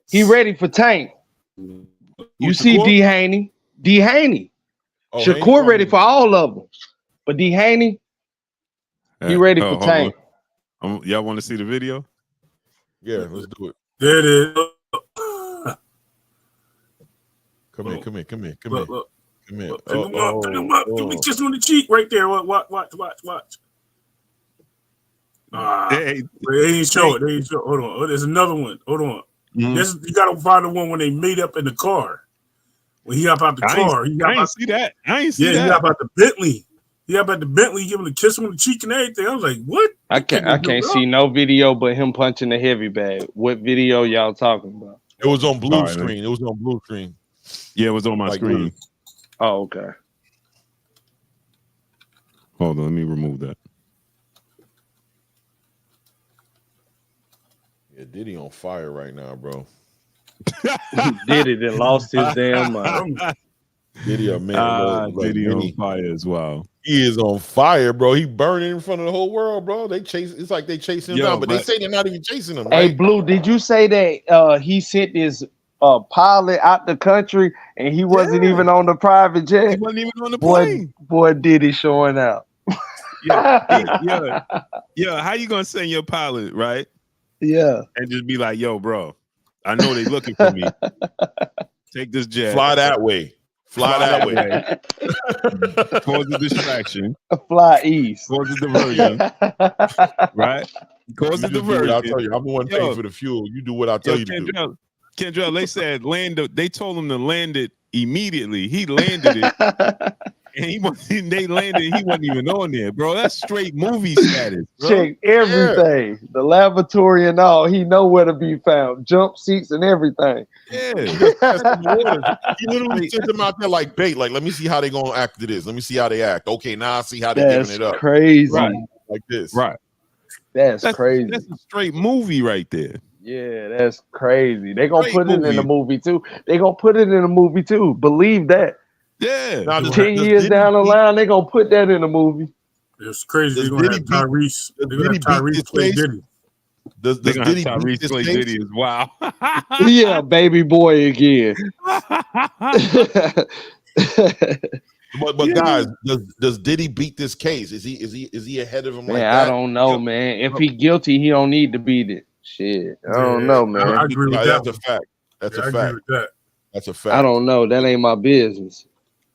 He ready for Tank. You see D. Haney. D. Haney. Oh, Shakur Haney? ready for all of them. But D. Haney, he ready for Tank. Y'all want to see the video? Yeah, let's do it. There it is. Come here. Come here. Pick him up. Give me kiss on the cheek right there. Watch. Hey, they ain't show it. Hold on. Oh, there's another one. Hold on. Mm-hmm. You gotta find the one when they made up in the car. When he got out the car. I ain't see that. He got out the Bentley. He got out the Bentley, giving a kiss on the cheek and everything. I was like, what? I can't see no video but him punching the heavy bag. What video y'all talking about? It was on blue screen. It was on blue screen. Yeah, it was on my screen. Oh, okay. Hold on, let me remove that. Yeah, Diddy on fire right now, bro. Diddy done lost his damn mind. Diddy, man. Diddy on fire as well. He is on fire, bro. He burning in front of the whole world, bro. It's like they chasing him down, but they say they're not even chasing him. Right? Hey, Blue, did you say that he sent his pilot out the country and he wasn't even on the private jet? He wasn't even on the plane. Boy, Diddy showing out. Yeah. How you gonna send your pilot, right? Yeah. And just be like, yo, bro, I know they looking for me. Take this jet. Fly that way. Fly that way. Cause a distraction. Fly east. Cause a diversion. Right? Cause a diversion. I'll tell you. I'm the one paying for the fuel. You do what I tell you to do. Kendrell, they said they told him to land it immediately. He landed it. And they landed, he wasn't even on there, bro. That's straight movie status, bro. Check everything. Yeah. The lavatory and all. He know where to be found. Jump seats and everything. Yeah. He literally sent them out there like bait. Like, let me see how they gonna act to this. Let me see how they act. Okay, now I see how they're giving it up. Crazy. Right. Like this. Right. That's crazy. That's a straight movie right there. Yeah, that's crazy. They gonna put it in the movie too. Believe that. Yeah. Now, 10 years down the line, they're going to put that in a movie. It's crazy. They're going to have Tyrese. They're going to have Tyrese play Diddy. Does Diddy Tyrese play Diddy as wow. Yeah, baby boy again. But guys, does Diddy beat this case? Is he ahead of him Man, like that? I don't know, man. If he guilty, he don't need to beat it. Shit, I don't know, man. I agree with that. That's a fact. That's a I fact. agree with that. That's a fact. I don't know. That ain't my business.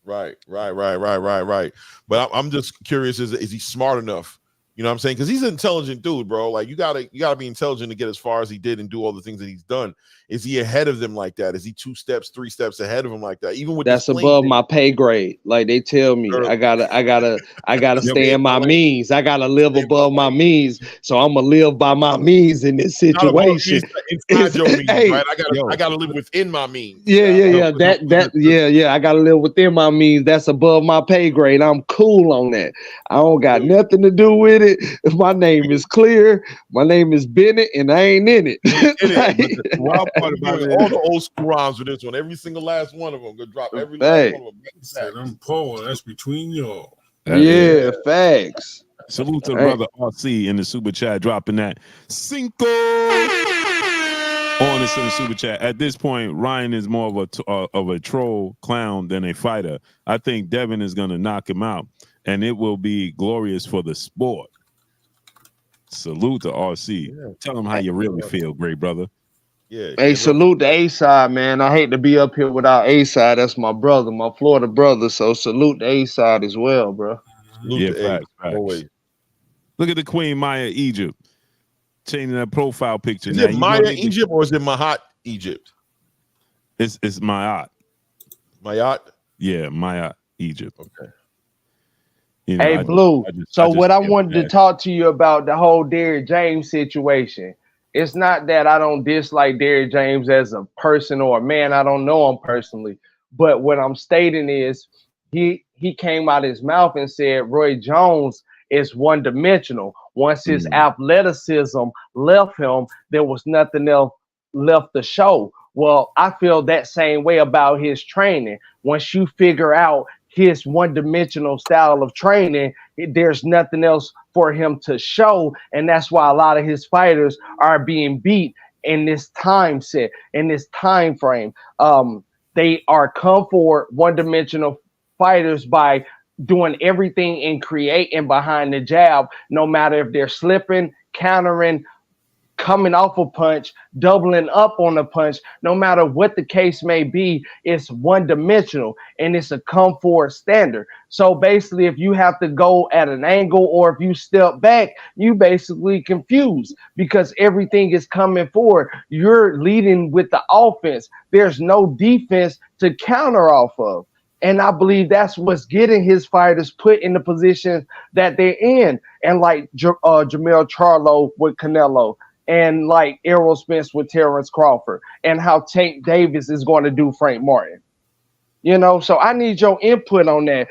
Right. But I'm just curious: is he smart enough? You know what I'm saying? Because he's an intelligent dude, bro. Like you gotta be intelligent to get as far as he did and do all the things that he's done. Is he ahead of them like that? Is he 2 steps, 3 steps ahead of him like that? Even with that's above my pay grade. Like they tell me, I gotta stay in my means. I gotta live above my means. So I'm gonna live by my means in this situation. Inside your means, right? I gotta live within my means. Yeah. I gotta live within my means. That's above my pay grade. I'm cool on that. I don't got nothing to do with it. My name is clear. My name is Bennett, and I ain't in it. The wild part about it, all the old school rhymes with this one, every single last one of them, gonna drop every last one of them. Said I'm Paul. That's between y'all. Yeah, facts. Salute to brother RC in the super chat, dropping that cinco on the super chat. At this point, Ryan is more of a troll clown than a fighter. I think Devin is gonna knock him out, and it will be glorious for the sport. Salute to RC. Yeah. Tell him how you really feel, great brother. Yeah. Hey, salute to A-Side, man. I hate to be up here without A-Side. That's my brother, my Florida brother. So salute to A-Side as well, bro. Salute to facts. Always. Look at the Queen Maya Egypt. Changing that profile picture. Is it Maya Egypt or is it Mahat Egypt? It's Mayat. Mayat? Yeah, Mayat Egypt. Okay. You know, hey, Blue. What I wanted to talk to you about the whole Derrick James situation. It's not that I don't dislike Derrick James as a person or a man. I don't know him personally. But what I'm stating is he came out his mouth and said Roy Jones is one-dimensional. Once his athleticism left him, there was nothing else left to show. Well, I feel that same way about his training. Once you figure out his one-dimensional style of training, there's nothing else for him to show, and that's why a lot of his fighters are being beat in this time set, in this time frame. They are come for one-dimensional fighters by doing everything and creating behind the jab, no matter if they're slipping, countering, coming off a punch, doubling up on a punch, no matter what the case may be, it's one-dimensional and it's a come forward standard. So basically, if you have to go at an angle or if you step back, you basically confused because everything is coming forward. You're leading with the offense. There's no defense to counter off of. And I believe that's what's getting his fighters put in the positions that they're in. And like Jamel Charlo with Canelo, and like Errol Spence with Terrence Crawford, and how Tank Davis is going to do Frank Martin. You know, so I need your input on that.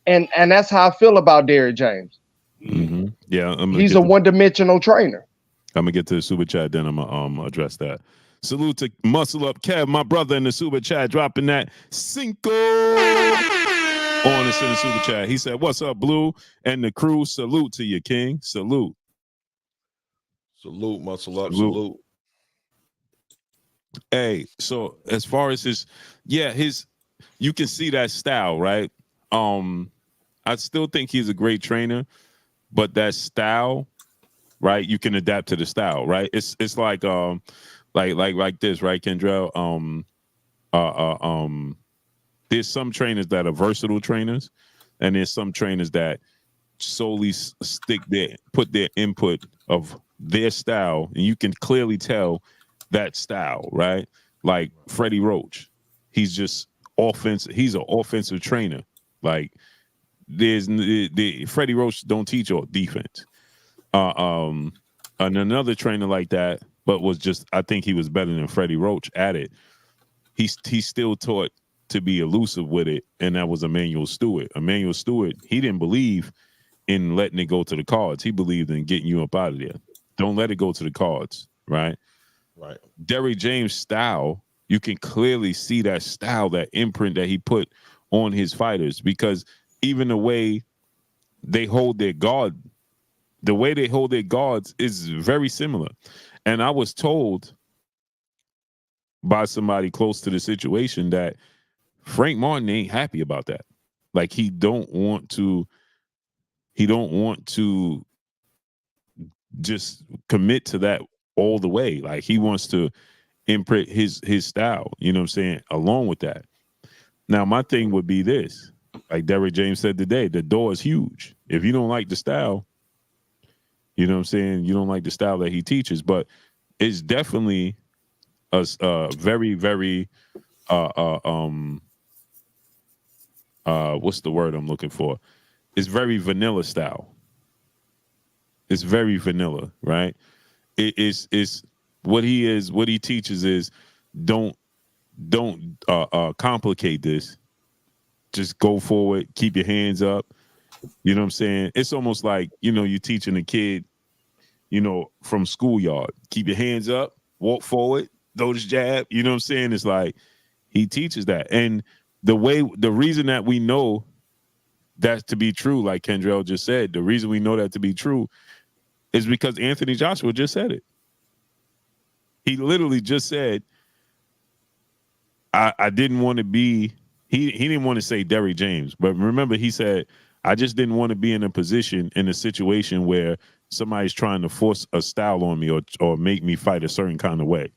And that's how I feel about Derrick James. Mm-hmm. Yeah, he's a one-dimensional trainer. I'm gonna get to the super chat, then I'm gonna address that. Salute to Muscle Up Kev, my brother in the super chat, dropping that cinco on the super chat. He said, "What's up, Blue and the crew? Salute to you, King. Salute." Salute, Muscle Up, salute. Hey, so as far as his you can see that style, right? I still think he's a great trainer, but that style, right? You can adapt to the style, right? It's like this, right, Kendrell? There's some trainers that are versatile trainers, and there's some trainers that solely put their input of their style, and you can clearly tell that style, right? Like Freddie Roach, he's just offensive. He's an offensive trainer. Like Freddie Roach don't teach you defense. And another trainer like that, but was just, I think he was better than Freddie Roach at it. He still taught to be elusive with it, and that was Emmanuel Stewart. Emmanuel Stewart, he didn't believe in letting it go to the cards. He believed in getting you up out of there. Don't let it go to the cards, right? Right. Derrick James' style, you can clearly see that style, that imprint that he put on his fighters, because even the way they hold their guard, is very similar. And I was told by somebody close to the situation that Frank Martin ain't happy about that. Like he don't want to just commit to that all the way. Like he wants to imprint his style, you know what I'm saying, along with that. Now, my thing would be this. Like Derrick James said today, the door is huge. If you don't like the style, you know what I'm saying, you don't like the style that he teaches, but it's definitely a very, very what's the word I'm looking for? It's very vanilla style. It's very vanilla, right? It's what he teaches is don't complicate this. Just go forward, keep your hands up. You know what I'm saying? It's almost like, you know, you're teaching a kid, you know, from schoolyard. Keep your hands up, walk forward, throw this jab. You know what I'm saying? It's like he teaches that. And the reason that we know that to be true, like Kendrell just said, the reason we know that to be true is because Anthony Joshua just said it. He literally just said, I didn't want to be, he didn't want to say Derrick James, but remember he said, I just didn't want to be in a situation where somebody's trying to force a style on me or make me fight a certain kind of way.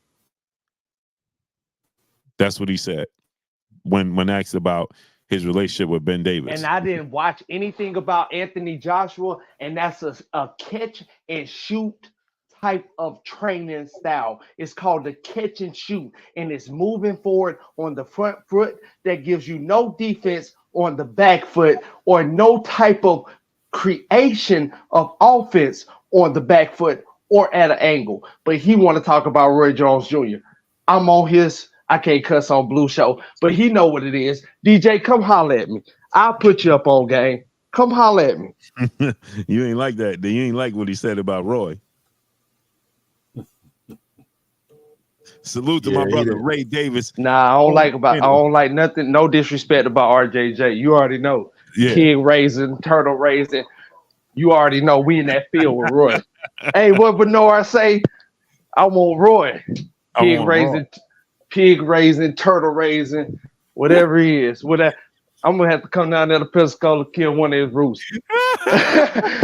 That's what he said when asked about his relationship with Ben Davis. And I didn't watch anything about Anthony Joshua, and that's a catch and shoot type of training style. It's called the catch and shoot, and it's moving forward on the front foot that gives you no defense on the back foot or no type of creation of offense on the back foot or at an angle. But he want to talk about Roy Jones Jr. I'm on his, I can't cuss on Blue Show, but he know what it is. DJ, come holler at me. I'll put you up on game. Come holler at me. You ain't like that. You ain't like what he said about Roy. Salute to my brother Ray Davis. Nah, I don't like nothing. No disrespect about RJJ. You already know. Yeah. Kid raising, turtle raising. You already know we in that field with Roy. Hey, what Bernard say? I want Roy. Pig raising, turtle raising, whatever he is. I'm gonna have to come down there to Pensacola, kill one of his roosts.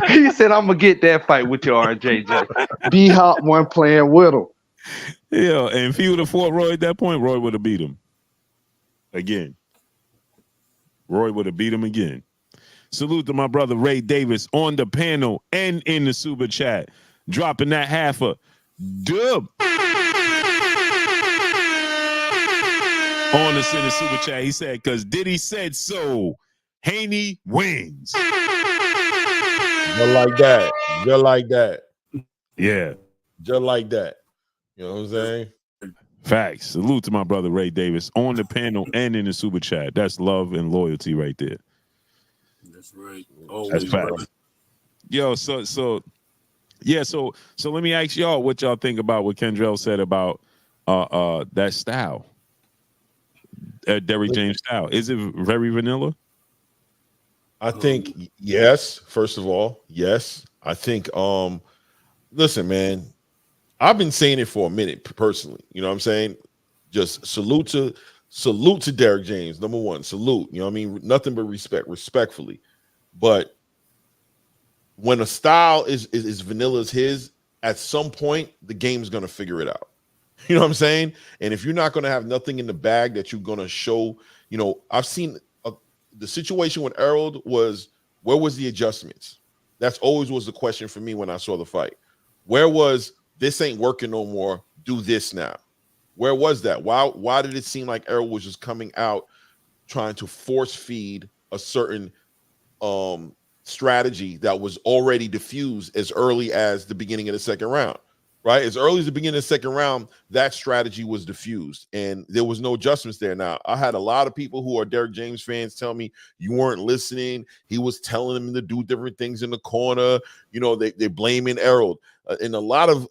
He said, I'm gonna get that fight with your RJJ. B-Hop one playing with him. Yeah, and if he would have fought Roy at that point, Roy would have beat him again. Roy would have beat him again. Salute to my brother Ray Davis on the panel and in the super chat, dropping that half a dub on us in the super chat. He said, because Diddy said so. Haney wins. Just like that. Just like that. Yeah. Just like that. You know what I'm saying? Facts. Salute to my brother Ray Davis on the panel and in the super chat. That's love and loyalty right there. That's right. Always that's facts. Right. Yo, so let me ask y'all what y'all think about what Kendrell said about that style. Derrick James style. Is it very vanilla? I think yes. First of all, yes. I think listen, man, I've been saying it for a minute personally. You know what I'm saying? Just salute to Derrick James. Number one, salute. You know what I mean? Nothing but respect, respectfully. But when a style is vanilla as his, at some point the game's gonna figure it out. You know what I'm saying? And if you're not gonna have nothing in the bag that you're gonna show, you know, I've seen the situation with Errol was, where was the adjustments? That's always was the question for me when I saw the fight. Where was this ain't working no more, do this now? Where was that? Why did it seem like Errol was just coming out trying to force feed a certain strategy that was already diffused as early as the beginning of the second round, right? As early as the beginning of the second round, that strategy was diffused and there was no adjustments there. Now, I had a lot of people who are Derrick James fans tell me you weren't listening. He was telling them to do different things in the corner. You know, they're blaming Errol. And a lot of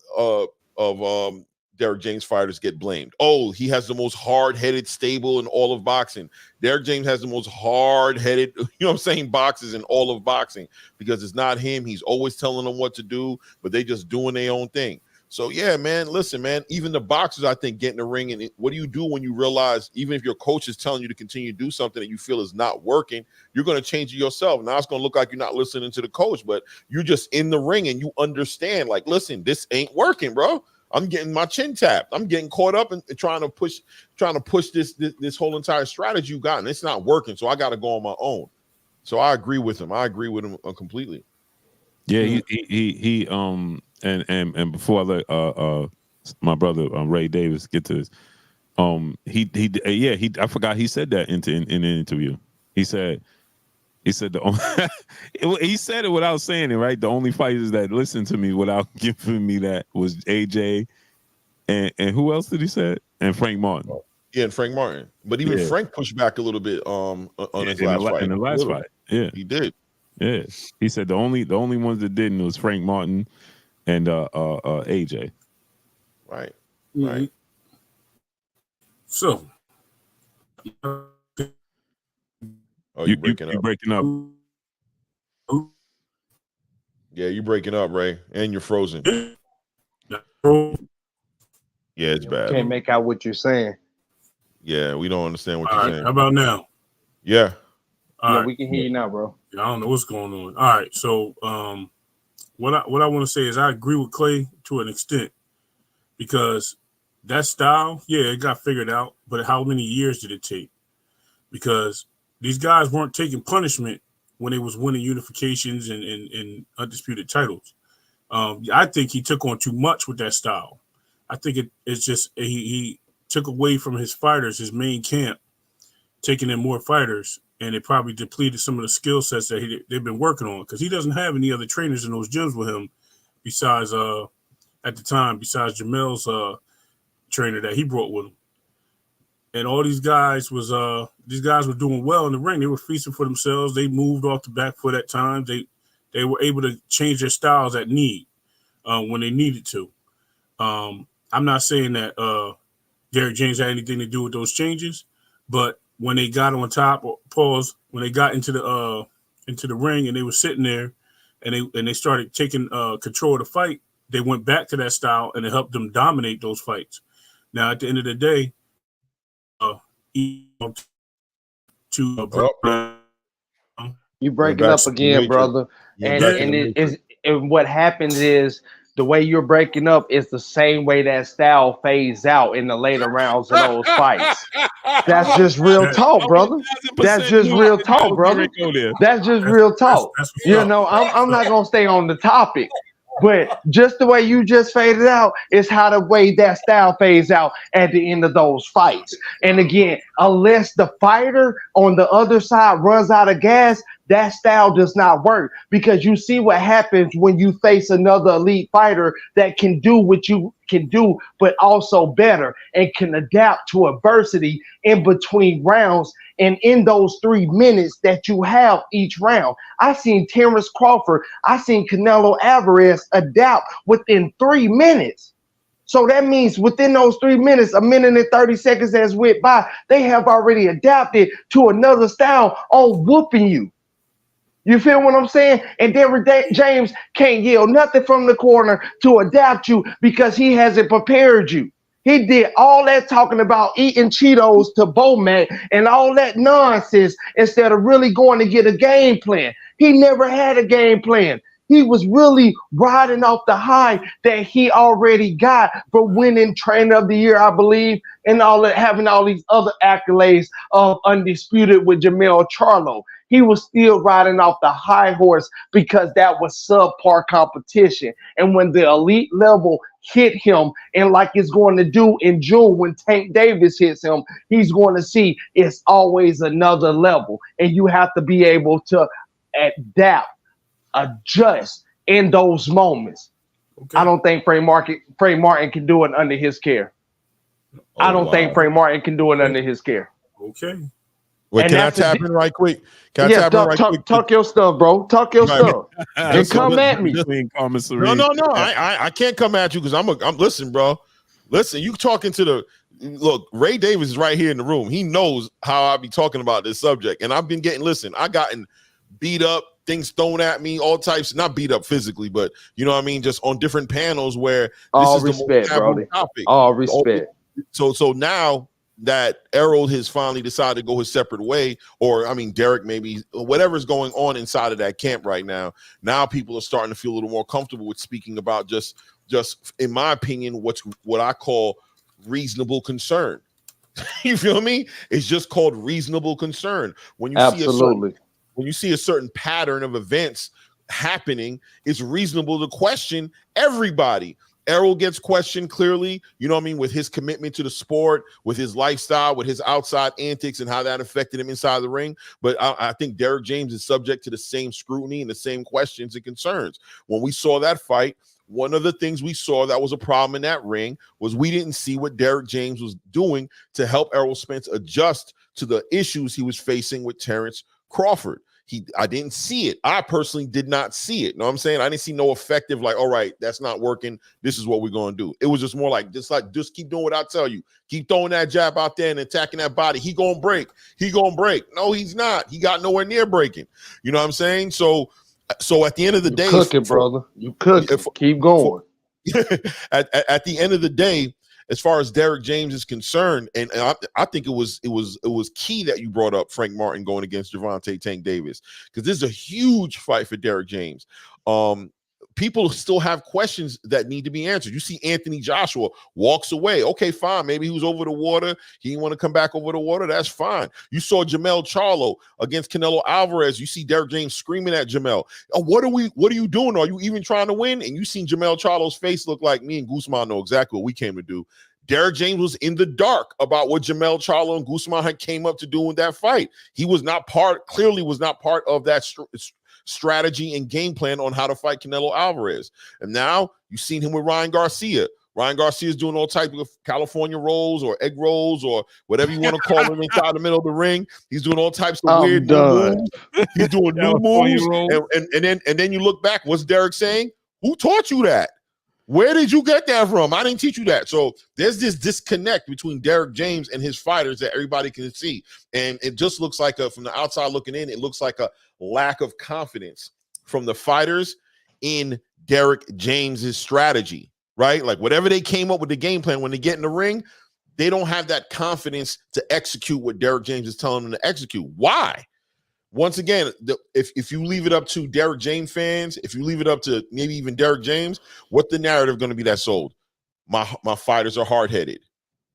Derrick James fighters get blamed. Oh, he has the most hard-headed stable in all of boxing. Derrick James has the most hard-headed, you know what I'm saying, boxes in all of boxing because it's not him. He's always telling them what to do, but they just doing their own thing. So yeah, man, listen, man, even the boxers, I think, get in the ring. And what do you do when you realize, even if your coach is telling you to continue to do something that you feel is not working, you're going to change it yourself. Now it's going to look like you're not listening to the coach, but you're just in the ring and you understand, like, listen, this ain't working, bro. I'm getting my chin tapped. I'm getting caught up in trying to push this whole entire strategy you got, and it's not working. So I got to go on my own. So I agree with him. I agree with him completely. Yeah, he and before I let my brother Ray Davis get to this, I forgot he said that in an interview. He said he said it without saying it, right? The only fighters that listened to me without giving me that was AJ and who else did he say? And Frank Martin. Yeah, and Frank Martin. But even Frank pushed back a little bit on his last fight. In the last fight. Yeah. He did. Yeah. He said the only ones that didn't was Frank Martin and AJ. Right. Mm-hmm. Right. So you're breaking up. Yeah, you're breaking up, Ray. And you're frozen. Yeah, it's bad. Can't make out what you're saying. Yeah, we don't understand what All you're right, saying. how about now? Yeah. All right. We can hear you now, bro. I don't know what's going on. All right, so what I want to say is I agree with Clay to an extent, because that style, it got figured out, but how many years did it take? Because these guys weren't taking punishment when they was winning unifications and undisputed titles. I think he took on too much with that style. I think it's just he took away from his fighters, his main camp, taking in more fighters, and it probably depleted some of the skill sets that they've been working on, because he doesn't have any other trainers in those gyms with him besides Jamel's trainer that he brought with him. And all these guys were doing well in the ring. They were feasting for themselves. They moved off the back foot at times. They were able to change their styles at need when they needed to. I'm not saying that Derrick James had anything to do with those changes, but when they got on top, when they got into the ring and they were sitting there and they started taking control of the fight, they went back to that style and it helped them dominate those fights. Now, at the end of the day, you breaking up again, brother. And what happens is the way you're breaking up is the same way that style fades out in the later rounds of those fights. That's just real talk, brother. That's just real talk, brother. That's just real talk. You know, I'm not gonna stay on the topic. But just the way you just faded out is how the way that style fades out at the end of those fights. And again, unless the fighter on the other side runs out of gas, that style does not work, because you see what happens when you face another elite fighter that can do what you can do, but also better, and can adapt to adversity in between rounds and in those 3 minutes that you have each round. I seen Terrence Crawford, I seen Canelo Alvarez adapt within 3 minutes. So that means within those 3 minutes, 1 minute and 30 seconds as went by, they have already adapted to another style on whooping you. You feel what I'm saying? And Derrick James can't yell nothing from the corner to adapt you because he hasn't prepared you. He did all that talking about eating Cheetos to Bomac and all that nonsense instead of really going to get a game plan. He never had a game plan. He was really riding off the high that he already got for winning Trainer of the Year, I believe, and having all these other accolades of Undisputed with Jamel Charlo. He was still riding off the high horse because that was subpar competition. And when the elite level hit him, and like it's going to do in June when Tank Davis hits him, he's going to see it's always another level. And you have to be able to adapt, adjust in those moments. Okay. I don't think Frank Martin can do it under his care. I don't think Frank Martin can do it under his care. Okay. Wait, can I tap in right quick? Talk your stuff, bro. Talk your stuff. And come at me. No. I can't come at you because I'm listen, bro. Listen, you talking to the look, Ray Davis is right here in the room. He knows how I be talking about this subject. And I've been getting, I gotten beat up things thrown at me, all types, not beat up physically, but you know what I mean, just on different panels where All this is respect, the most taboo Brody. topic. All respect. So now that Errol has finally decided to go his separate way, or I mean Derrick, maybe whatever's going on inside of that camp right now, now people are starting to feel a little more comfortable with speaking about just in my opinion, what I call reasonable concern. You feel me? It's just called reasonable concern. When you Absolutely. when you see a certain pattern of events happening, it's reasonable to question everybody. Errol gets questioned clearly, you know what I mean, with his commitment to the sport, with his lifestyle, with his outside antics and how that affected him inside the ring. But I think Derrick James is subject to the same scrutiny and the same questions and concerns. When we saw that fight, one of the things we saw that was a problem in that ring was we didn't see what Derrick James was doing to help Errol Spence adjust to the issues he was facing with Terrence Crawford. I didn't see it. I personally did not see it. You know what I'm saying? I didn't see no effective, like, all right, that's not working. This is what we're going to do. It was just more like, just keep doing what I tell you. Keep throwing that jab out there and attacking that body. He going to break. He going to break. No, he's not. He got nowhere near breaking. You know what I'm saying? So at the end of the day, cooking, brother. You cooking. Keep going. At the end of the day, as far as Derrick James is concerned, and I think it was key that you brought up Frank Martin going against Gervonta Tank Davis, because this is a huge fight for Derrick James. People still have questions that need to be answered. You see Anthony Joshua walks away. Okay, fine. Maybe he was over the water. He didn't want to come back over the water. That's fine. You saw Jamel Charlo against Canelo Alvarez. You see Derrick James screaming at Jamel. Oh, what are you doing? Are you even trying to win? And you seen Jamel Charlo's face look like me and Guzman know exactly what we came to do. Derrick James was in the dark about what Jamel Charlo and Guzman had came up to do in that fight. He was not part of that strategy and game plan on how to fight Canelo Alvarez. And now you've seen him with Ryan Garcia. Ryan Garcia is doing all types of California rolls or egg rolls or whatever you want to call them inside the middle of the ring. He's doing all types of weird moves. He's doing new moves. And then you look back, what's Derrick saying? Who taught you that? Where did you get that from? I didn't teach you that. So there's this disconnect between Derrick James and his fighters that everybody can see. And it just looks like from the outside looking in, it looks like a lack of confidence from the fighters in Derrick James's strategy, right? Like whatever they came up with the game plan, when they get in the ring, they don't have that confidence to execute what Derrick James is telling them to execute. Why? Once again, if you leave it up to Derrick James fans, if you leave it up to maybe even Derrick James, what the narrative going to be that sold? My fighters are hard-headed.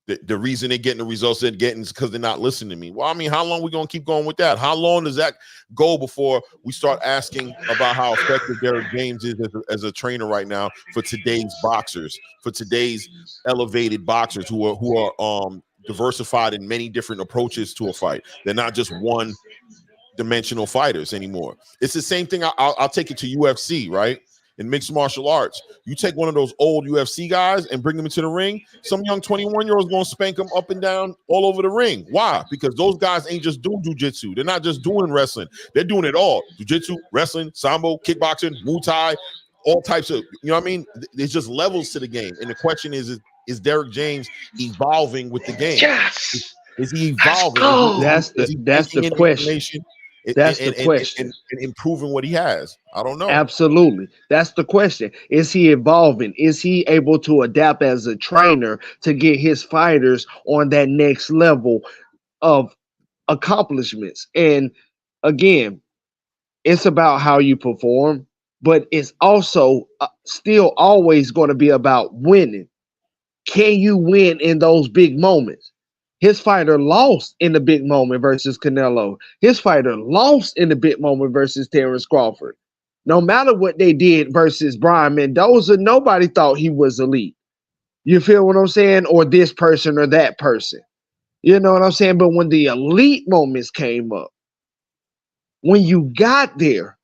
The reason they're getting the results they're getting is because they're not listening to me. Well, I mean, how long are we going to keep going with that? How long does that go before we start asking about how effective Derrick James is as a trainer right now for today's boxers, for today's elevated boxers who are diversified in many different approaches to a fight? They're not just one dimensional fighters anymore. It's the same thing. I'll take it to UFC, right? In mixed martial arts, you take one of those old UFC guys and bring them into the ring, some young 21-year-olds gonna spank them up and down all over the ring. Why? Because those guys ain't just doing jiu-jitsu. They're not just doing wrestling. They're doing it all. Jiu-jitsu, wrestling, sambo, kickboxing, Muay Thai, all types of, you know what I mean? There's just levels to the game. And the question is Derrick James evolving with the game? Yes. Is he evolving? That's the question. That's the question. And improving what he has. I don't know. Absolutely. That's the question. Is he evolving? Is he able to adapt as a trainer to get his fighters on that next level of accomplishments? And again, it's about how you perform, but it's also still always going to be about winning. Can you win in those big moments? His fighter lost in the big moment versus Canelo. His fighter lost in the big moment versus Terrence Crawford. No matter what they did versus Brian Mendoza, nobody thought he was elite. You feel what I'm saying? Or this person or that person. You know what I'm saying? But when the elite moments came up, when you got there,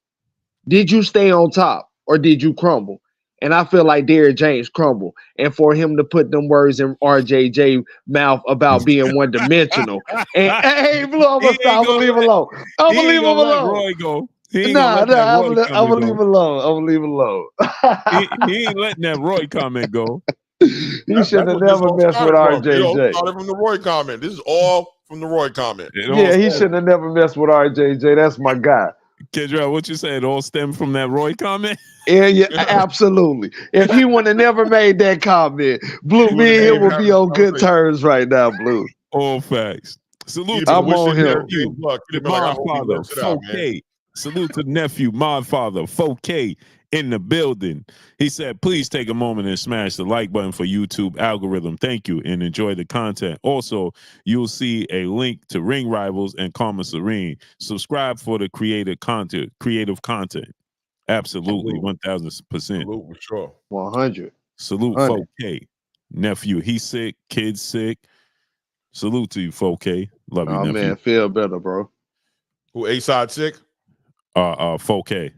did you stay on top or did you crumble? And I feel like Derrick James crumbled. And for him to put them words in RJJ's mouth about being one-dimensional. And hey, Blue, I'm going to stop. I'm going to leave him alone. I'm going to leave him alone. Roy go. I'm going to leave him alone. I'm going to leave him alone. He ain't letting that Roy comment go. He should have never messed with RJJ. Started from the Roy comment. This is all from the Roy comment. Yeah, he should have never messed with RJJ. That's my guy. Kendra, what you said all stemmed from that Roy comment? Yeah, absolutely. If he would have never made that comment, Blue, me and him would be on good terms right now, Blue. All facts. Salute He'd to been I'm on wishing him. Derrick James luck. He'd the have been like, I Mod hope he Father, lives it out, man. 4K. Salute to nephew, Mod Father, 4K in the building. He said, please take a moment and smash the like button for YouTube algorithm. Thank you and enjoy the content. Also, you'll see a link to Ring Rivals and Karma Serene. Subscribe for the creative content. Absolutely, Salute. 1000%. Salute for sure. 100. Salute 100. 4K. Nephew, he's sick, kid's sick. Salute to you, 4K. Love you, Oh nephew. man, feel better, bro. Who, A-Side sick? 4K.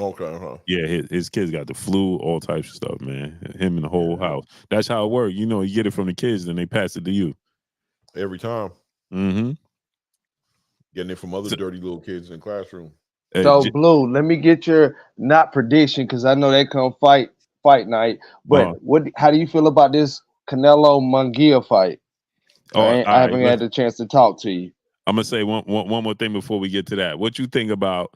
Okay, huh? Yeah, his kids got the flu, all types of stuff, man. Him and the whole house. That's how it works. You know, you get it from the kids, then they pass it to you. Every time. Mm-hmm. Getting it from other dirty little kids in the classroom. So Blue, let me get your not prediction because I know they come fight night. But how do you feel about this Canelo Munguia fight? I haven't had the chance to talk to you. I'm gonna say one more thing before we get to that. What you think about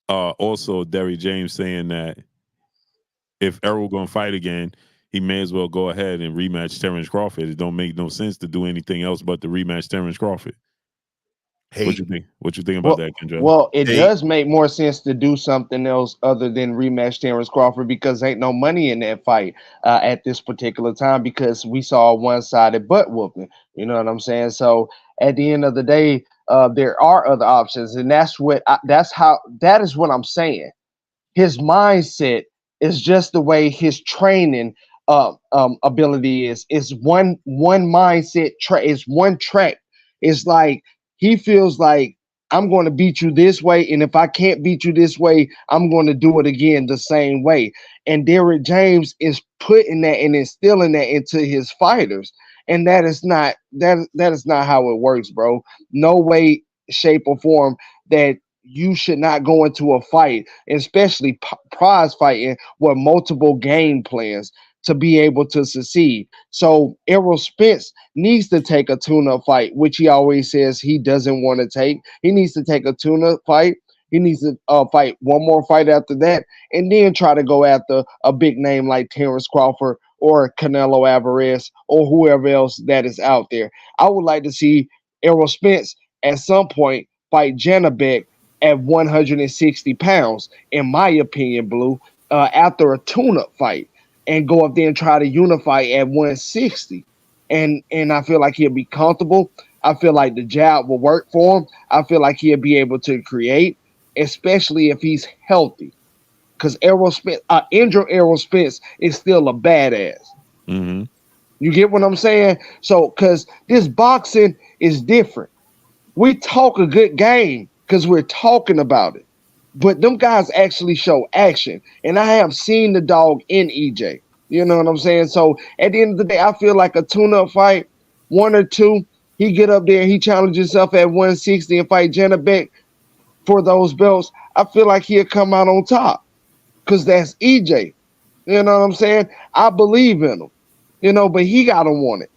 also Derrick James saying that if Errol gonna fight again, he may as well go ahead and rematch Terrence Crawford. It don't make no sense to do anything else but to rematch Terrence Crawford. What you think? What you think about that, Kendra? Well, it does make more sense to do something else other than rematch Terrence Crawford because ain't no money in that fight at this particular time because we saw a one-sided butt whooping. You know what I'm saying? So at the end of the day, there are other options, and that is what I'm saying. His mindset is just the way his training ability is. It's one mindset. It's one track. It's like he feels like I'm going to beat you this way, and if I can't beat you this way, I'm going to do it again the same way. And Derrick James is putting that and instilling that into his fighters, and that is not how it works, bro. No way, shape, or form that you should not go into a fight, especially prize fighting, with multiple game plans to be able to succeed. So Errol Spence needs to take a tune-up fight, which he always says he doesn't want to take. He needs to take a tune-up fight. He needs to fight one more fight after that, and then try to go after a big name like Terrence Crawford or Canelo Alvarez or whoever else that is out there. I would like to see Errol Spence at some point fight Janabek at 160 pounds, in my opinion, Blue, after a tune-up fight, and go up there and try to unify at 160. And I feel like he'll be comfortable. I feel like the jab will work for him. I feel like he'll be able to create, especially if he's healthy. Because Errol Spence, injured Errol Spence is still a badass. Mm-hmm. You get what I'm saying? So, because this boxing is different. We talk a good game because we're talking about it. But them guys actually show action. And I have seen the dog in EJ. You know what I'm saying? So at the end of the day, I feel like a tune-up fight, 1 or 2, he get up there, he challenges himself at 160 and fight Janabek for those belts. I feel like he'll come out on top because that's EJ. You know what I'm saying? I believe in him. You know, but he got to want it.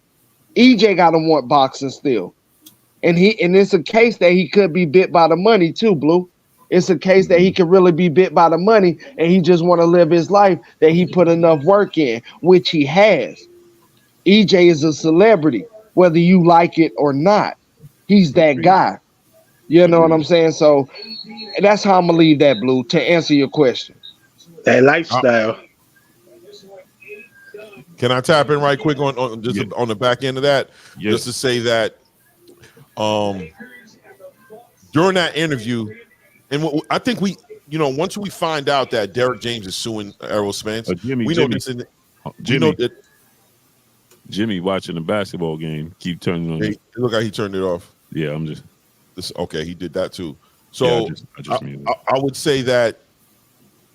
EJ got to want boxing still. And it's a case that he could be bit by the money too, Blue. It's a case that he could really be bit by the money and he just want to live his life that he put enough work in, which he has. EJ is a celebrity, whether you like it or not. He's that guy. You know what I'm saying? So that's how I'm going to leave that, Blue, to answer your question. That lifestyle. Can I tap in right quick on the back end of that? Yeah. Just to say that during that interview, and I think once we find out that Derrick James is suing Errol Spence, we know this. Jimmy watching the basketball game, keep turning on. Look how he turned it off. Yeah, I'm just. Okay, he did that too. So yeah, I would say that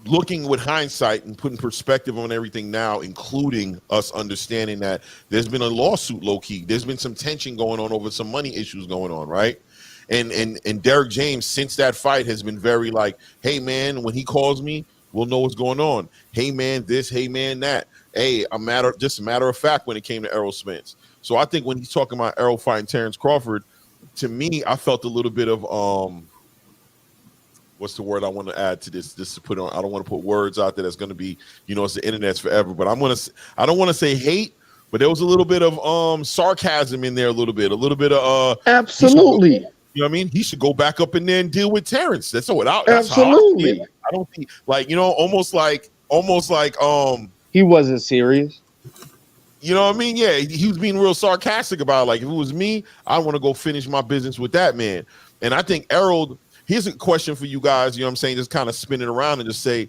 looking with hindsight and putting perspective on everything now, including us understanding that there's been a lawsuit low key, there's been some tension going on over some money issues going on, right? And Derrick James, since that fight, has been very like, hey man, when he calls me, we'll know what's going on. Hey man, this, hey man, that. Hey, just a matter of fact when it came to Errol Spence. So I think when he's talking about Errol fighting Terrence Crawford, to me, I felt a little bit of what's the word I want to add to this? Just to put on, I don't want to put words out there that's going to be, it's the internet's forever. But I don't want to say hate, but there was a little bit of sarcasm in there, a little bit of Absolutely. You know what I mean? He should go back up in there and deal with Terrence. That's what. That's Absolutely. How I don't think almost like he wasn't serious. You know what I mean? Yeah, he was being real sarcastic about it. Like, if it was me, I want to go finish my business with that man. And I think Errol, here's a question for you guys, I'm saying, just kind of spin it around and just say,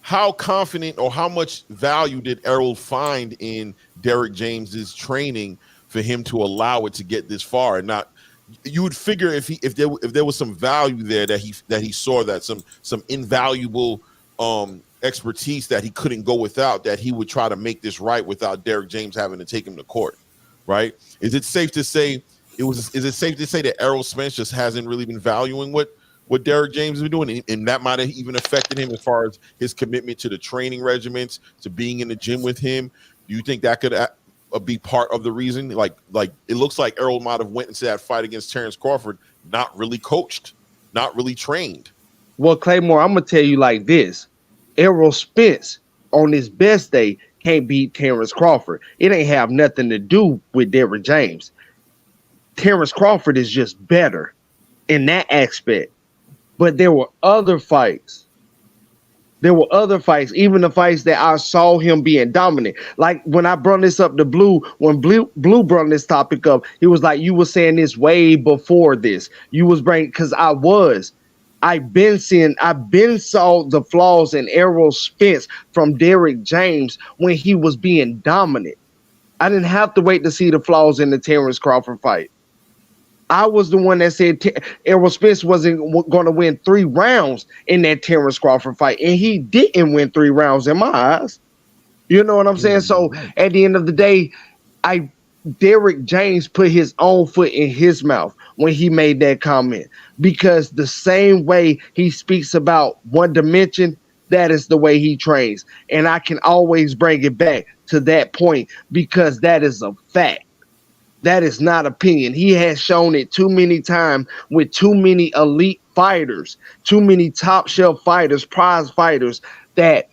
how confident or how much value did Errol find in Derrick James's training for him to allow it to get this far? And not, you would figure if there was some value there that he saw, that some invaluable expertise that he couldn't go without, that he would try to make this right without Derrick James having to take him to court, right? Is it safe to say that Errol Spence just hasn't really been valuing what Derrick James has been doing, and that might have even affected him as far as his commitment to the training regimens, to being in the gym with him? Do you think that could be part of the reason? Like it looks like Errol might have went into that fight against Terrence Crawford not really coached, not really trained. Well, Claymore, I'm gonna tell you like this: Errol Spence on his best day can't beat Terrence Crawford. It ain't have nothing to do with Derrick James. Terrence Crawford is just better in that aspect. But there were other fights. Even the fights that I saw him being dominant. Like when I brought this up to Blue, when Blue brought this topic up, he was like, you were saying this way before this. You was bringing, because I've been saw the flaws in Errol Spence from Derrick James when he was being dominant. I didn't have to wait to see the flaws in the Terrence Crawford fight. I was the one that said Errol Spence wasn't going to win 3 rounds in that Terrence Crawford fight, and he didn't win 3 rounds in my eyes. You know what I'm saying? So at the end of the day, Derrick James put his own foot in his mouth when he made that comment, because the same way he speaks about one dimension, that is the way he trains. And I can always bring it back to that point, because that is a fact. That is not opinion. He has shown it too many times with too many elite fighters, too many top shelf fighters, prize fighters, that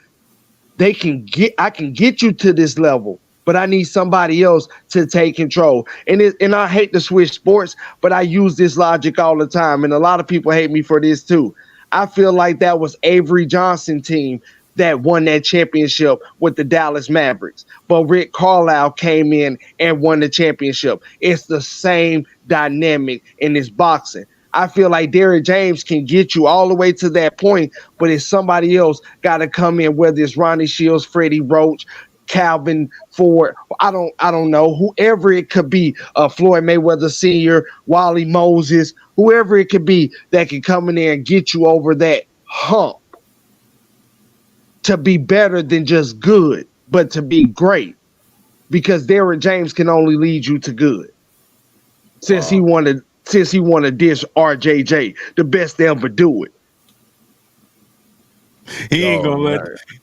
I can get you to this level, but I need somebody else to take control. And I hate to switch sports, but I use this logic all the time. And a lot of people hate me for this too. I feel like that was Avery Johnson's team that won that championship with the Dallas Mavericks. But Rick Carlisle came in and won the championship. It's the same dynamic in this boxing. I feel like Derrick James can get you all the way to that point, but if somebody else got to come in, whether it's Ronnie Shields, Freddie Roach, Calvin Ford, I don't know, whoever it could be, Floyd Mayweather Sr., Wally Moses, whoever it could be that can come in there and get you over that hump to be better than just good, but to be great, because Derrick James can only lead you to good. Since he wanted to dish RJJ, the best to ever do it. He ain't gonna let.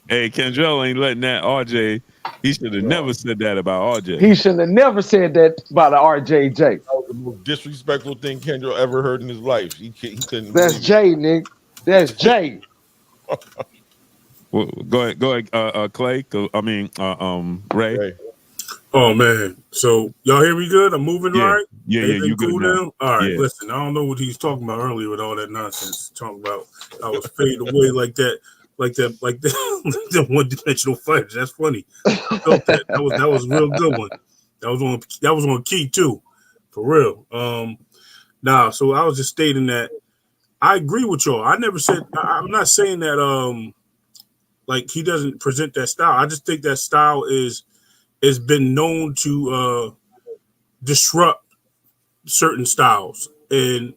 Hey, Kendrell ain't letting that RJ. He should have never said that about RJ. He should have never said that about the RJJ. That was the most disrespectful thing Kendrell ever heard in his life. He couldn't. That's Jay, nigga. That's Jay. Well, go ahead, Clay. Ray. Oh man, so y'all hear me good? I'm moving right. Yeah, you good now. All right, yeah. Listen, I don't know what he was talking about earlier with all that nonsense. Talking about I was faded away like that one-dimensional fighters. That's funny. I felt that. That was a real good one. That was on key too, for real. So I was just stating that I agree with y'all. I never said. I'm not saying that like he doesn't present that style. I just think that style has been known to disrupt certain styles, and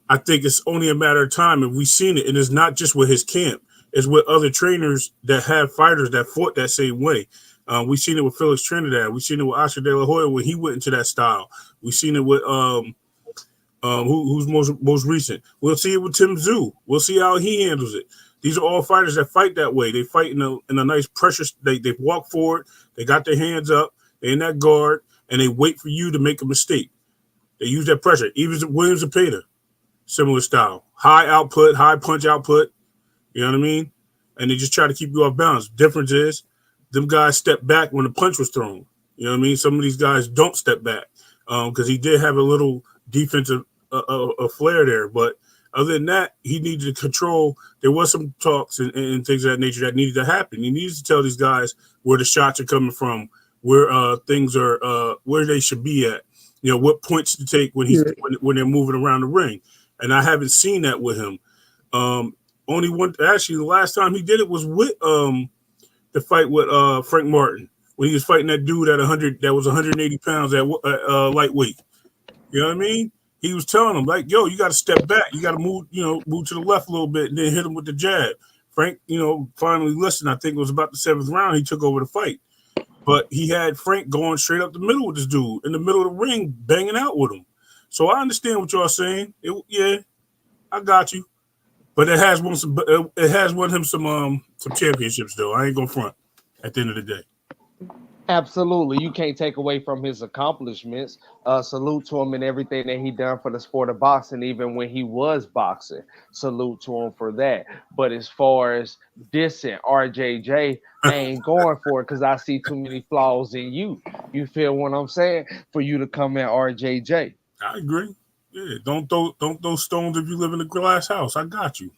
I think it's only a matter of time if we've seen it. And it's not just with his camp; it's with other trainers that have fighters that fought that same way. We've seen it with Felix Trinidad. We've seen it with Oscar De La Hoya when he went into that style. We've seen it with who's most recent. We'll see it with Tim Tszyu. We'll see how he handles it. These are all fighters that fight that way. They fight in a nice pressure. They walk forward. They got their hands up. They're in that guard, and they wait for you to make a mistake. They use that pressure. Even Williams and Pater. similar style, high output, high punch output. You know what I mean? And they just try to keep you off balance. Difference is, them guys step back when the punch was thrown. You know what I mean? Some of these guys don't step back because he did have a little defensive flair there. But other than that, he needed to control. There was some talks and things of that nature that needed to happen. He needs to tell these guys where the shots are coming from, where things are, where they should be at. You know, what points to take when when they're moving around the ring. And I haven't seen that with him. Only one. Actually, the last time he did it was with the fight with Frank Martin when he was fighting that dude at 100. That was 180 pounds at lightweight. You know what I mean? He was telling him like, "Yo, you got to step back. You got to move. You know, move to the left a little bit, and then hit him with the jab." Frank, you know, finally listened. I think it was about the 7th round. He took over the fight, but he had Frank going straight up the middle with this dude in the middle of the ring, banging out with him. So I understand what y'all saying. Yeah, I got you. But it has won him some championships though. I ain't gonna front at the end of the day. Absolutely. You can't take away from his accomplishments. Salute to him and everything that he done for the sport of boxing, even when he was boxing. Salute to him for that. But as far as dissing RJJ, I ain't going for it because I see too many flaws in you. You feel what I'm saying? For you to come at RJJ. I agree. Yeah, don't throw stones if you live in a glass house. I got you.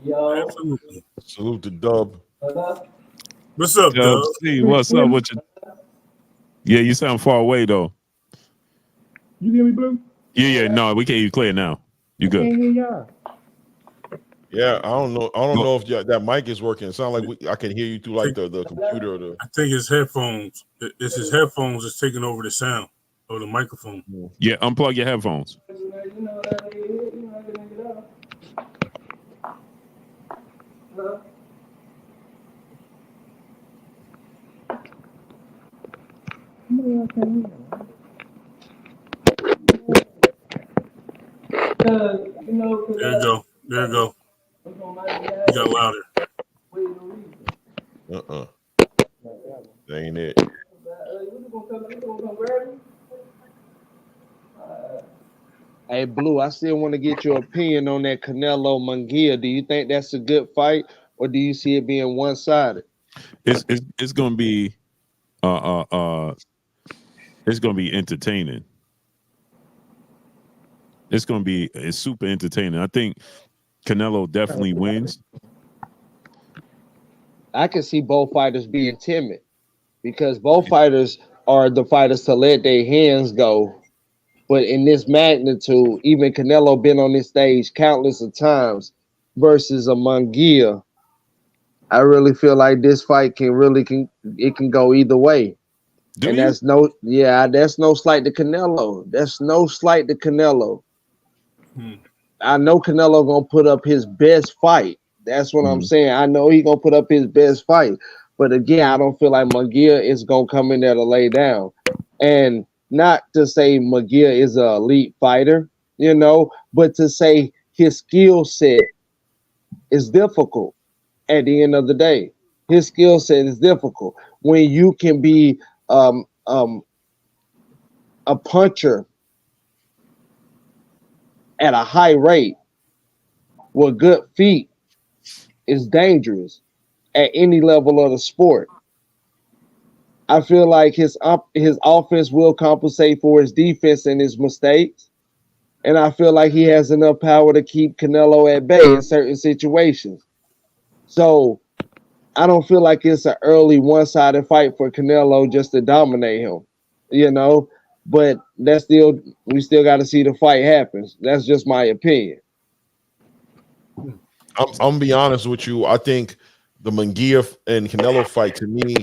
Yo. Absolutely. Salute to Dub. What's up, Dub? See, what's up with you? Yeah, you sound far away though. You hear me, Blue? Yeah. No, we can hear you clear now. You good? Can't hear y'all. Yeah, I don't know if that mic is working. It sounds like I can hear you through like the computer or the. I think his headphones. It's his headphones that's taking over the sound or the microphone. Yeah, unplug your headphones. There you go. There you go. You got louder. That ain't it. Hey, Blue, I still want to get your opinion on that Canelo Munguia. Do you think that's a good fight, or do you see it being one-sided? It's gonna be it's gonna be entertaining. It's super entertaining. I think Canelo definitely wins. I can see both fighters being timid because both fighters are the fighters to let their hands go. But in this magnitude, even Canelo been on this stage countless of times versus a Munguia. I really feel like this fight can go either way. That's no slight to Canelo. That's no slight to Canelo. I know Canelo gonna put up his best fight. That's what I'm saying. I know he gonna put up his best fight. But again, I don't feel like Munguia is gonna come in there to lay down. And not to say Munguia is an elite fighter, you know, but to say his skill set is difficult at the end of the day. His skill set is difficult. When you can be a puncher at a high rate with good feet is dangerous at any level of the sport. I feel like his offense will compensate for his defense and his mistakes. And I feel like he has enough power to keep Canelo at bay in certain situations. So I don't feel like it's an early one-sided fight for Canelo just to dominate him, you know. But we still got to see the fight happen. That's just my opinion. I'm gonna be honest with you. I think the Munguia and Canelo fight to me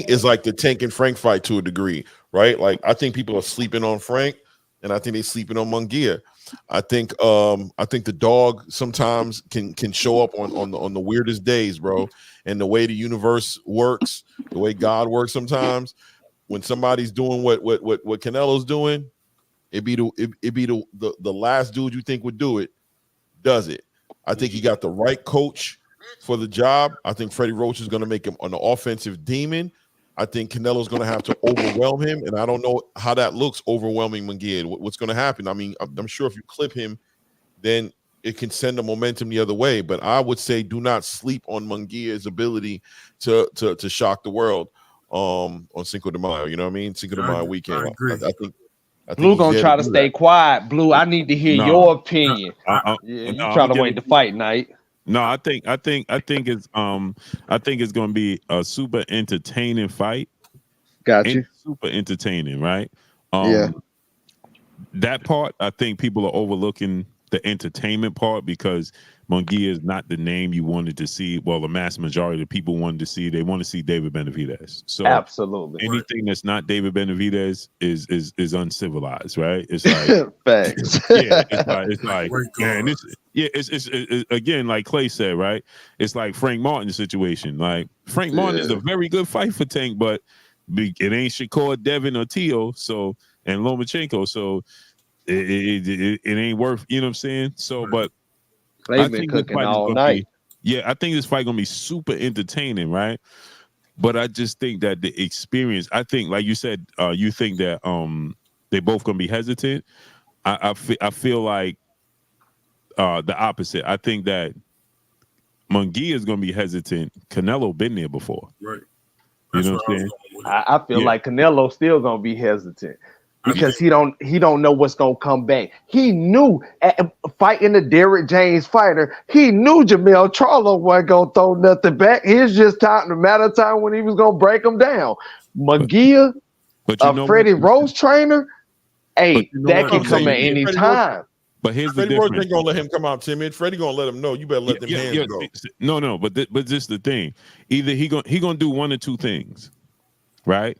is like the Tank and Frank fight to a degree, right? Like I think people are sleeping on Frank, and I think they're sleeping on Munguia. I think the dog sometimes can show up on the weirdest days, bro. And the way the universe works, the way God works sometimes, when somebody's doing what Canelo's doing, it be the last dude you think would do it, does it. I think he got the right coach for the job. I think Freddie Roach is going to make him an offensive demon. I think Canelo's going to have to overwhelm him, and I don't know how that looks, overwhelming Munguia. What's going to happen? I mean, I'm sure if you clip him, then it can send the momentum the other way. But I would say do not sleep on Munguia's ability to shock the world on Cinco de Mayo. You know what I mean? Cinco de Mayo weekend. I agree. I think Blue gonna try to stay quiet. Blue, I need to hear your opinion. You trying to wait the fight night. No, I think it's going to be a super entertaining fight. Got you. Super entertaining, right? Yeah. That part, I think people are overlooking the entertainment part because Munguia is not the name you wanted to see. Well, the mass majority of people wanted to see. They want to see David Benavidez. So absolutely, anything that's not David Benavidez is uncivilized, right? It's like facts. Yeah, it's like man, it's again like Clay said, right? It's like Frank Martin's situation. Like Frank Martin is a very good fight for Tank, but it ain't Shakur, Devin, or Tszyu, and Lomachenko, so it ain't worth, you know what I'm saying? So, but They've been cooking all night. I think this fight gonna be super entertaining, right? But I just think that the experience, I think, like you said, you think that they both gonna be hesitant. I feel like the opposite. I think that Munguia is gonna be hesitant. Canelo been there before, right? You know what I'm saying? I feel like Canelo still gonna be hesitant. Because he don't know what's gonna come back. He knew fighting the Derrick James fighter, he knew Jamel Charlo wasn't gonna throw nothing back. It's just a matter of time when he was gonna break him down. Munguia, Freddie Rose trainer, that can come at any time. But here's the Freddie difference. Rose ain't gonna let him come out timid. Freddie gonna let him know you better let them hands go. No, but this is the thing. Either he gonna do one or two things, right?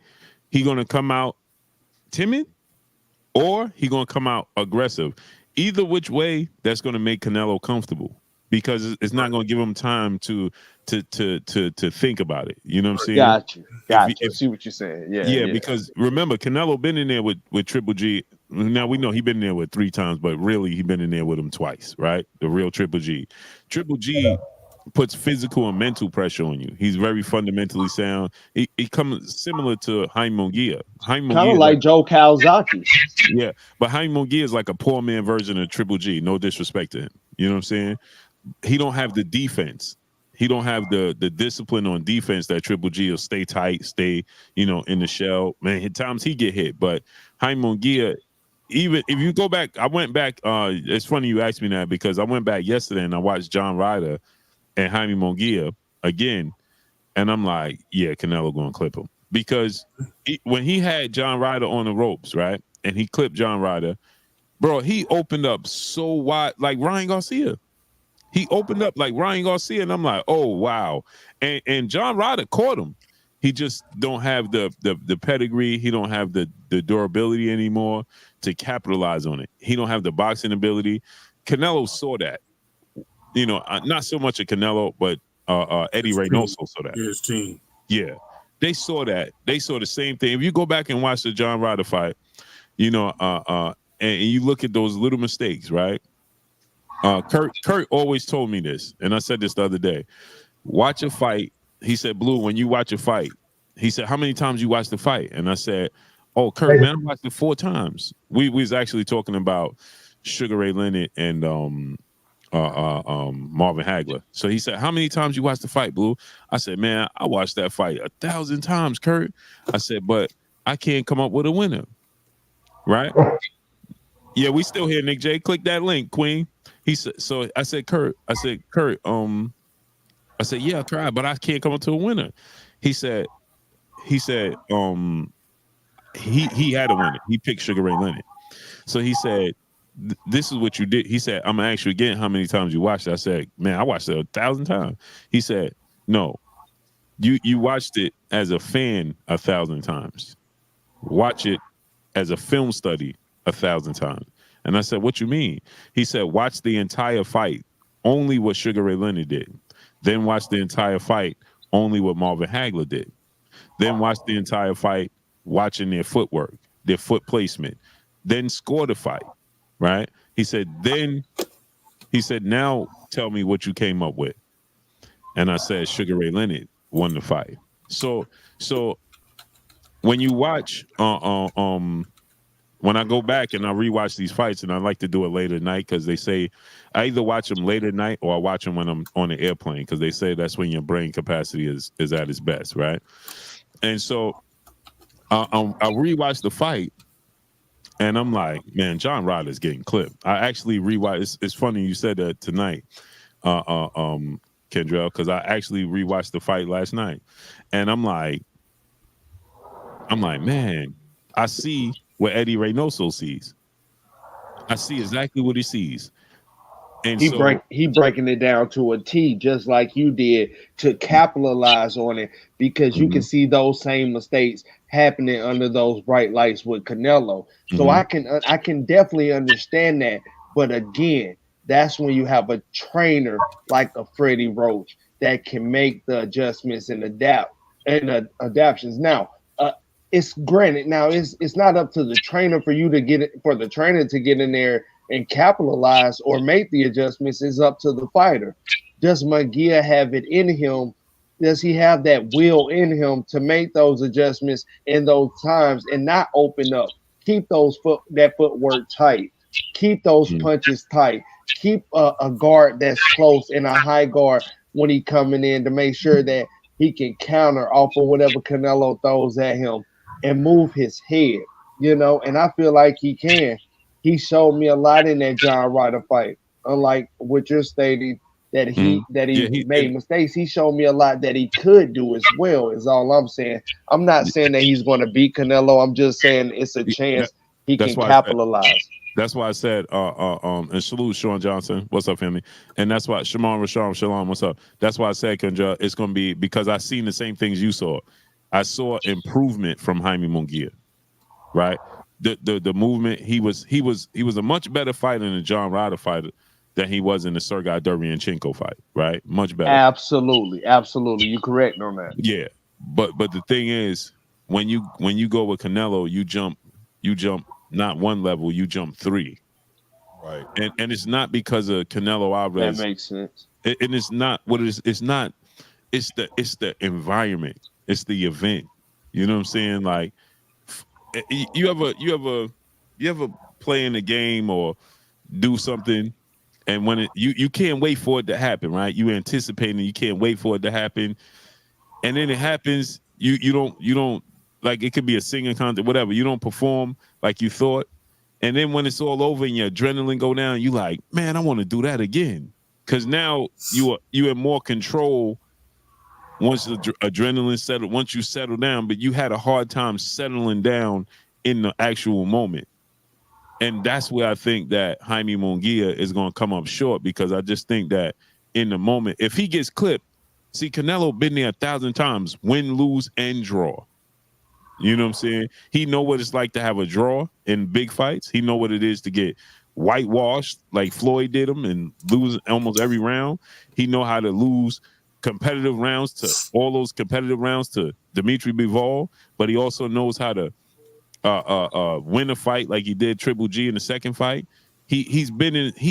He gonna come out timid, or he gonna come out aggressive. Either which way, that's gonna make Canelo comfortable because it's not gonna give him time to think about it. You know what I'm saying? Got you. I see what you're saying. Yeah. Because remember, Canelo been in there with Triple G. Now we know he been in there with 3 times, but really he been in there with him twice, right? The real Triple G. Triple G puts physical and mental pressure on you. He's very fundamentally sound. He comes similar to Haney Munguia. Kind of like Joe Kawasaki. Yeah, but Haney Munguia is like a poor man version of Triple G. No disrespect to him. You know what I'm saying? He don't have the defense. He don't have the discipline on defense that Triple G will stay tight, stay, in the shell. Man, at times he get hit, but Haney Munguia, even if you go back, I went back. It's funny you asked me that because I went back yesterday and I watched John Ryder and Haney Munguia again, and I'm like, yeah, Canelo gonna clip him because when he had John Ryder on the ropes, right, and he clipped John Ryder, bro, he opened up so wide like Ryan Garcia. He opened up like Ryan Garcia, and I'm like, oh wow, and John Ryder caught him. He just don't have the pedigree. He don't have the durability anymore to capitalize on it. He don't have the boxing ability. Canelo saw that. Not so much a Canelo, but Eddie Reynoso saw that. His team. Yeah, they saw that. They saw the same thing. If you go back and watch the John Ryder fight, and you look at those little mistakes, right? Kurt always told me this, and I said this the other day. Watch a fight. He said, Blue, when you watch a fight, he said, how many times you watch the fight? And I said, oh, Kurt, man, I watched it 4 times. We was actually talking about Sugar Ray Leonard and Marvin Hagler. So he said, how many times you watched the fight, Blue? I said, man, I watched that fight 1,000 times, Kurt. I said, but I can't come up with a winner. Right? Yeah, we still here, Nick J. Click that link, Queen. He said, so I said, Kurt, I said, yeah, I tried, but I can't come up to a winner. He said, he had a winner. He picked Sugar Ray Leonard. So he said, this is what you did. He said, I'm gonna ask you again how many times you watched it. I said, man, I watched it 1,000 times. He said, no, you watched it as a fan 1,000 times. Watch it as a film study 1,000 times. And I said, what you mean? He said, watch the entire fight, only what Sugar Ray Leonard did. Then watch the entire fight, only what Marvin Hagler did. Then watch the entire fight, watching their footwork, their foot placement. Then score the fight, right? He said, now tell me what you came up with. And I said, Sugar Ray Leonard won the fight. So when you watch when I go back and I rewatch these fights, and I like to do it late at night because they say I either watch them late at night or I watch them when I'm on the airplane because they say that's when your brain capacity is at its best, right? And so I rewatch the fight, and I'm like, man, John Ryder's getting clipped. I actually rewatch. It's funny you said that tonight, Kendrell, because I actually rewatched the fight last night, and I'm like, man, I see what Eddie Reynoso sees. I see exactly what he sees. And he breaking it down to a T, just like you did, to capitalize on it, because you can see those same mistakes happening under those bright lights with Canelo. So I can definitely understand that. But again, that's when you have a trainer like a Freddie Roach that can make the adjustments and adapt and adaptions. Now, it's granted. Now, it's not up to the trainer for you to get it, for the trainer to get in there and capitalize or make the adjustments. Is up to the fighter. Does Munguia have it in him? Does he have that will in him to make those adjustments in those times and not open up? Keep that footwork tight. Keep those punches tight. Keep a guard that's close and a high guard when he coming in to make sure that he can counter off of whatever Canelo throws at him and move his head, and I feel like he can. He showed me a lot in that John Ryder fight. Unlike what you're stating that he made mistakes, he showed me a lot that he could do as well, is all I'm saying. I'm not saying that he's going to beat Canelo. I'm just saying it's a chance he can capitalize. That's why I said, and salute Sean Johnson. What's up, family? And that's why Shimon Rasham Shalom. What's up? That's why I said, Kendra, it's going to be because I seen the same things you saw. I saw improvement from Jaime Munguia, right? The movement. He was a much better fighter in the John Ryder fighter than he was in the Sergey Deryanchenko fight, right? Much better. Absolutely. You're correct on that. Yeah, but the thing is, when you go with Canelo, you jump not one level, you jump 3. Right. And it's not because of Canelo Alvarez. That makes sense. And it's not what it is. It's not. It's the environment. It's the event. You know what I'm saying? Like, you ever play in a game or do something, and when you can't wait for it to happen, right? You anticipating, you can't wait for it to happen, and then it happens. You don't like, it could be a singing contest, whatever. You don't perform like you thought, and then when it's all over and your adrenaline go down, you like, man, I want to do that again, because now you have more control. Once the adrenaline settled, once you settle down, but you had a hard time settling down in the actual moment. And that's where I think that Jaime Munguia is going to come up short, because I just think that in the moment, if he gets clipped, see, Canelo been there 1,000 times, win, lose, and draw. You know what I'm saying? He know what it's like to have a draw in big fights. He know what it is to get whitewashed like Floyd did him and lose almost every round. He know how to lose competitive rounds to all those competitive rounds to Dimitri Bivol, but he also knows how to win a fight like he did Triple G in the second fight. He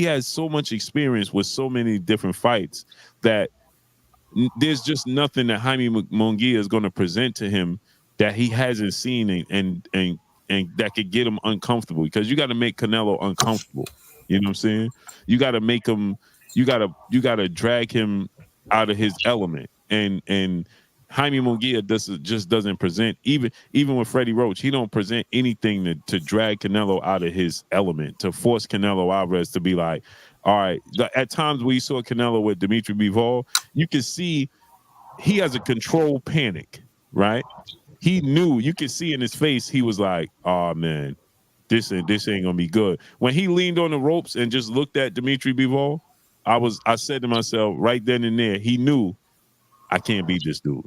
has so much experience with so many different fights that there's just nothing that Jaime Munguia is going to present to him that he hasn't seen and that could get him uncomfortable, because you got to make Canelo uncomfortable. You know what I'm saying? You got to make him, you got to drag him out of his element, and Jaime Munguia doesn't present, even with Freddie Roach, he don't present anything to drag Canelo out of his element, to force Canelo Alvarez to be like, all right. At times where you saw Canelo with Dimitri Bivol, you can see he has a controlled panic, right? He knew, you could see in his face, he was like, oh man, this ain't gonna be good. When he leaned on the ropes and just looked at Dimitri Bivol, I said to myself right then and there, he knew, I can't beat this dude.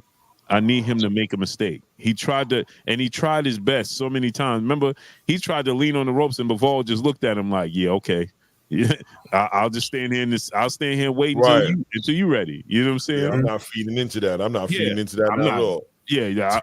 I need him to make a mistake. He tried his best so many times. Remember, he tried to lean on the ropes and Bivol just looked at him like, yeah, okay. Yeah, I'll just stand here I'll stand here and wait until you're ready. You know what I'm saying? Yeah, I'm not feeding into that. I'm not feeding into that at all. Yeah,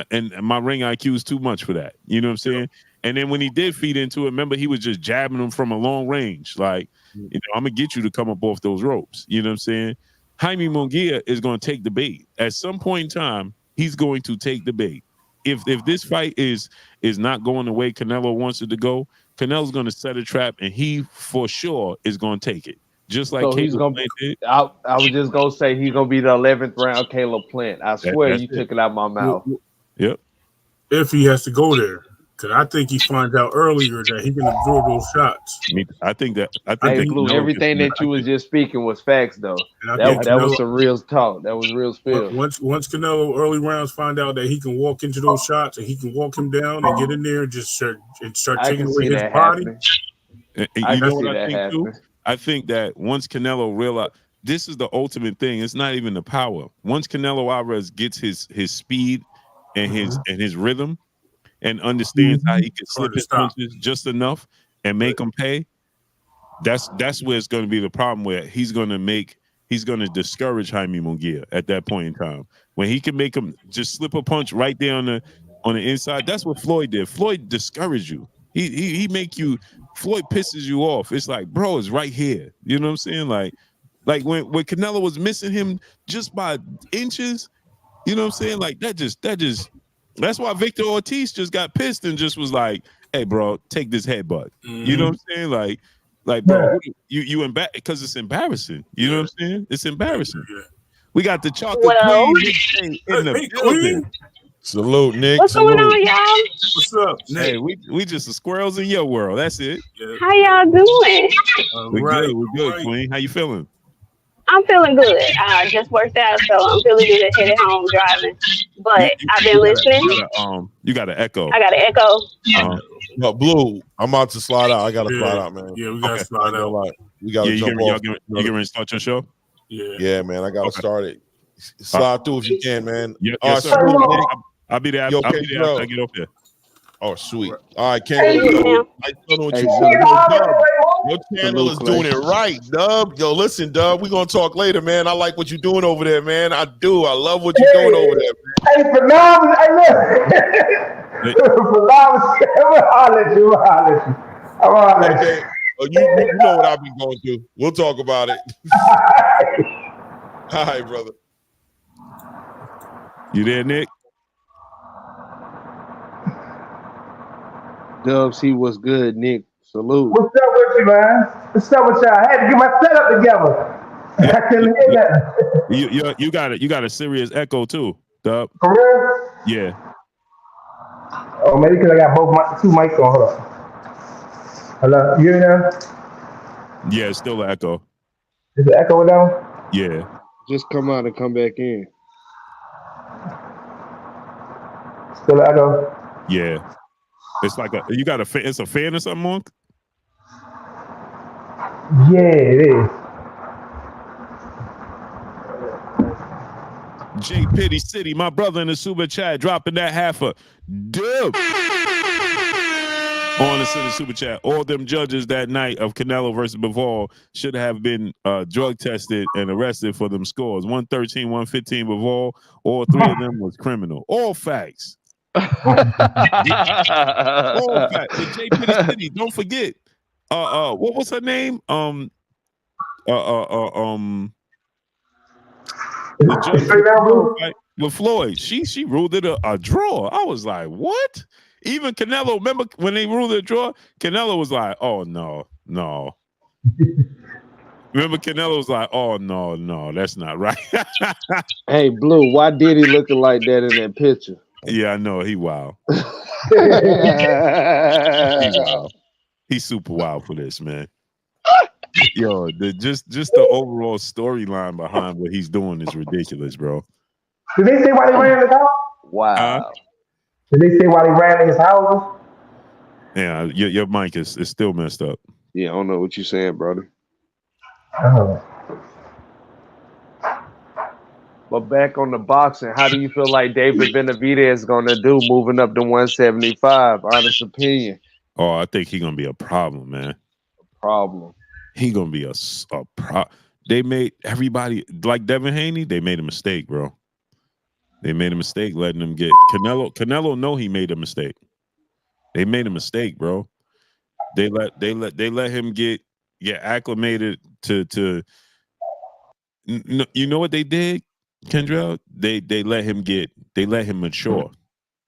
and my ring IQ is too much for that. You know what I'm saying? Yeah. And then when he did feed into it, remember, he was just jabbing him from a long range. Like, I'm going to get you to come up off those ropes. You know what I'm saying? Jaime Munguia is going to take the bait. At some point in time, he's going to take the bait. if this fight is not going the way Canelo wants it to go, Canelo's going to set a trap, and he for sure is going to take it. Just like So he's Caleb gonna. Plant did. I was just gonna say he's gonna be the 11th round Caleb Plant. I swear That's you it. took it out my mouth. Yep. If he has to go there, because I think he finds out earlier that he can absorb those shots. I think that. Hey, Blue, everything that you was just speaking was facts, though. And I think That was some real talk. That was real spill. Once Canelo early rounds find out that he can walk into those shots and he can walk him down and get in there and just start taking away his body. You know what I think too? I think that once Canelo realized this is the ultimate thing, it's not even the power. Once Canelo Alvarez gets his speed and his rhythm and understands how he can slip his punches just enough and make him pay, that's where it's going to be the problem, where he's going to discourage Jaime Munguia at that point in time. When he can make him just slip a punch right there on the inside. That's what Floyd did. Floyd discouraged you. He make you, Floyd pisses you off. It's like, bro, it's right here. You know what I'm saying? Like when Canelo was missing him just by inches, you know what I'm saying? Like that's why Victor Ortiz just got pissed and just was like, hey, bro, take this headbutt. You know what I'm saying? Like, bro, you embarrassed, because it's embarrassing. You know what I'm saying? It's embarrassing. We got the chocolate queen in the building. Salute, Nick. What's going on, y'all? What's up, Nick? Hey, we just the squirrels in your world. That's it. How y'all doing? We're good, Queen. How you feeling? I'm feeling good. I just worked out, so I'm feeling good headed home driving. But I've been listening. You got an echo. I got an echo. No, Blue, I'm about to slide out. I got to slide out, man. Yeah, we got to slide out. We got to jump off. You get ready to start your show? Yeah, man. I got to start it. Slide through if you can, man. Yes, sir. I'll be there. I'll be there after I get up there. Oh, sweet. All right, Canelo. I don't know what you doing. Your channel is doing it right, Dub. Yo, listen, Dub, we're going to talk later, man. I like what you're doing over there, man. I do. I love what you're doing over there, man. Hey, phenomenal. Hey, look. Phenomenal. I'll let you. Okay. Oh, you know what I've been going through. We'll talk about it. All right, brother. You there, Nick? Dubs, he was good, Nick. Salute. What's up with you, man? What's up with y'all? I had to get my setup together. I couldn't hear that. You got a serious echo too, Dub. For real? Yeah. Oh, maybe because I got two mics on. Hold up. Hello, you hear me now? Yeah, it's still an echo. Is the echo down? Yeah. Just come out and come back in. Still an echo? Yeah. It's like it's a fan or something on? Yeah, it is. J Pitty City, my brother in the super chat, dropping that half a dub on the super chat. All them judges that night of Canelo versus Bivol should have been drug tested and arrested for them scores. 113, 115 Bivol. All three of them was criminal. All facts. All facts. But J Pitty City, don't forget. What was her name? The judge with Floyd, she ruled it a draw. I was like, what? Even Canelo, remember when they ruled it a draw? Canelo was like, oh no. Remember Canelo was like, oh no, that's not right. Hey, Blue, why did he looking like that in that picture? Yeah, I know, he wild. He wild. He's super wild for this, man. Yo, just the overall storyline behind what he's doing is ridiculous, bro. Did they say why they ran his house? Wow. Did they say why they ran his houses? Yeah, your mic is still messed up. Yeah, I don't know what you're saying, brother. Oh. But back on the boxing, how do you feel like David Benavidez is going to do moving up to 175? Honest opinion. Oh, I think he's going to be a problem, man. Problem. He going to be a problem. They made everybody, like Devin Haney, they made a mistake, bro. They made a mistake letting him get Canelo. Canelo know he made a mistake. They made a mistake, bro. They let him get acclimated to you know what they did, Kendrell? They let him mature.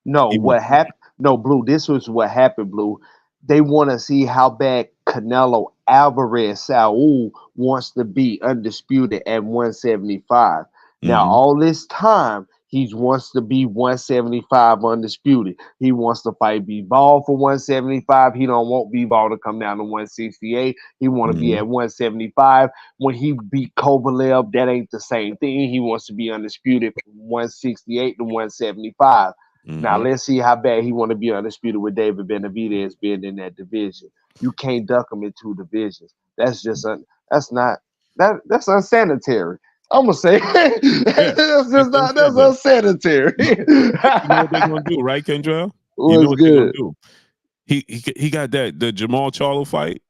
No, what happened? No, Blue. This was what happened, Blue. They want to see how bad Canelo Alvarez Saul wants to be undisputed at 175. Now, all this time, he wants to be 175 undisputed. He wants to fight B-Ball for 175. He don't want B-Ball to come down to 168. He want to be at 175. When he beat Kovalev, that ain't the same thing. He wants to be undisputed from 168 to 175. Now let's see how bad he want to be undisputed with David Benavidez being in that division. You can't duck him in 2 divisions. That's just that's unsanitary. I'm gonna say that's unsanitary. You know what they're gonna do, right, Kendra? You know what they're gonna do. He got the Jamal Charlo fight.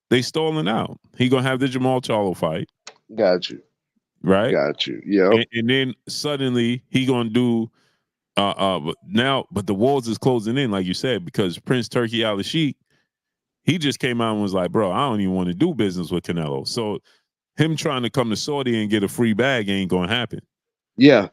They stalling out. He gonna have the Jamal Charlo fight. Got you. Right? Got you. Yeah. And then suddenly he gonna do but the walls is closing in, like you said, because Prince Turkey Al-Sheikh, he just came out and was like, bro, I don't even want to do business with Canelo. So him trying to come to Saudi and get a free bag ain't gonna happen. Yeah.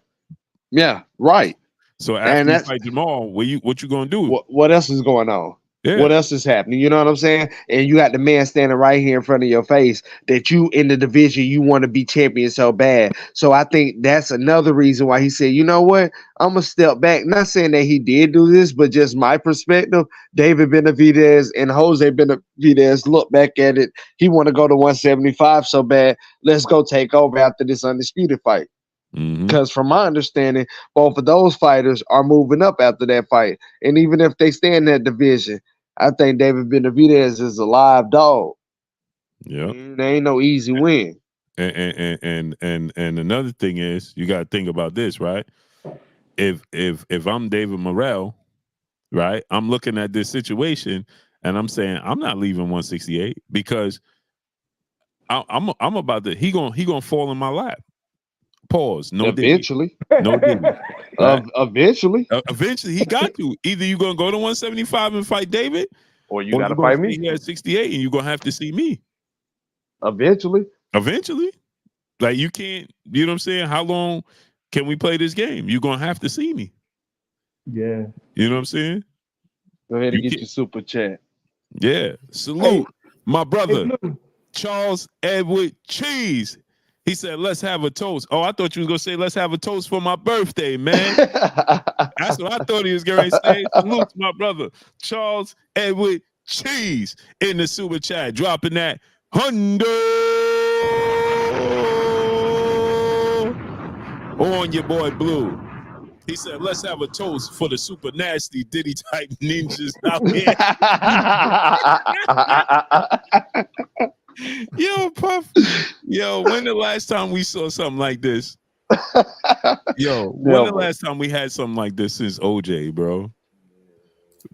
Yeah, right. So after you fight Jamal, what you gonna do? What else is going on? Yeah. What else is happening? You know what I'm saying? And you got the man standing right here in front of your face that you in the division, you want to be champion so bad. So I think that's another reason why he said, you know what? I'm going to step back. Not saying that he did do this, but just my perspective. David Benavidez and Jose Benavidez look back at it. He want to go to 175 so bad. Let's go take over after this undisputed fight. Because from my understanding, both of those fighters are moving up after that fight. And even if they stay in that division, I think David Benavidez is a live dog. Yeah, there ain't no easy win. And another thing is, you got to think about this, right? If I'm David Morrell, right, I'm looking at this situation and I'm saying I'm not leaving 168 because I'm about to he gonna fall in my lap. Pause. No eventually. Diddy. No Diddy. Right? Eventually. Eventually, he got to. Either you're gonna go to 175 and fight David, or you gotta fight me. He at 68, and you're gonna have to see me. Eventually. Like you can't. You know what I'm saying? How long can we play this game? You're gonna have to see me. Yeah. You know what I'm saying? Go ahead and get your super chat. Yeah. Salute, my brother, Charles Edward Cheese. He said, let's have a toast. Oh, I thought you was going to say, let's have a toast for my birthday, man. That's what I thought he was going to say. Salute to my brother, Charles Edward Cheese, in the super chat, dropping that $100 on your boy Blue. He said, let's have a toast for the super nasty Diddy type ninjas out here. Yo, Puff. Yo, when the last time we saw something like this? Yo, when the last time we had something like this since OJ, bro?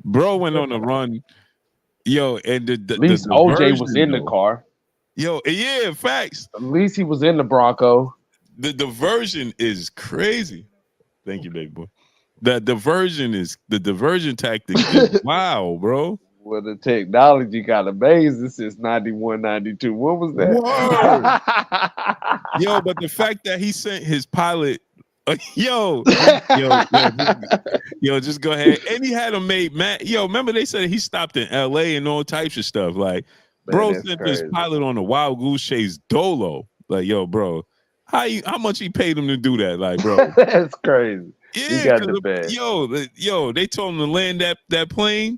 Bro went on a run. Yo, and at least OJ was in the car. Yo, yeah, facts. At least he was in the Bronco. The diversion is crazy. Thank you, big boy. The diversion tactic is wow, bro. Well, the technology got amazing since 91, 92. What was that? Yo, but the fact that he sent his pilot, yo, just go ahead. And he had him made mad. Yo, remember they said he stopped in LA and all types of stuff. Like, man, bro sent his pilot on a Wild Goose Chase Dolo. Like, yo, bro, how much he paid him to do that? Like, bro, that's crazy. Yeah, he got the bag. Yo, they told him to land that plane.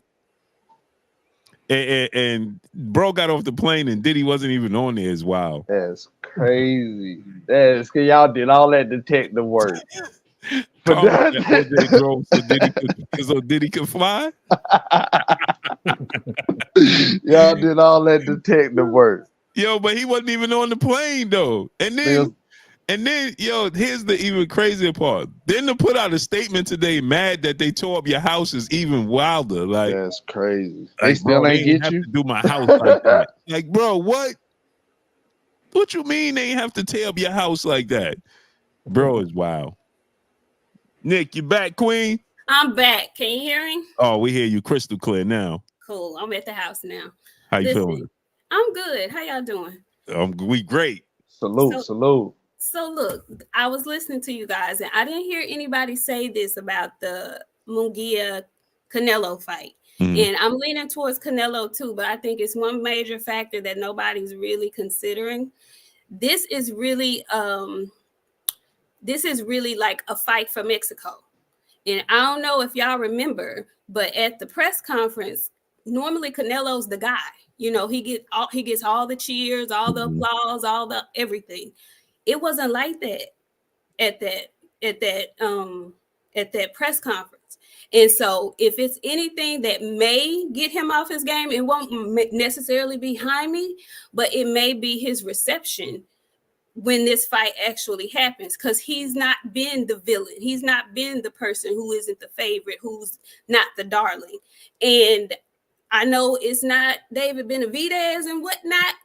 And bro got off the plane and Diddy wasn't even on there. It's wild. That's crazy. That's because y'all did all that detective work. So Diddy could fly. Y'all did all that detective work. Yo, but he wasn't even on the plane though. And then, yo, here's the even crazier part. Then to put out a statement today, mad that they tore up your house is even wilder. Like, that's crazy. They still ain't get you. To do my house like that. Like, bro, what? What you mean they ain't have to tear up your house like that? Bro, is wild. Nick, you back, Queen? I'm back. Can you hear me? Oh, we hear you crystal clear now. Cool. I'm at the house now. How you feeling? I'm good. How y'all doing? We great. Salute. So look, I was listening to you guys, and I didn't hear anybody say this about the Munguia Canelo fight. And I'm leaning towards Canelo too, but I think it's one major factor that nobody's really considering. This is really like a fight for Mexico. And I don't know if y'all remember, but at the press conference, normally Canelo's the guy. You know, he gets all the cheers, all the applause, all the everything. It wasn't like that at that press conference. And so if it's anything that may get him off his game, it won't necessarily be Jaime, but it may be his reception when this fight actually happens, because he's not been the villain. He's not been the person who isn't the favorite, who's not the darling. And I know it's not David Benavidez and whatnot,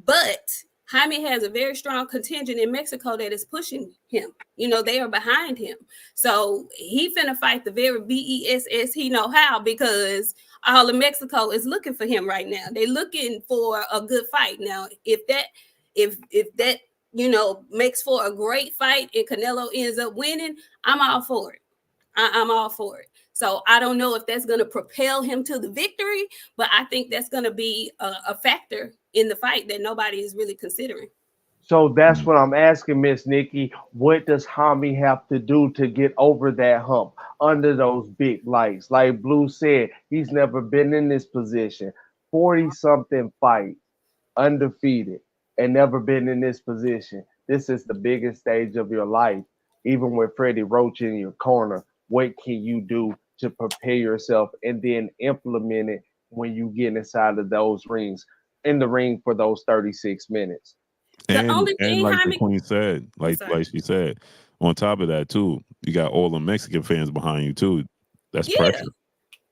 but Jaime has a very strong contingent in Mexico that is pushing him. You know, they are behind him. So he finna fight the very BESS he know how, because all of Mexico is looking for him right now. They're looking for a good fight. Now, if that you know, makes for a great fight and Canelo ends up winning, I'm all for it. I'm all for it. So I don't know if that's going to propel him to the victory, but I think that's going to be a factor in the fight that nobody is really considering. So that's what I'm asking, Miss Nikki. What does Jaime have to do to get over that hump under those big lights? Like Blue said, he's never been in this position. 40-something fights, undefeated, and never been in this position. This is the biggest stage of your life. Even with Freddie Roach in your corner, what can you do to prepare yourself and then implement it when you get inside of those rings, in the ring for those 36 minutes? And like the Queen said, like she said, on top of that too, you got all the Mexican fans behind you too. That's pressure.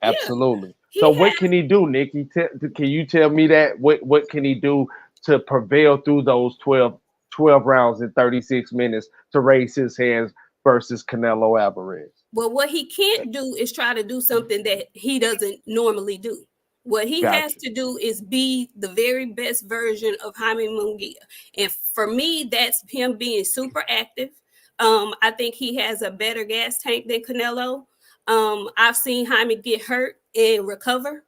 Absolutely. So what can he do, Nikki? Can you tell me that? What can he do to prevail through those 12 rounds in 36 minutes to raise his hands versus Canelo Alvarez? Well, what he can't do is try to do something that he doesn't normally do. What he has to do is be the very best version of Jaime Munguia. And for me, that's him being super active. I think he has a better gas tank than Canelo. I've seen Jaime get hurt and recover.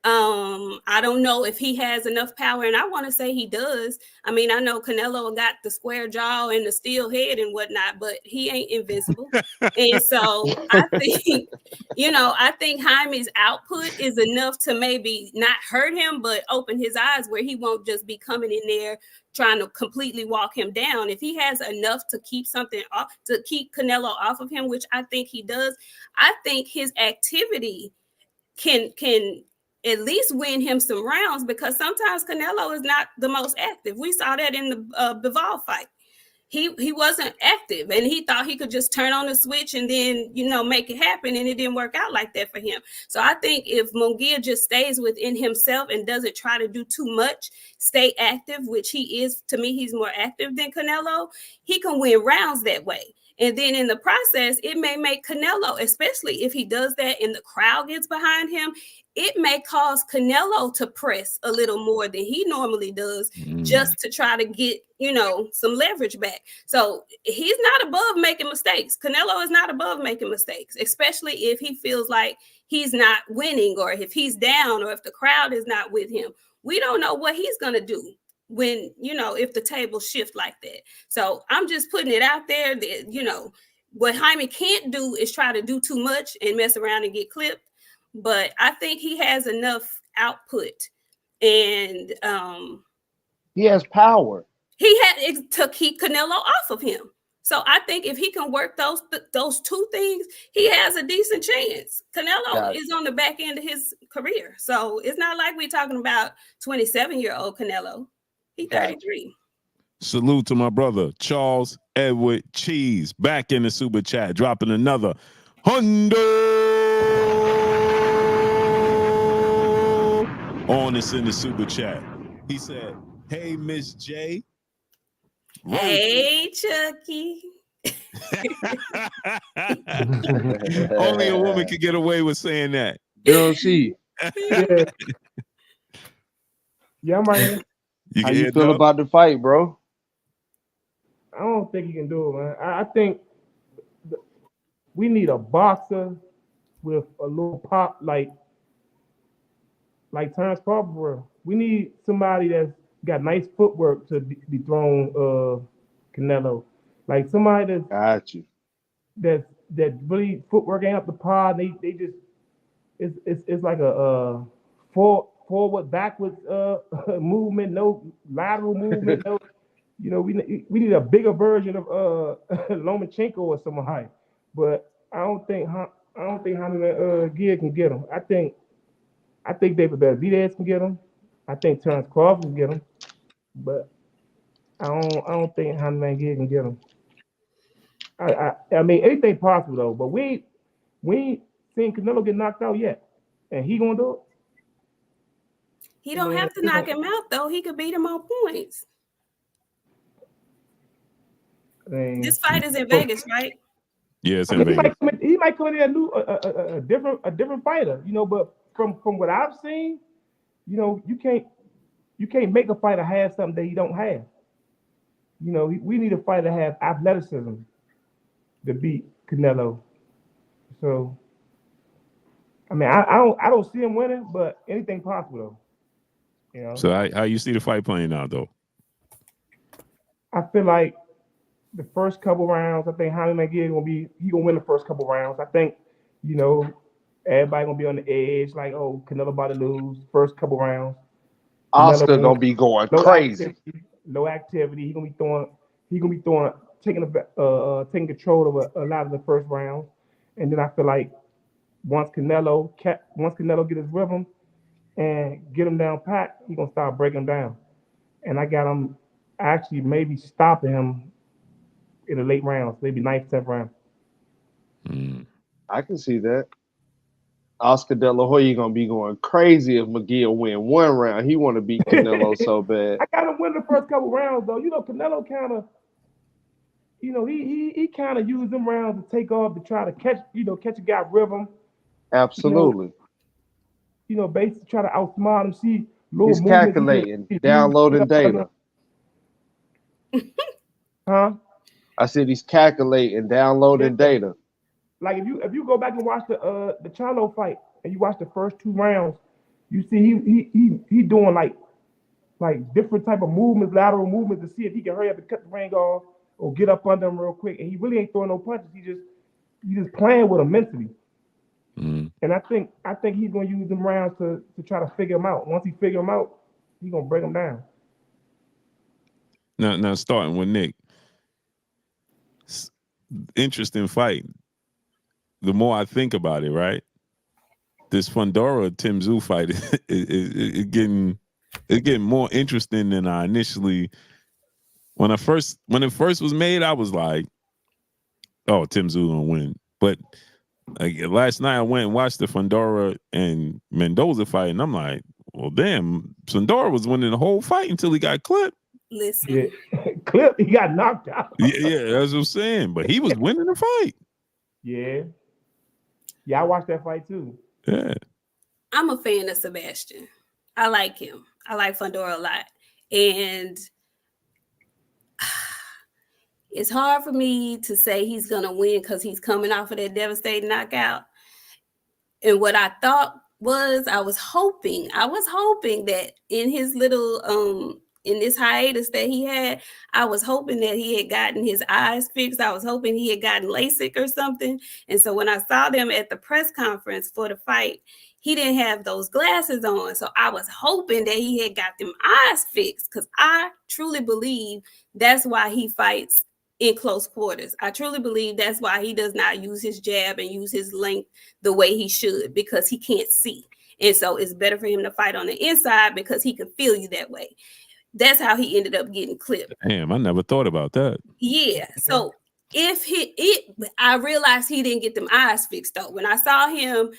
I don't know if he has enough power, and I want to say he does. I mean, I know Canelo got the square jaw and the steel head and whatnot, but he ain't invincible. And so I think, I think Jaime's output is enough to maybe not hurt him, but open his eyes where he won't just be coming in there trying to completely walk him down. If he has enough to keep something off, to keep Canelo off of him, which I think he does, I think his activity can at least win him some rounds, because sometimes Canelo is not the most active. We saw that in the Bivol fight. He wasn't active, and he thought he could just turn on the switch and then, make it happen, and it didn't work out like that for him. So I think if Munguia just stays within himself and doesn't try to do too much, stay active, which he is, to me, he's more active than Canelo, he can win rounds that way. And then in the process, it may make Canelo, especially if he does that and the crowd gets behind him, it may cause Canelo to press a little more than he normally does, just to try to get, some leverage back. So he's not above making mistakes. Canelo is not above making mistakes, especially if he feels like he's not winning, or if he's down, or if the crowd is not with him. We don't know what he's going to do when, if the tables shift like that. So I'm just putting it out there that, what Jaime can't do is try to do too much and mess around and get clipped. But I think he has enough output, and he has power. He had to keep Canelo off of him. So I think if he can work those two things, he has a decent chance. Canelo is on the back end of his career. So it's not like we're talking about 27-year-old Canelo. He's 33. Salute to my brother, Charles Edward Cheese, back in the super chat, dropping another $100 on us in the super chat. He said, "Hey, Miss J." Hey, Chucky. Only a woman can get away with saying that. She. Yeah, I'm right here. How you feel about the fight, bro? I don't think he can do it, man. I think we need a boxer with a little pop like Terrence Crawford. We need somebody that's got nice footwork to dethrone Canelo. Like somebody Got you. that really footwork ain't up to par. They just it's like a forward backwards movement, no lateral movement, no. You know, we need a bigger version of Lomachenko or somebody. But I don't think Munguia can get him. I think David Benavidez can get him. I think Terrence Crawford can get him. But I don't think Munguia can get him. I mean, anything possible though. But we ain't seen Canelo get knocked out yet, and he gonna do it. He don't have to knock him out though. He could beat him on points. This fight is in Vegas, right? Yeah, it's in Vegas. He might come in a different fighter, you know. But from what I've seen, you know, you can't make a fighter have something that he don't have. You know, we need a fighter to have athleticism to beat Canelo. So, I mean, I don't see him winning, but anything possible though. You know. So how you see the fight playing out though? I feel like the first couple rounds, I think Haney Munguia gonna win the first couple rounds. I think, you know, everybody gonna be on the edge, like, oh, Canelo about to lose first couple rounds. Oscar gonna be going crazy. Low activity. He gonna be throwing, taking control of a lot of the first round, and then I feel like once Canelo get his rhythm and get him down pat, he gonna start breaking him down, and I got him actually maybe stopping him in the late rounds, maybe 9th, 10th round. I can see that. Oscar De La Hoya gonna be going crazy if Munguia win one round. He want to beat Canelo so bad. I got him win the first couple rounds though. You know, Canelo kind of, you know, he kind of used them rounds to take off to try to catch a guy rhythm. Absolutely. You know, basically try to outsmart him. See, he's calculating, downloading data. Huh? I said he's calculating, downloading data. Like if you go back and watch the Charlo fight and you watch the first 2 rounds, you see he doing like different type of movements, lateral movements to see if he can hurry up and cut the ring off or get up under him real quick. And he really ain't throwing no punches. He just playing with him mentally. And I think he's gonna use them rounds to try to figure him out. Once he figure him out, he's gonna break him down. Now starting with Nick. Interesting fight. The more I think about it, right? This Fundora Tszyu fight is getting more interesting than I initially. When it first was made, I was like, "Oh, Tszyu gonna win." But last night I went and watched the Fundora and Mendoza fight, and I'm like, "Well, damn, Fundora was winning the whole fight until he got clipped." Listen, clipped. He got knocked out. Yeah, that's what I'm saying. But he was winning the fight. Yeah, I watched that fight too. Yeah. I'm a fan of Sebastian. I like him. I like Fundora a lot. And it's hard for me to say he's going to win because he's coming off of that devastating knockout. And what I thought was, I was hoping that in his little, in this hiatus that he had, I was hoping that he had gotten his eyes fixed. I was hoping he had gotten LASIK or something. And so when I saw them at the press conference for the fight, he didn't have those glasses on. So I was hoping that he had got them eyes fixed because I truly believe that's why he fights in close quarters. I truly believe that's why he does not use his jab and use his length the way he should, because he can't see. And so it's better for him to fight on the inside because he can feel you that way. That's how he ended up getting clipped. Damn, I never thought about that. Yeah. So I realized he didn't get them eyes fixed though. When I saw him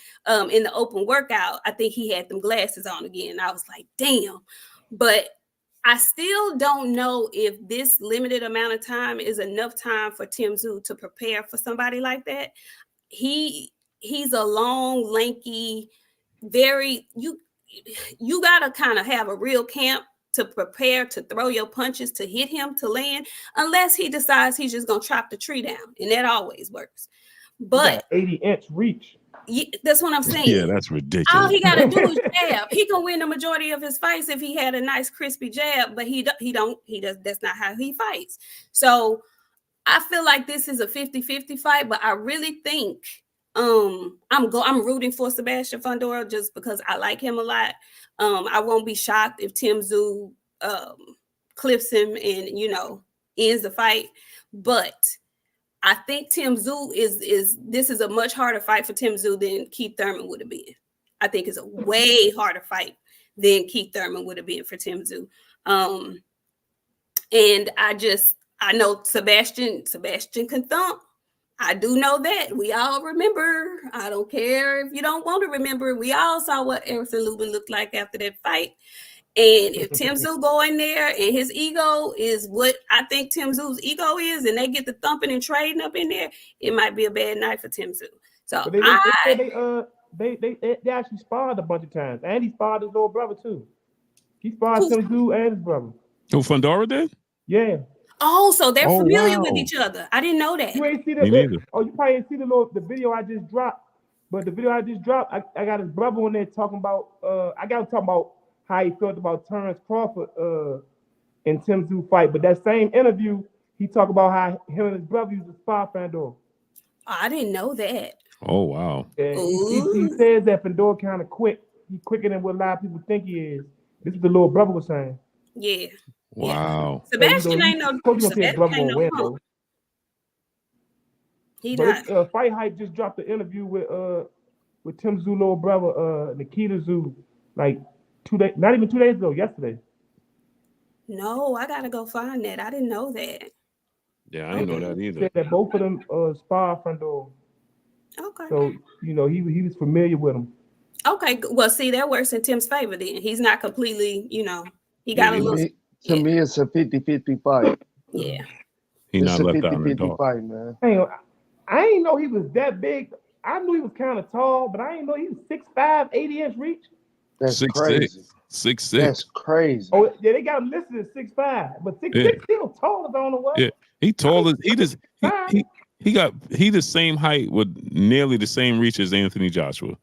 in the open workout, I think he had them glasses on again. I was like, damn. But I still don't know if this limited amount of time is enough time for Tszyu to prepare for somebody like that. He's a long, lanky, you gotta kind of have a real camp to prepare to throw your punches, to hit him, to land, unless he decides he's just going to chop the tree down. And that always works. But 80-inch reach. That's what I'm saying. Yeah, that's ridiculous. All he got to do is jab. He can win the majority of his fights if he had a nice crispy jab, but he does. That's not how he fights. So I feel like this is a 50-50 fight, but I really think I'm rooting for Sebastian Fundora just because I like him a lot. I won't be shocked if Tszyu clips him and ends the fight, but I think Tszyu this is a much harder fight for Tszyu than Keith Thurman would have been. I think it's a way harder fight than Keith Thurman would have been for Tszyu. And I know Sebastian can thump. I do know that. We all remember. I don't care if you don't want to remember. We all saw what Errol Lubin looked like after that fight. And if Tszyu go in there and his ego is what I think Tszyu's ego is, and they get the thumping and trading up in there, it might be a bad night for Tszyu. So they actually sparred a bunch of times, and he sparred his little brother too. He sparred Tszyu and his brother. Who, Fundora did? Yeah. Oh, so they're familiar with each other. I didn't know that. You ain't see that? You probably ain't see the video I just dropped. But the video I just dropped, I got his brother on there talking about. I got to talk about how he felt about Terrence Crawford in Tszyu fight. But that same interview, he talked about how him and his brother used to spar Fundora. I didn't know that. Oh, wow. Yeah, he says that Fundora kind of quick. He's quicker than what a lot of people think he is. This is what the little brother was saying. Yeah. Wow. Sebastian ain't no punk. He not. Fight Hype just dropped the interview with Tszyu little brother Nikita Tszyu like 2 days, not even 2 days ago, yesterday. No, I gotta go find that. I didn't know that. Yeah, I didn't know that either. Said that both of them spar Fundora. Okay. So he was familiar with him. Okay, well, see, that works in Tim's favor then. He's not completely, he got a little. To me, it's a 50-50 fight. Yeah. He's not left out in the 50-50 dark. fight, man. I ain't know he was that big. I knew he was kind of tall, but I ain't know he was 6'5", 80-inch reach. That's crazy. 6'6". That's crazy. Oh, yeah, they got him listed as 6'5", but 6'6", still tall as I don't know what. Yeah, he tall as he the same height with nearly the same reach as Anthony Joshua.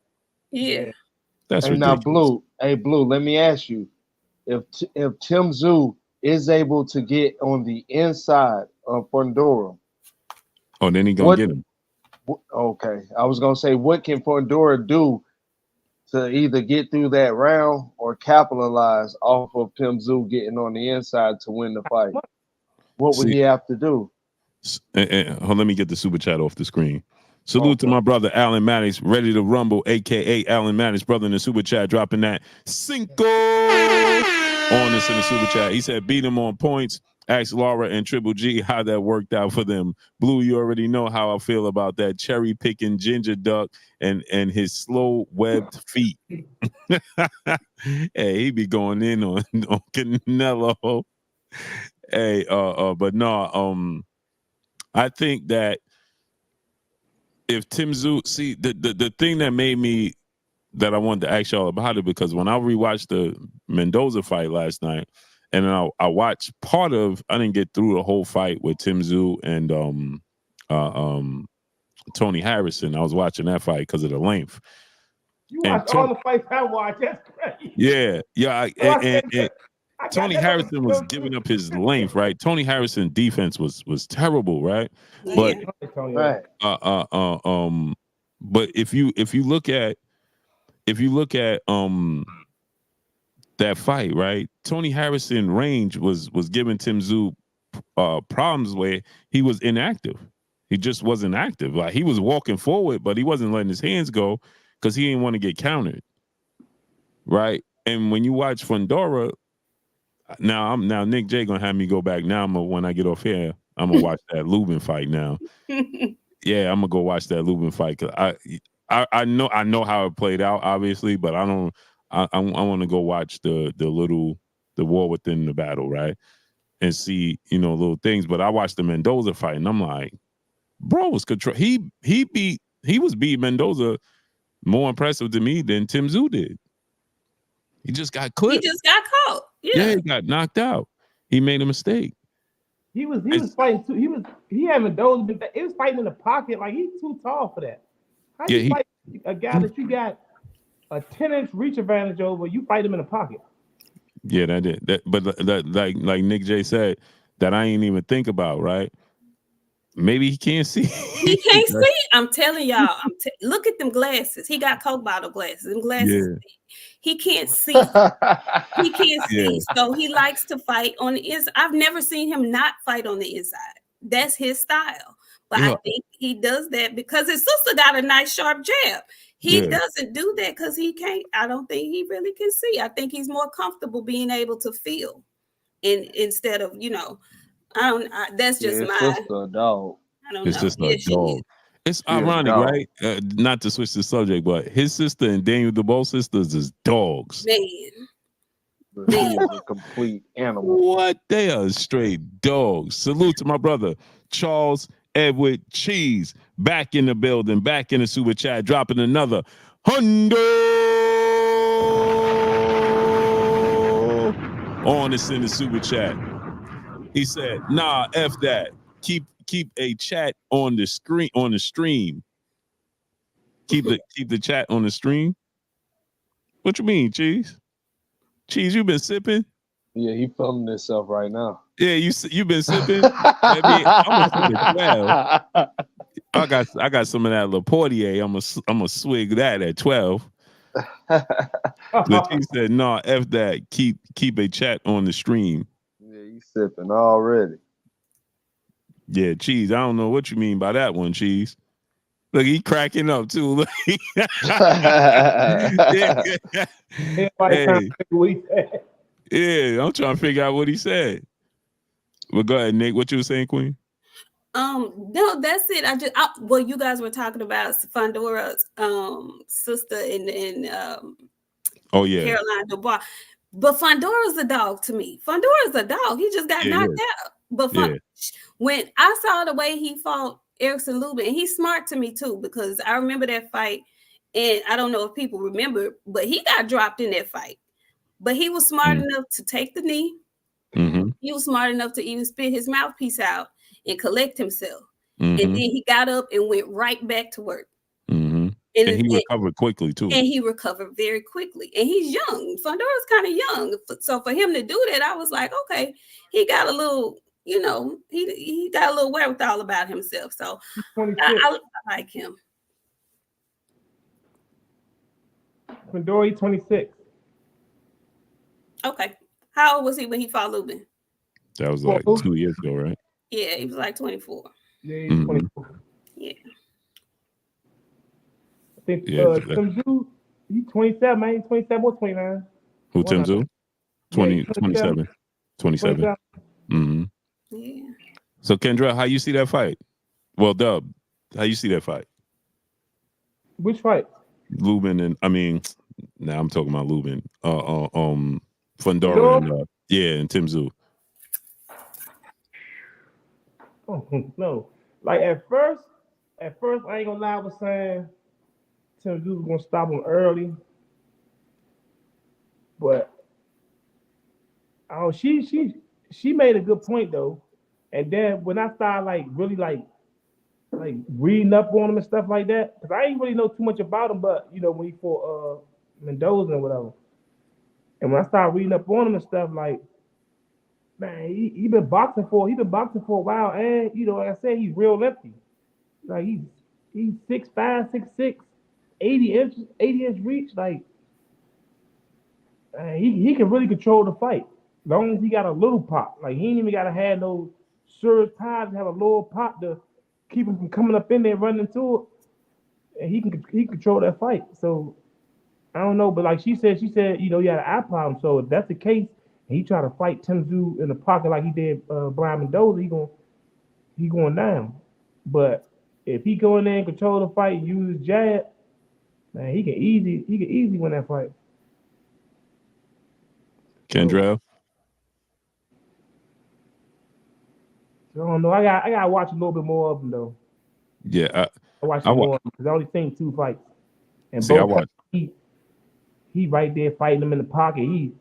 Yeah. That's ridiculous. Now, Blue, let me ask you. If Tszyu is able to get on the inside of Fundora, then he gonna get him. Okay, I was gonna say, what can Fundora do to either get through that round or capitalize off of Tszyu getting on the inside to win the fight? What would he have to do? Let me get the super chat off the screen. Salute to my brother Alan Maddox, ready to rumble, aka Alan Maddox, brother in the super chat, dropping that cinco on us in the super chat. He said, beat him on points. Ask Laura and Triple G how that worked out for them. Blue, you already know how I feel about that cherry picking ginger duck and his slow webbed feet. Hey, he be going in on Canelo. Hey, but no, I think that if Tszyu, see the thing that made me that I wanted to ask y'all about it, because when I rewatched the Mendoza fight last night, and then I watched part of, I didn't get through the whole fight with Tszyu and Tony Harrison. I was watching that fight because of the length. You watched all the fights I watched. That's crazy. Yeah. And Tony Harrison was giving up his length, right? Tony Harrison defense was terrible, right? But but if you look at that fight, right? Tony Harrison range was giving Tszyu problems where he was inactive. He just wasn't active. Like, he was walking forward, but he wasn't letting his hands go because he didn't want to get countered, right? And when you watch Fundora, now Nick J gonna have me go back. Now when I get off here, I'm gonna watch that Lubin fight now. Yeah, I'm gonna go watch that Lubin fight because I know how it played out, obviously, but I want to go watch the war within the battle, right, and see little things. But I watched the Mendoza fight, and I'm like, bro was control. He was beating Mendoza more impressive to me than Tszyu did. He just got clipped. He just got caught. Yeah, he got knocked out. He made a mistake. He was fighting too. He had Mendoza. He was fighting in the pocket. Like, he's too tall for that. How Yeah, you fight a guy that you got a 10-inch reach advantage over? You fight him in the pocket. Yeah, that did. But like Nick J said, that I ain't even think about, right? Maybe he can't see. He can't see. I'm telling y'all. Look at them glasses. He got Coke bottle glasses. Them glasses. Yeah. He can't see. He can't see. So he likes to fight on the inside. I've never seen him not fight on the inside. That's his style. But I think he does that because his sister got a nice sharp jab. He doesn't do that because he can't. I don't think he really can see. I think he's more comfortable being able to feel, instead of that's just my sister, dog. I don't It's know. just a dog. It's ironic, dog. right? Not to switch the subject, but his sister and Daniel DeBo's sisters is dogs. Man. He is a complete animal. What? They are straight dogs. Salute to my brother Charles Edward Cheese, back in the building, back in the super chat, dropping another $100 on us in the super chat. He said, "Nah, F that. Keep a chat on the screen on the stream. Keep the chat on the stream. What you mean, Cheese? Cheese, you been sipping? Yeah, he feeling himself right now. Yeah, you been sipping. I mean, I'm gonna sip at 12. I got some of that Laportier. I'm gonna swig that at 12. But he said, "No, F that. Keep a chat on the stream." Yeah, he's sipping already. Yeah, Cheese. I don't know what you mean by that one, Cheese. Look, he cracking up too. Look. Yeah, I'm trying to figure out what he said. Well, go ahead, Nick. What you were saying, Queen? No, that's it. Well, you guys were talking about Fundora's sister and oh yeah, Caroline Dubois. But Fundora's a dog to me. Fundora's a dog. He just got knocked out. But when I saw the way he fought Erickson Lubin, and he's smart to me too, because I remember that fight, and I don't know if people remember, but he got dropped in that fight. But he was smart enough to take the knee. Mm-hmm. He was smart enough to even spit his mouthpiece out and collect himself. And then he got up and went right back to work. And he recovered quickly too. And he recovered very quickly. And he's young. Fundora's kind of young. So for him to do that, I was like, okay, he got a little, he got a little wherewithal about himself. So I like him. Fundora 26. Okay. How old was he when he fought Lubin? That was like 2 years ago, right? Yeah, he was like 24. Yeah, he's 24. Yeah. I think Tszyu, he's 27, man. He's 27 or 29. Who, Tszyu? 27. 27. Yeah. So, Kendra, how you see that fight? Well, Dub, how you see that fight? Which fight? Lubin and, now I'm talking about Lubin. Fundora and, and Tszyu. Oh, no. Like at first, I ain't gonna lie, I was saying Tszyu was gonna stop him early. But she made a good point though. And then when I started really reading up on him and stuff like that, because I ain't really know too much about him, but when he fought Mendoza and whatever. And when I started reading up on him and stuff, like, man, he been boxing for a while, and like I said, he's real lefty. Like he's 6'5", 6'6", 80-inch reach. Like, man, he can really control the fight. As long as he got a little pop. Like he ain't even gotta have no serious ties to have a little pop to keep him from coming up in there running into it. And he can control that fight. So I don't know, but like she said, he had an eye problem. So if that's the case, and he tried to fight Tszyu in the pocket like he did Brian Mendoza, he going down. But if he go in there and control the fight and use his jab, man, he can easily win that fight. Kendra? So, I don't know. I gotta watch a little bit more of him though. Yeah, I watch more because I only seen 2 fights. And both he right there fighting him in the pocket. I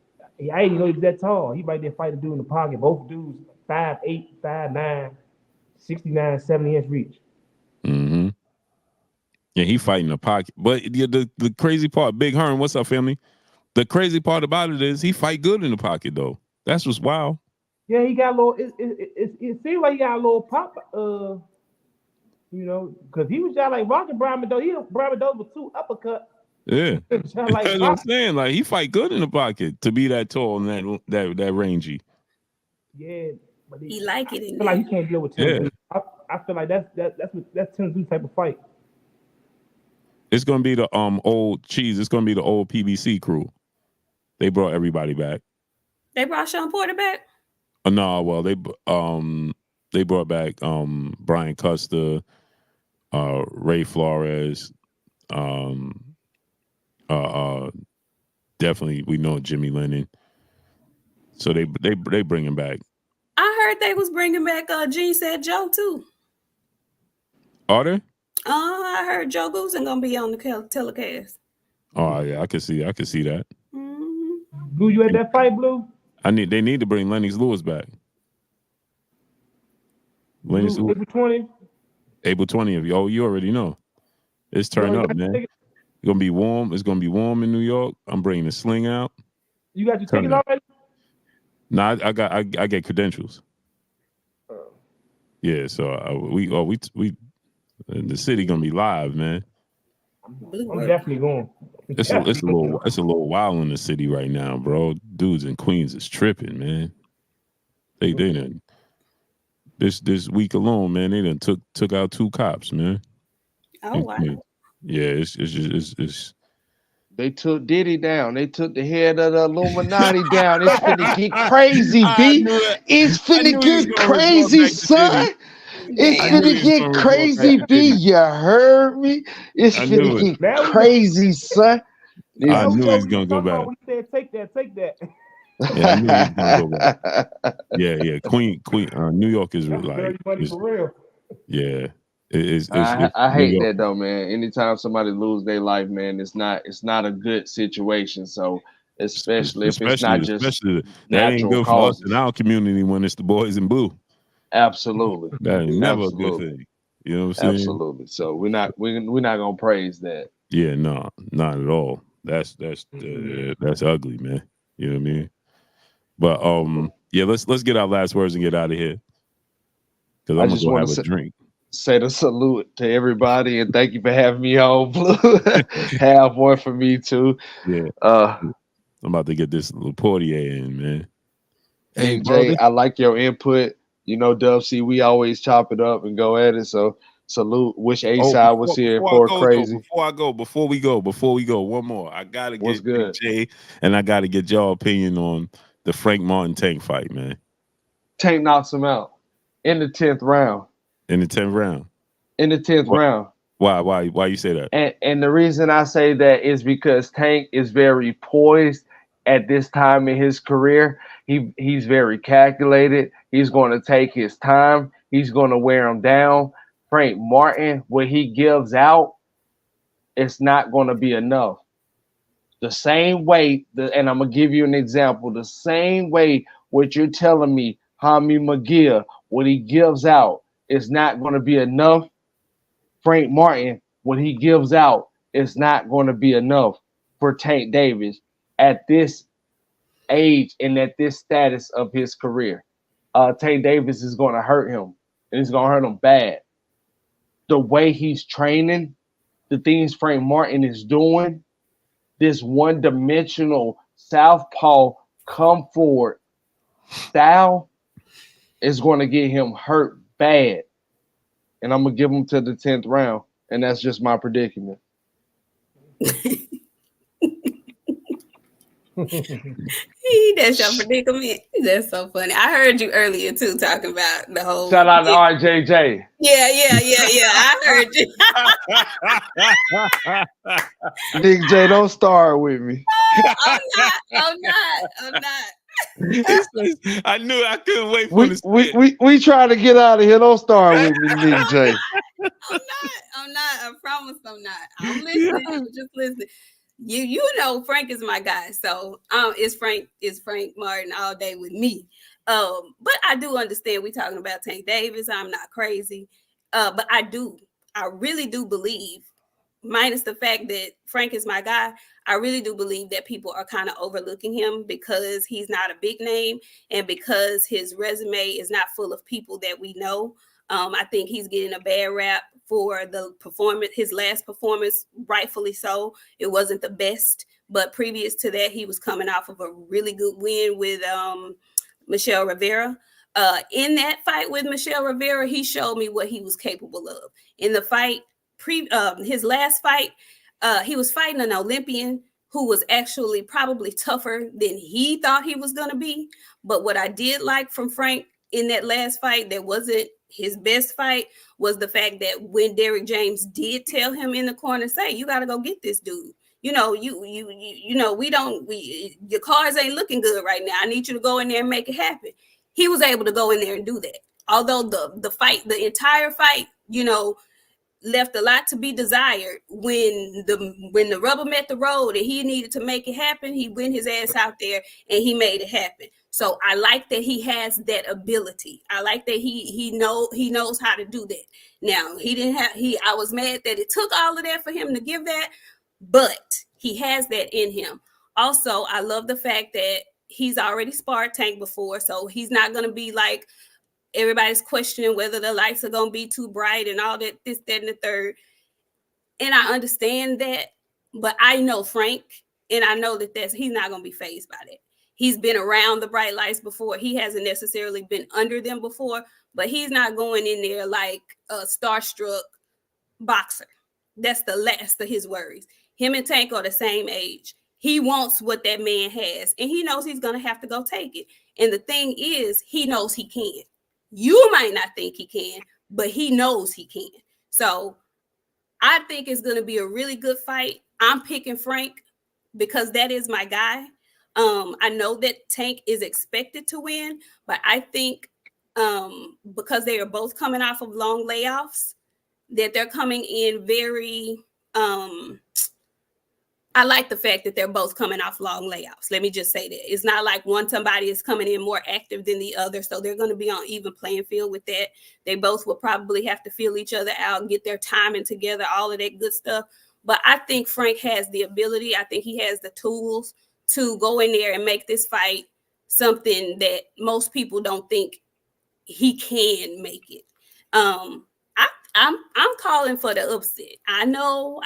didn't know he was that tall. He right there fighting dude in the pocket. Both dudes 5'8", 5'9", 69, 70-inch reach. Yeah, he fighting the pocket. But the crazy part, Big Hearn, what's up, family? The crazy part about it is he fight good in the pocket though. That's what's wild. Yeah, he got a little. It seems like he got a little pop. You know, because he was just like rocking Benavidez. Benavidez with 2 uppercuts. Yeah, That's that's what I'm saying. Like he fight good in the pocket to be that tall and that rangy. Yeah, but He like it in I feel there. like he can't deal with Tszyu. Yeah. I feel like that's Tszyu type of fight. It's gonna be the old cheese. It's gonna be the old PBC crew. They brought everybody back. They brought Sean Porter back. No, well they brought back Brian Custer, Ray Flores, definitely we know Jimmy Lennon. So they bring him back. I heard they was bringing back Gene Said Joe too. Are they? I heard Joe Goosen gonna be on the telecast. Oh yeah, I can see that. Mm-hmm. Blue, you at that fight, Blue? They need to bring Lennox Lewis back. Lennox Lewis. April 20th. Oh, you already know. It's turn up, man. It's gonna be warm. It's gonna be warm in New York. I'm bringing the sling out. You got your ticket already? No, I get credentials. Yeah, so we the city gonna be live, man. I'm definitely going. It's a little wild in the city right now, bro. Dudes in Queens is tripping, man. They done this week alone, man. They done took out 2 cops, man. Oh wow. Yeah, it's They took Diddy down. They took the head of the Illuminati down. It's finna get crazy, B. It's finna get crazy, son. It's finna get crazy, B. You heard me? It's finna get crazy, son. I knew he was gonna go back. We said take that. Yeah, I knew he was gonna go back. Yeah. Queen. New York is like money for real. Yeah. I hate that though, man. Anytime somebody lose their life, man, it's not a good situation. So especially if it's not just that ain't good for us in our community when it's the boys in blue. Absolutely. That ain't never a good thing. You know what I'm saying? Absolutely. So we're not gonna praise that. Yeah, no, not at all. That's ugly, man. You know what I mean? But yeah, let's get our last words and get out of here. Because I'm gonna go have a drink. Say the salute to everybody and thank you for having me on, Blue. Have one for me too. Yeah. I'm about to get this little Portier in, man. Hey, Jay, I like your input. You know, Dub C, we always chop it up and go at it. So salute. Wish A-Side was here for crazy. Before we go, one more. I gotta get Jay and I gotta get y'all opinion on the Frank Martin Tank fight, man. Tank knocks him out in the 10th round. In the 10th round. In the 10th round. Why you say that? And the reason I say that is because Tank is very poised at this time in his career. He's very calculated. He's going to take his time. He's going to wear him down. Frank Martin, what he gives out, it's not going to be enough. The same way, and I'm going to give you an example, the same way what you're telling me, Haney Munguia, what he gives out is not going to be enough. Frank Martin, what he gives out is not going to be enough for Tank Davis at this age and at this status of his career. Tank Davis is going to hurt him, and it's going to hurt him bad. The way he's training, the things Frank Martin is doing, this one-dimensional southpaw come forward style is going to get him hurt bad. And I'm going to give him to the 10th round. And that's just my predicament. That's your predicament. That's so funny. I heard you earlier too talking about the whole. Shout out to RJJ. Yeah. I heard you. Nick J, don't start with me. I'm not. I knew I couldn't wait for this. We try to get out of here. Don't start with me, Nick J. I'm not. I promise I'm not. I'm listening. I'm just listening. You know Frank is my guy, so it's Frank Martin all day with me. But I do understand we talking about Tank Davis. I'm not crazy, but I really do believe minus the fact that Frank is my guy, I really do believe that people are kind of overlooking him because he's not a big name and because his resume is not full of people that we know. I think he's getting a bad rap for the performance, his last performance, rightfully so. It wasn't the best, but previous to that, he was coming off of a really good win with Michelle Rivera. In that fight with Michelle Rivera, he showed me what he was capable of. In the fight, his last fight, he was fighting an Olympian who was actually probably tougher than he thought he was going to be. But what I did like from Frank in that last fight that wasn't his best fight was the fact that when Derrick James did tell him in the corner, say, you got to go get this dude. You know, your cards ain't looking good right now. I need you to go in there and make it happen. He was able to go in there and do that. Although the entire fight, left a lot to be desired. When the rubber met the road and he needed to make it happen, he went his ass out there and he made it happen. So I like that he has that ability. I like that he knows how to do that. Now I was mad that it took all of that for him to give that, but he has that in him. Also, I love the fact that he's already sparred Tank before, so he's not going to be like everybody's questioning whether the lights are going to be too bright and all that, this, that, and the third. And I understand that, but I know Frank, and I know that he's not going to be fazed by that. He's been around the bright lights before. He hasn't necessarily been under them before, but he's not going in there like a starstruck boxer. That's the last of his worries. Him and Tank are the same age. He wants what that man has, and he knows he's going to have to go take it. And the thing is, he knows he can. You might not think he can, but he knows he can. So I think it's going to be a really good fight. I'm picking Frank because that is my guy. I know that Tank is expected to win, but I think because they are both coming off of long layoffs, that they're coming in very I like the fact that they're both coming off long layoffs. Let me just say that. It's not like somebody is coming in more active than the other, so they're going to be on even playing field with that. They both will probably have to feel each other out and get their timing together, all of that good stuff. But I think Frank has the ability. I think he has the tools to go in there and make this fight something that most people don't think he can make it. I'm calling for the upset. I know.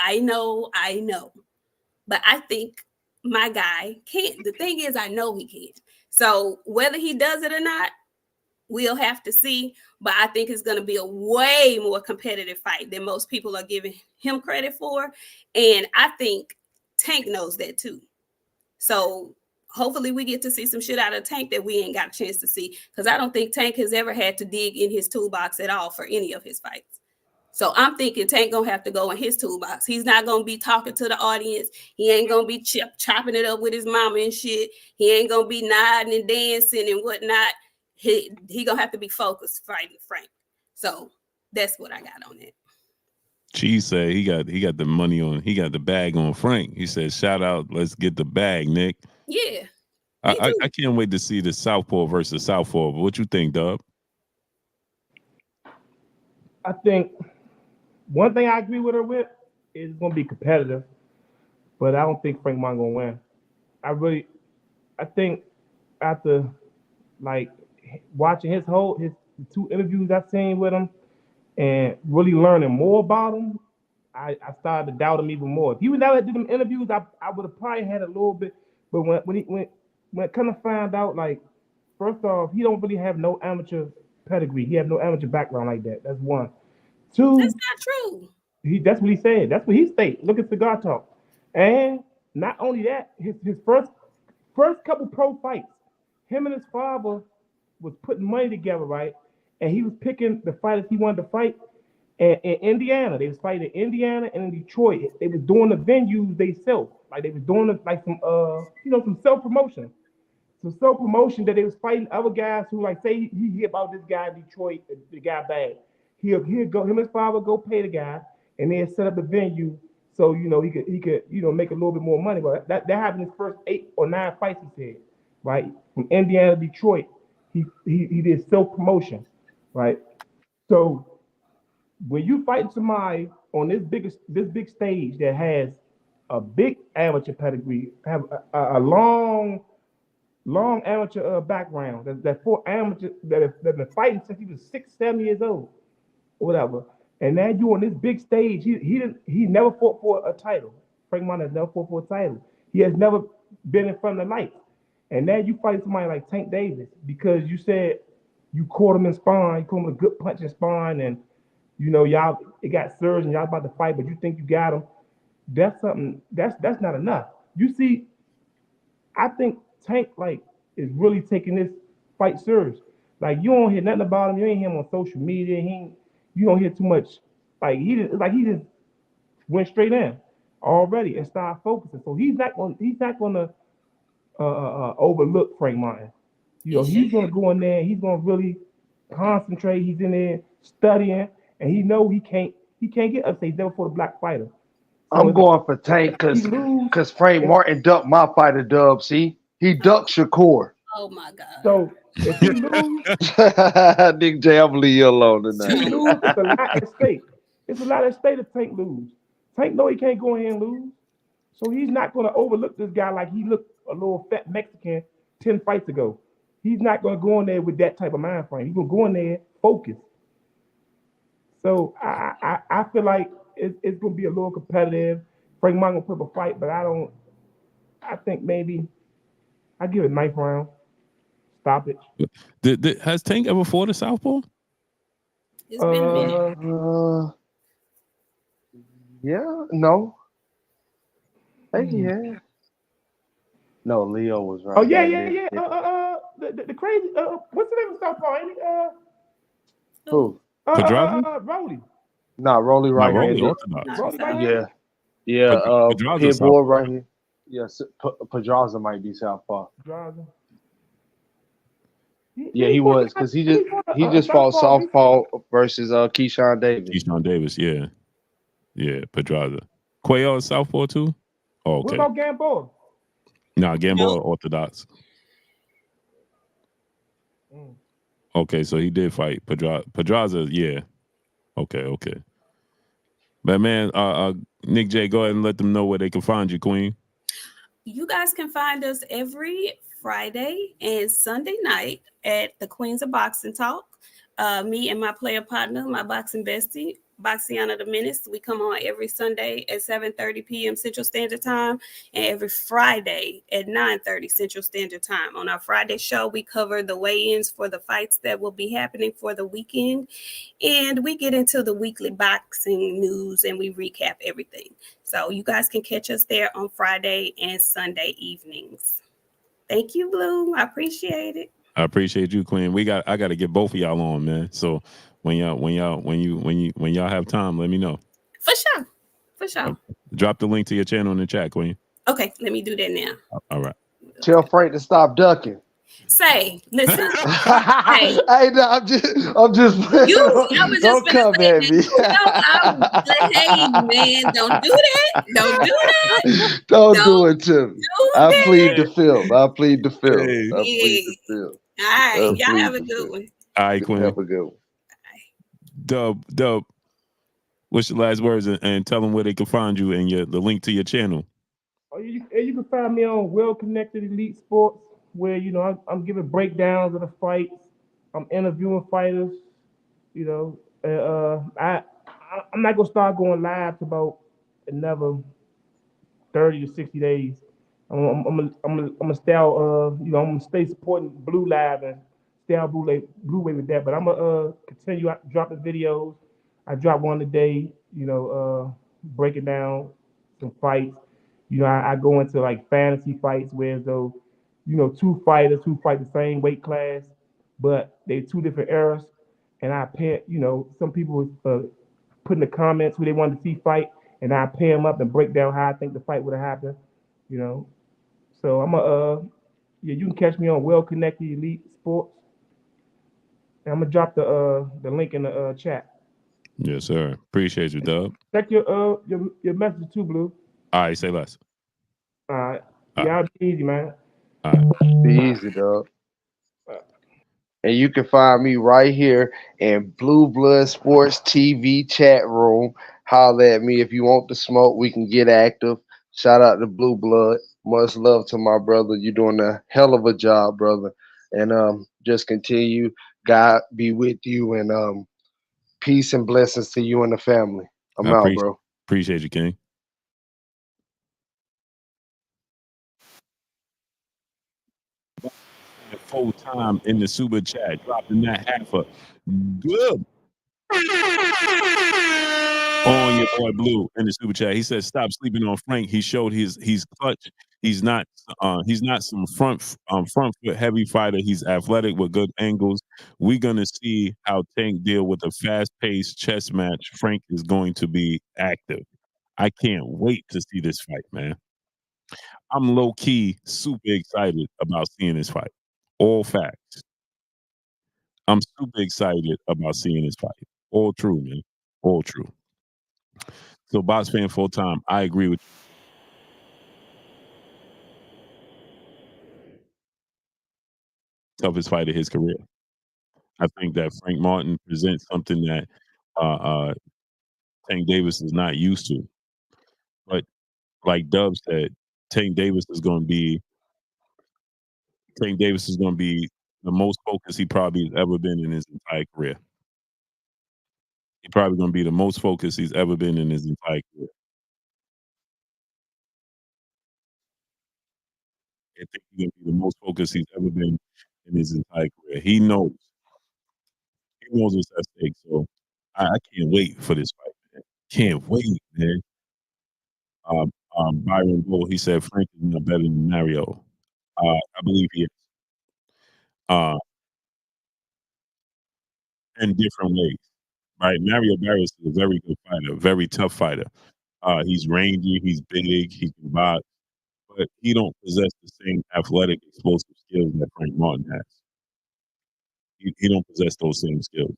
But I think my guy can. The thing is, I know he can. So whether he does it or not, we'll have to see. But I think it's going to be a way more competitive fight than most people are giving him credit for. And I think Tank knows that too. So hopefully we get to see some shit out of Tank that we ain't got a chance to see. Because I don't think Tank has ever had to dig in his toolbox at all for any of his fights. So I'm thinking Tank gonna have to go in his toolbox. He's not gonna be talking to the audience. He ain't gonna be chopping it up with his mama and shit. He ain't gonna be nodding and dancing and whatnot. He gonna have to be focused fighting Frank. So that's what I got on it. Cheese said he got the money on. He got the bag on Frank. He said, "Shout out, let's get the bag, Nick." Yeah. I can't wait to see the Southpaw versus Southpaw. But what you think, Dub? I think one thing I agree with her with is it's gonna be competitive, but I don't think Frank Mon gonna win. I think after like watching his two interviews I've seen with him and really learning more about him, I started to doubt him even more. If he would never did them interviews, I would have probably had a little bit. But when I kind of found out, like, first off, he don't really have no amateur pedigree. He have no amateur background like that. That's one. Two, that's not true. That's what he said. That's what he stated. Look at Cigar Talk. And not only that, his first couple pro fights, him and his father was putting money together, right? And he was picking the fighters he wanted to fight. And in Indiana, they was fighting in Indiana and in Detroit. They was doing the venues themselves. Like they was doing some self-promotion. Some self-promotion that they was fighting other guys who, like, say he hear about this guy in Detroit, the guy bad. He'll go, him and his father go pay the guy, and then set up the venue so he could make a little bit more money. But that happened his first 8 or 9 fights, he said, right? From Indiana to Detroit, he did self-promotion, right? So when you fight somebody on this big stage that has a big amateur pedigree, have a long amateur background. That for amateur that have been fighting since he was 6-7 years old, or whatever. And now you on this big stage. He never fought for a title. Frank Martin has never fought for a title. He has never been in front of the lights. And now you fight somebody like Tank Davis because you said you caught him in spine, you caught him with a good punch in spine, and you know y'all it got surged and y'all about to fight, but you think you got him. That's something. That's not enough. You see, I think Tank is really taking this fight serious. Like you don't hear nothing about him. You ain't hear him on social media. You don't hear too much. He just went straight in already and started focusing. So he's not gonna overlook Frank Martin. You know, he's gonna go in there. He's gonna really concentrate. He's in there studying, and he know he can't get upset. He's never fought a black fighter. So I'm going for Tank because Frank Martin ducked my fighter dub. See, he ducked Shakur. Oh my God. So if he lose, Nick J, I'm gonna leave you alone tonight. If he lose, it's a lot at stake. It's a lot at stake if Tank lose. Tank know he can't go in here and lose. So he's not gonna overlook this guy like he looked a little fat Mexican 10 fights ago. He's not gonna go in there with that type of mind frame. He's gonna go in there focused. So I feel like it's gonna be a little competitive. Frank Martin gonna put up a fight, but I think maybe I give it 9th round. Stop it. Has Tank ever fought a southpaw? It's been a minute. Yeah, no. Yeah. No, Leo was right. Oh yeah. The crazy. What's the name of Southpaw? Ain't it? Who? Pedraza? Rolly. Nah, Rolly right Rolly here. orthodox. Rolly right here. Yeah. Pedraza Pitbull right here. Yes, Pedraza might be southpaw. Pedraza. Yeah, he was because he just fought southpaw versus Keyshawn Davis. Keyshawn Davis, yeah. Pedraza. Quayle is southpaw too. Oh, okay. What about Gamboa? Nah, Gamboa orthodox. Okay, so he did fight Pedraza, yeah. Okay. But man, Nick J, go ahead and let them know where they can find you, Queen. You guys can find us every Friday and Sunday night at the Queens of Boxing Talk. Me and my player partner, my boxing bestie, Boxiana the Menace. We come on every Sunday at 7:30 p.m. Central Standard Time and every Friday at 9:30 Central Standard Time. On our Friday show, we cover the weigh-ins for the fights that will be happening for the weekend. And we get into the weekly boxing news and we recap everything. So you guys can catch us there on Friday and Sunday evenings. Thank you, Blue. I appreciate it. I appreciate you, Queen. I got to get both of y'all on, man. So when y'all have time, let me know. For sure. Drop the link to your channel in the chat, Queen. Okay, let me do that now. All right. Tell Frank to stop ducking. Listen. Hey, no, I'm just. Don't come at me. Hey, man, don't do that. Don't do it to me. I plead the film. All right, y'all have a good one. All right, Queen. Have a good one. Dub. What's your last words and tell them where they can find you and the link to your channel. Oh, you can find me on Well Connected Elite Sports, where I'm giving breakdowns of the fights. I'm interviewing fighters. I'm not gonna start going live to about another 30 to 60 days. I'm gonna stay I'm gonna stay supporting Blue Live and stay out Blue Way with that. But I'm gonna continue dropping videos. I drop one a day. Breaking down some fights. I go into like fantasy fights where though, two fighters who fight the same weight class, but they're two different eras. And I pair, some people put in the comments who they wanted to see fight, and I pair them up and break down how I think the fight would have happened. So I'm you can catch me on Well Connected Elite Sports. And I'm gonna drop the link in the chat. Yes, sir. Appreciate you, Dub. Check your message too, Blue. All right, say less. All right. Y'all be easy, man. All right. Be easy, dog. And you can find me right here in Blue Blood Sports TV chat room. Holler at me if you want the smoke. We can get active. Shout out to Blue Blood. Much love to my brother. You're doing a hell of a job, brother. And just continue. God be with you, and peace and blessings to you and the family. I'm I out, bro. appreciate you, King. Full time in the super chat, dropping that half a good on your boy Blue in the super chat. He says, "Stop sleeping on Frank. He showed he's clutch. He's not some front foot heavy fighter. He's athletic with good angles. We're gonna see how Tank deal with a fast paced chess match. Frank is going to be active. I can't wait to see this fight, man. I'm low key super excited about seeing this fight. All facts. I'm super excited about seeing this fight. All true, man. All true. So, Box Fan Full Time, I agree with you. Toughest fight of his career. I think that Frank Martin presents something that Tank Davis is not used to. But like Dub said, Tank Davis is going to be the most focused he probably has ever been in his entire career. He's probably going to be the most focused he's ever been in his entire career. I think he's going to be the most focused he's ever been in his entire career. He knows what's at stake. So I can't wait for this fight, man. Can't wait, man. Byron Bull, he said Frank is not better than Mario. I believe he is. In different ways, right? Mario Barrios is a very good fighter, very tough fighter. He's rangy, he's big, he can box, but he don't possess the same athletic, explosive skills that Frank Martin has. He don't possess those same skills.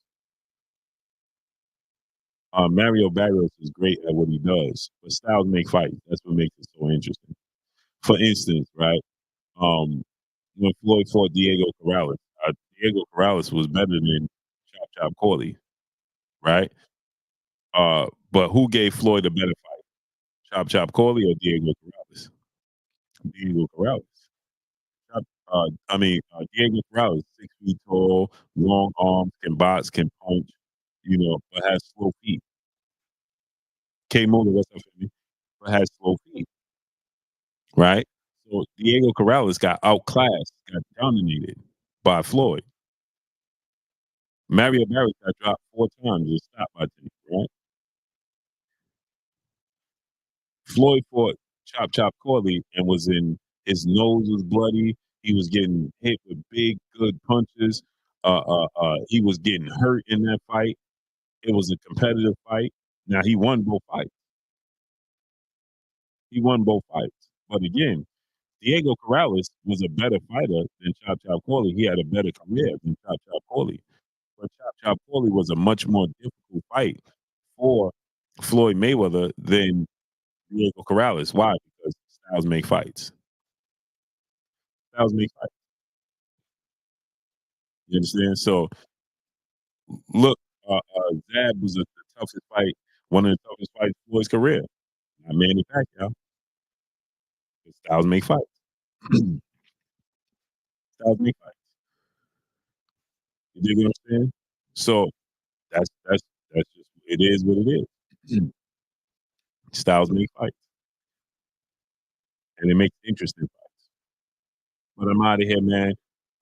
Mario Barrios is great at what he does, but styles make fights. That's what makes it so interesting. For instance, right, when Floyd fought Diego Corrales was better than Chop Chop Corley, right? But who gave Floyd a better fight? Chop Chop Corley or Diego Corrales? Diego Corrales. Diego Corrales, 6 feet tall, long arms, can box, can punch, but has slow feet. K Motor, what's up, family? But has slow feet, right? So Diego Corrales got outclassed, got dominated by Floyd. Mario Barrios got dropped 4 times and stopped by Tank, right? Floyd fought Chop Chop Corley and his nose was bloody. He was getting hit with big, good punches. He was getting hurt in that fight. It was a competitive fight. Now he won both fights. But again, Diego Corrales was a better fighter than Chop Chop Corley. He had a better career than Chop Chop Corley. But Chop Chop Corley was a much more difficult fight for Floyd Mayweather than Diego Corrales. Why? Because styles make fights. You understand? So, look, Zab was the toughest fight, one of the toughest fights of Floyd's career. Not Manny Pacquiao. Styles make fights. Styles make fights. You dig what I'm saying? So that's just it is what it is. Styles make fights. And it makes interesting fights. But I'm out of here, man.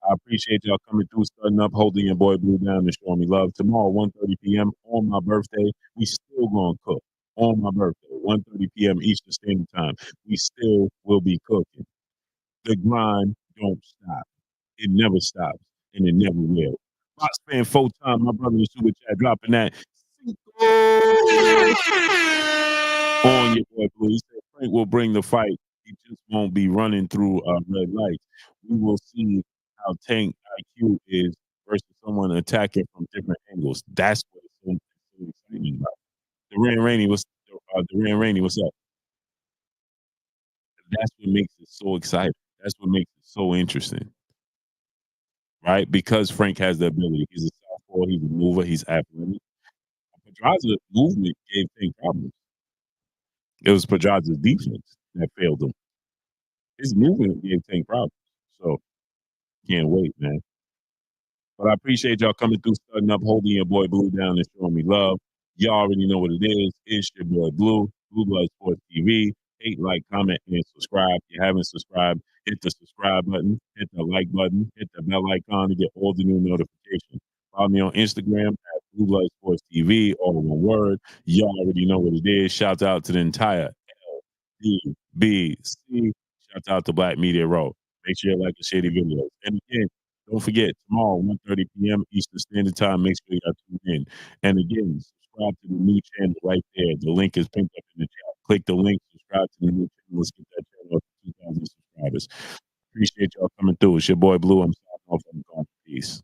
I appreciate y'all coming through, starting up, holding your boy Blue down and showing me love. Tomorrow, 1:30 p.m. on my birthday, we still gonna cook. On my birthday, 1:30 p.m. Eastern Standard Time. We still will be cooking. The grind don't stop. It never stops, and it never will. Box Fan Full Time, my brother in the super chat, dropping that on your boy Blue. He said Frank will bring the fight. He just won't be running through red lights. We will see how Tank IQ is versus someone attacking from different angles. That's what it's so exciting about. Durant Rainey, what's up? That's what makes it so exciting. That's what makes it so interesting. Right? Because Frank has the ability. He's a southpaw, he's a mover, he's athletic. I put Pedraza's movement gave Tank problems. It was Pedraza's defense that failed him. His movement gave Tank problems. So can't wait, man. But I appreciate y'all coming through, starting up, holding your boy Blue down and showing me love. Y'all already know what it is. It's your boy Blue, Blue Blood Sports TV. Hate, like, comment, and subscribe. If you haven't subscribed, hit the subscribe button, hit the like button, hit the bell icon to get all the new notifications. Follow me on Instagram at Blue Blood Sports TV, all in one word. Y'all already know what it is. Shout out to the entire LDBC. Shout out to Black Media Row. Make sure you like and share the videos. And again, don't forget, tomorrow, 1:30 p.m. Eastern Standard Time, make sure you tune in. And again, subscribe to the new channel right there. The link is pinned up in the chat. Click the link, subscribe to the new channel. Let's get that channel up to 2,000 subscribers. Appreciate y'all coming through. It's your boy Blue. I'm signing off. I'm gone. Peace.